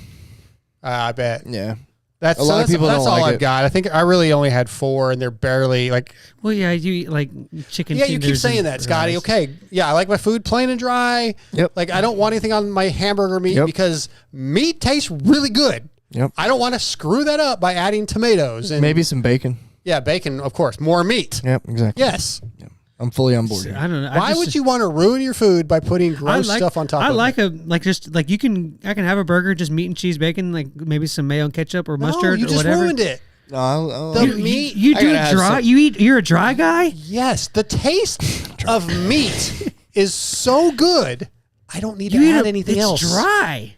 Speaker 4: I bet.
Speaker 6: Yeah.
Speaker 4: That's
Speaker 6: A lot of people
Speaker 4: that's
Speaker 6: don't
Speaker 4: all
Speaker 6: like
Speaker 4: I've
Speaker 6: it.
Speaker 4: got. I think I really only had 4, and they're barely like.
Speaker 5: Well, yeah, you eat like chicken.
Speaker 4: Yeah, you keep
Speaker 5: tenders
Speaker 4: saying
Speaker 5: and
Speaker 4: that, Scotty.
Speaker 5: rice.
Speaker 4: Okay, yeah, I like my food plain and dry.
Speaker 6: Yep.
Speaker 4: Like I don't want anything on my hamburger meat because meat tastes really good.
Speaker 6: Yep.
Speaker 4: I don't want to screw that up by adding tomatoes and
Speaker 6: Maybe some bacon.
Speaker 4: Yeah, bacon, of course, more meat.
Speaker 6: Yep, exactly.
Speaker 4: Yes.
Speaker 6: Yep. I'm fully on board.
Speaker 5: I don't know.
Speaker 4: Why would you want to ruin your food by putting gross stuff on top of it?
Speaker 5: I like I can have a burger, just meat and cheese, bacon, like maybe some mayo and ketchup or mustard
Speaker 4: you
Speaker 5: or
Speaker 4: just
Speaker 5: whatever.
Speaker 4: ruined it.
Speaker 6: No,
Speaker 4: The meat.
Speaker 5: You do it dry. You're a dry guy.
Speaker 4: Yes, the taste of meat is so good. I don't need to add anything else.
Speaker 5: It's dry.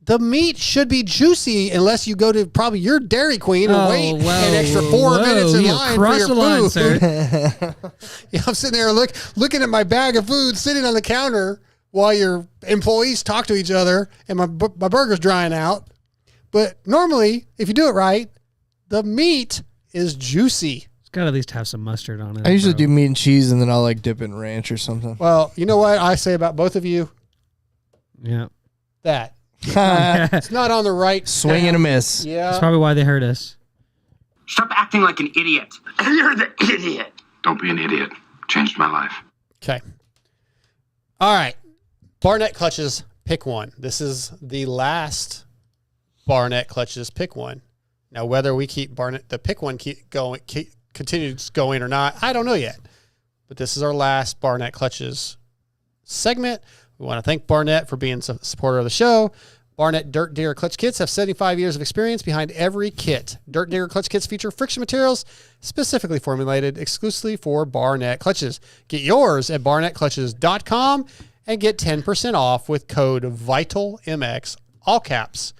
Speaker 4: The meat should be juicy unless you go to probably your Dairy Queen and wait an extra 4 minutes in line for your food.
Speaker 5: Sir.
Speaker 4: Yeah, I'm sitting there looking at my bag of food sitting on the counter while your employees talk to each other and my burger's drying out. But normally, if you do it right, the meat is juicy.
Speaker 5: It's got to at least have some mustard on it.
Speaker 6: I usually do meat and cheese, and then I'll like dip it in ranch or something.
Speaker 4: Well, you know what I say about both of you?
Speaker 5: Yeah.
Speaker 4: That. It's not on the right
Speaker 6: swing and a miss.
Speaker 4: Yeah.
Speaker 5: That's probably why they hurt us.
Speaker 7: Stop acting like an idiot. You're the idiot.
Speaker 8: Don't be an idiot. Changed my life.
Speaker 4: Okay. All right. Barnett clutches, pick one. This is the last Barnett clutches, pick one. Now, whether we keep the pick one continues going or not, I don't know yet. But this is our last Barnett clutches segment. We want to thank Barnett for being a supporter of the show. Barnett Dirt Digger clutch kits have 75 years of experience behind every kit. Dirt Digger clutch kits feature friction materials specifically formulated exclusively for Barnett clutches. Get yours at barnettclutches.com and get 10% off with code VITALMX, all caps.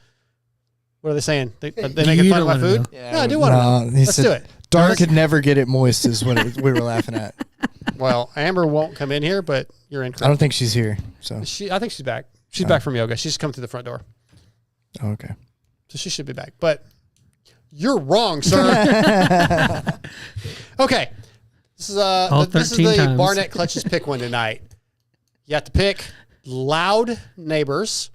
Speaker 4: What are they saying? They making fun of my food? Yeah, I do want to know. Let's do it.
Speaker 6: Dark could never get it moist is what we were laughing at.
Speaker 4: Well, Amber won't come in here, but you're incorrect.
Speaker 6: I don't think she's here. So
Speaker 4: I think she's back. She's back from yoga. She's just coming through the front door.
Speaker 6: Oh, okay.
Speaker 4: So she should be back. But you're wrong, sir. Okay. This is the Barnett clutches pick one tonight. You have to pick loud neighbors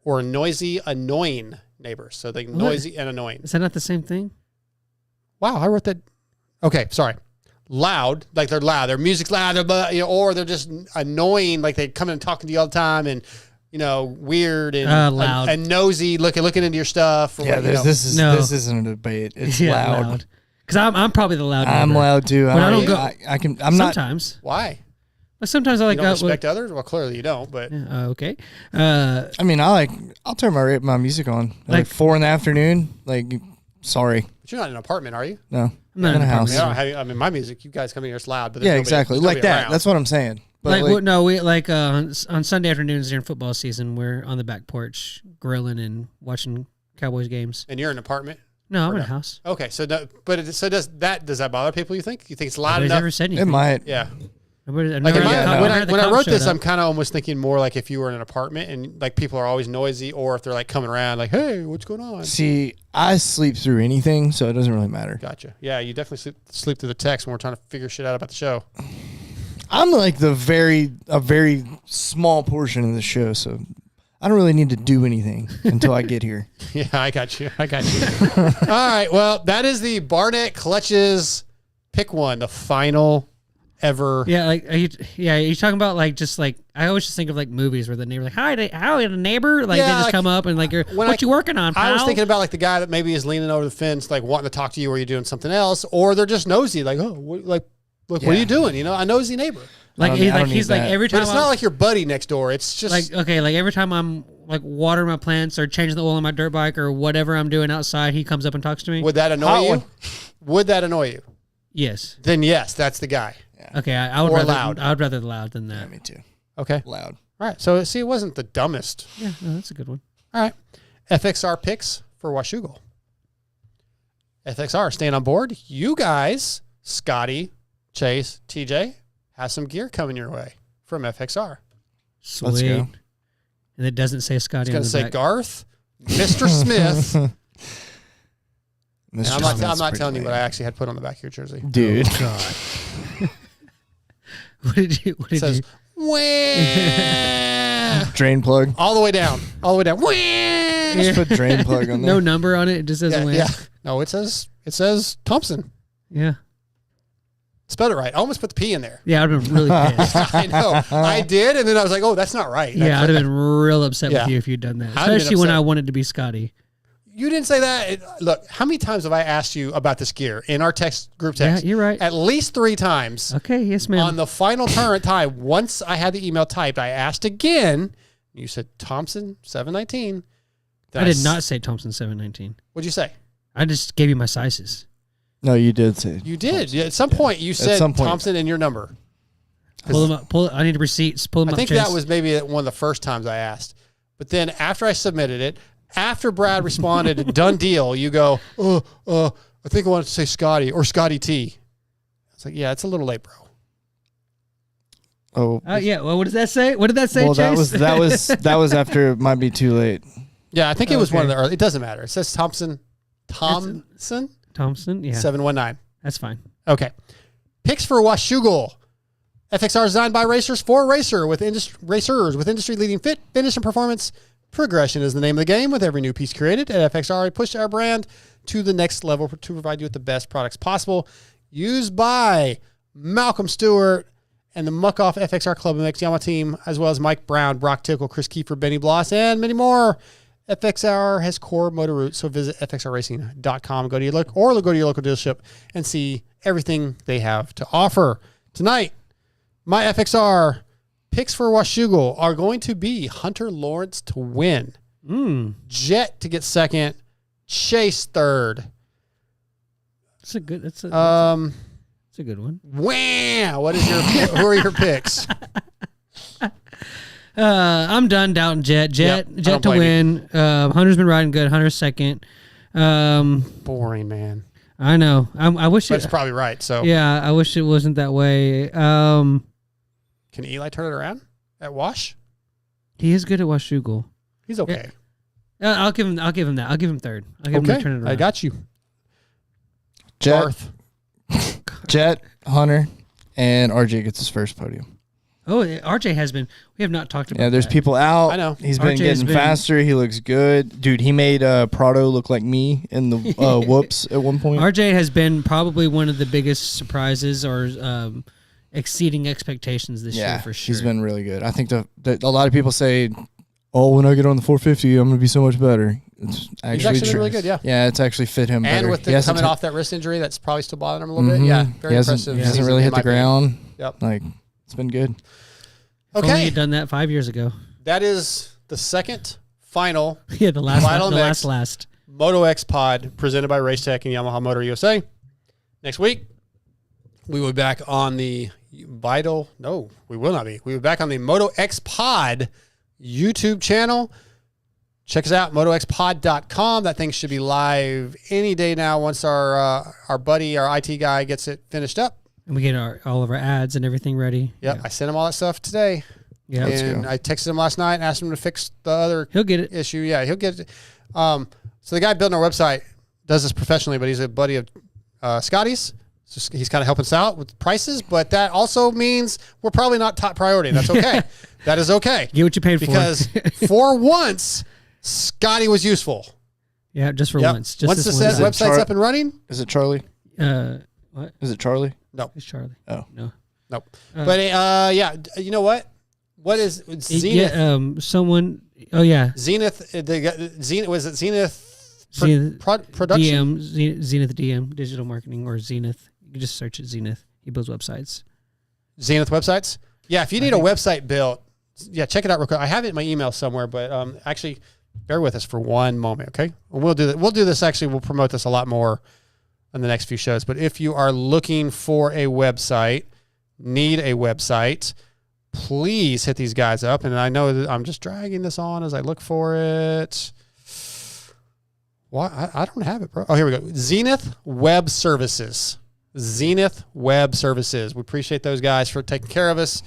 Speaker 4: or noisy, annoying neighbors. So they noisy and annoying.
Speaker 5: Is that not the same thing?
Speaker 4: Wow, I wrote that. Okay, sorry. Loud, like they're loud. Their music's loud, or they're just annoying, like they come in and talking to you all the time, and weird and
Speaker 5: loud
Speaker 4: and nosy, looking into your stuff.
Speaker 6: Yeah, this isn't a debate. It's loud.
Speaker 5: Because I'm probably the loud.
Speaker 6: I'm loud too.
Speaker 5: But I don't go.
Speaker 6: I'm not.
Speaker 5: Sometimes.
Speaker 4: Why?
Speaker 5: But sometimes I like.
Speaker 4: You don't respect others? Well, clearly you don't. But
Speaker 5: okay.
Speaker 6: I mean, I'll turn my music on like 4 in the afternoon. Like, sorry.
Speaker 4: But you're not in an apartment, are you?
Speaker 6: No,
Speaker 5: I'm not in a house.
Speaker 4: I mean, my music. You guys come in here, it's loud, but
Speaker 6: yeah, exactly, like that.
Speaker 4: Around.
Speaker 6: That's what I'm saying. But
Speaker 5: on Sunday afternoons during football season, we're on the back porch grilling and watching Cowboys games.
Speaker 4: And you're in an apartment?
Speaker 5: No, I'm in a house.
Speaker 4: Okay, so does that bother people? You think it's loud
Speaker 5: Nobody's
Speaker 4: enough?
Speaker 5: ever said anything.
Speaker 6: It might.
Speaker 4: Yeah.
Speaker 5: When
Speaker 4: When I wrote this, I'm kind of almost thinking more like if you were in an apartment and like people are always noisy, or if they're like coming around like, hey, what's going on?
Speaker 6: See, I sleep through anything, so it doesn't really matter.
Speaker 4: Gotcha. Yeah, you definitely sleep through the text when we're trying to figure shit out about the show.
Speaker 6: I'm like a very small portion of the show, so I don't really need to do anything until I get here.
Speaker 4: Yeah, I got you. All right, well, that is the Barnett clutches pick one, the final ever.
Speaker 5: Yeah, are you talking about like just like I always just think of like movies where the neighbor like hi a neighbor like they just come up and like what you working on, pal?
Speaker 4: I was thinking about like the guy that maybe is leaning over the fence like wanting to talk to you, or you're doing something else, or they're just nosy like what are you doing? A nosy neighbor.
Speaker 5: He's like every time.
Speaker 4: But it's not like your buddy next door. It's just
Speaker 5: like every time I'm like watering my plants or changing the oil on my dirt bike or whatever I'm doing outside, he comes up and talks to me.
Speaker 4: Would that annoy you? Would that annoy you?
Speaker 5: Yes.
Speaker 4: Then yes, that's the guy.
Speaker 5: Yeah. Okay, I would rather loud than that.
Speaker 6: Yeah, me too.
Speaker 4: Okay.
Speaker 6: Loud.
Speaker 4: All right. So see, it wasn't the dumbest.
Speaker 5: Yeah, no, that's a good one.
Speaker 4: All right. FXR picks for Washougal. FXR, staying on board. You guys, Scotty, Chase, TJ, have some gear coming your way. from FXR.
Speaker 5: Sweet.
Speaker 6: Let's go.
Speaker 5: And it doesn't say Scotty.
Speaker 4: It's going
Speaker 5: on
Speaker 4: to
Speaker 5: the
Speaker 4: say
Speaker 5: back.
Speaker 4: Garth, Mr. Smith. And I'm not
Speaker 6: Smith's
Speaker 4: telling you
Speaker 6: pretty
Speaker 4: what I actually had put on the back of your jersey.
Speaker 6: lame. Dude.
Speaker 5: God. What did
Speaker 4: It
Speaker 5: you?
Speaker 4: says, "Wah."
Speaker 6: Drain plug.
Speaker 4: all the way down. All the way down. Wah.
Speaker 6: Just put drain plug on there.
Speaker 5: No number on it. It just says
Speaker 4: Yeah,
Speaker 5: win.
Speaker 4: yeah. No, it says Thompson.
Speaker 5: Yeah.
Speaker 4: Spelled it right. I almost put the P in there.
Speaker 5: Yeah, I'd have been really pissed.
Speaker 4: I know. I did, and then I was like, oh, that's not right.
Speaker 5: Yeah, I'd have been real upset
Speaker 4: Yeah.
Speaker 5: with you if you'd done that.
Speaker 4: I'd have been
Speaker 5: Especially when
Speaker 4: upset.
Speaker 5: I wanted to be Scotty.
Speaker 4: You didn't say that. Look, how many times have I asked you about this gear in our group text?
Speaker 5: Yeah, you're right.
Speaker 4: At least 3 times.
Speaker 5: Okay, yes, ma'am.
Speaker 4: On the final turn time, once I had the email typed, I asked again. You said Thompson 719.
Speaker 5: I did not say Thompson 719.
Speaker 4: What'd you say?
Speaker 5: I just gave you my sizes.
Speaker 6: No, you did say.
Speaker 4: You did. Yeah, at some point, you said
Speaker 6: some point.
Speaker 4: Thompson and your number.
Speaker 5: Pull them up. I need receipts. Pull them
Speaker 4: I
Speaker 5: up.
Speaker 4: think
Speaker 5: Chase.
Speaker 4: that was maybe one of the first times I asked. But then after I submitted it, after Brad responded, done deal, you go, I think I wanted to say Scotty or Scotty T. I was like, yeah, it's a little late, bro.
Speaker 6: Oh.
Speaker 5: Yeah. Well, what does that say? What did that say,
Speaker 6: Well,
Speaker 5: Chase?
Speaker 6: that was after it might be too late.
Speaker 4: Yeah, I think it was one of
Speaker 5: Okay.
Speaker 4: the early. It doesn't matter. It says Thompson.
Speaker 5: Thompson. Yeah.
Speaker 4: 719.
Speaker 5: That's fine.
Speaker 4: Okay. Picks for Washougal. FXR designed by racers for racers with industry-leading fit, finish, and performance. Progression is the name of the game. With every new piece created at FXR, we push our brand to the next level to provide you with the best products possible. Used by Malcolm Stewart and the Muck Off FXR Club MX Yamaha team, as well as Mike Brown, Brock Tickle, Chris Kiefer, Benny Bloss, and many more. FXR has core motor roots, so visit fxrracing.com. Go to your local dealership and see everything they have to offer. Tonight, my FXR picks for Washougal are going to be Hunter Lawrence to win, Jet to get second, Chase third.
Speaker 5: That's a good. That's a good one.
Speaker 4: Wow! What is your? Who are your picks?
Speaker 5: I'm done doubting Jet. Jet
Speaker 4: I don't
Speaker 5: to
Speaker 4: blame
Speaker 5: win. Hunter's been riding good. Hunter's second.
Speaker 4: Boring, man.
Speaker 5: I know. I wish
Speaker 4: But
Speaker 5: it.
Speaker 4: it's probably right. So
Speaker 5: Yeah, I wish it wasn't that way.
Speaker 4: can Eli turn it around at Wash?
Speaker 5: He is good at Washougal.
Speaker 4: He's okay.
Speaker 5: I'll give him that. I'll give him third. I'll give him to turn it around.
Speaker 4: I got you.
Speaker 6: Jet, Hunter, and RJ gets his first podium.
Speaker 5: Oh, RJ has been. We have not talked about.
Speaker 6: Yeah, there's
Speaker 5: that.
Speaker 6: people out.
Speaker 4: I know.
Speaker 6: He's been
Speaker 5: RJ has
Speaker 6: getting
Speaker 5: been-
Speaker 6: faster. He looks good. Dude, he made Prado look like me in the whoops at one point.
Speaker 5: RJ has been probably one of the biggest surprises or exceeding expectations this year for sure.
Speaker 6: He's been really good. I think a lot of people say, oh, when I get on the 450, I'm going to be so much better. It's actually,
Speaker 4: He's actually been
Speaker 6: true.
Speaker 4: really good, yeah.
Speaker 6: Yeah, it's actually fit him better.
Speaker 4: And with
Speaker 6: He
Speaker 4: the
Speaker 6: hasn't
Speaker 4: coming
Speaker 6: t-
Speaker 4: off that wrist injury, that's probably still bothering him a little bit. Yeah, very
Speaker 6: he hasn't,
Speaker 4: impressive.
Speaker 6: He hasn't
Speaker 4: season,
Speaker 6: really
Speaker 4: in
Speaker 6: hit
Speaker 4: my
Speaker 6: the
Speaker 4: opinion.
Speaker 6: ground.
Speaker 4: Yep.
Speaker 6: Like, it's been good.
Speaker 5: If only
Speaker 4: Okay,
Speaker 5: you'd done that 5 years ago.
Speaker 4: that is the second final
Speaker 5: Yeah, the last
Speaker 4: Final
Speaker 5: one, the
Speaker 4: mix.
Speaker 5: last.
Speaker 4: MotoXpod presented by Racetech and Yamaha Motor USA. Next week, we will be back on the Vital. No, we will not be. We will be back on the MotoXpod YouTube channel. Check us out, motoxpod.com. That thing should be live any day now once our buddy, our IT guy, gets it finished up.
Speaker 5: And we get all of our ads and everything ready.
Speaker 4: Yep, I sent him all that stuff today.
Speaker 5: Yeah.
Speaker 4: And I texted him last night and asked him to fix the other
Speaker 5: He'll get it.
Speaker 4: issue. Yeah, he'll get it. So the guy building our website does this professionally, but he's a buddy of Scotty's. So he's kind of helping us out with prices, but that also means we're probably not top priority. That's okay. That is okay.
Speaker 5: Get what you paid for.
Speaker 4: Because for once, Scotty was useful.
Speaker 5: Yeah, just for
Speaker 4: Yep.
Speaker 5: once. Just
Speaker 4: Once
Speaker 5: this
Speaker 4: the
Speaker 5: one.
Speaker 4: website's up and running.
Speaker 6: Is it Charlie?
Speaker 5: What?
Speaker 6: Is it Charlie?
Speaker 4: No.
Speaker 5: It's Charlie.
Speaker 6: Oh.
Speaker 5: No.
Speaker 4: Nope. But yeah, you know what? What is Zenith?
Speaker 5: Yeah, someone. Oh yeah.
Speaker 4: Zenith. Zenith was it Zenith?
Speaker 5: Zenith
Speaker 4: Production.
Speaker 5: DM, Zenith DM, digital marketing, or Zenith. You can just search it, Zenith. He builds websites.
Speaker 4: Zenith websites. Yeah, if you need a website built, yeah, check it out real quick. I have it in my email somewhere, but actually, bear with us for one moment, okay? We'll do that. We'll do this. Actually, we'll promote this a lot more in the next few shows. But if you are looking for a website, need a website, please hit these guys up. And I know that I'm just dragging this on as I look for it. Why? I don't have it, bro. Oh, here we go. Zenith Web Services. Zenith Web Services. We appreciate those guys for taking care of us.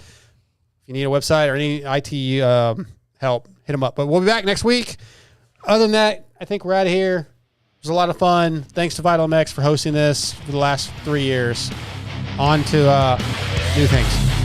Speaker 4: If you need a website or any IT help, hit them up. But we'll be back next week. Other than that, I think we're out of here. It was a lot of fun. Thanks to Vital MX for hosting this for the last 3 years. On to new things.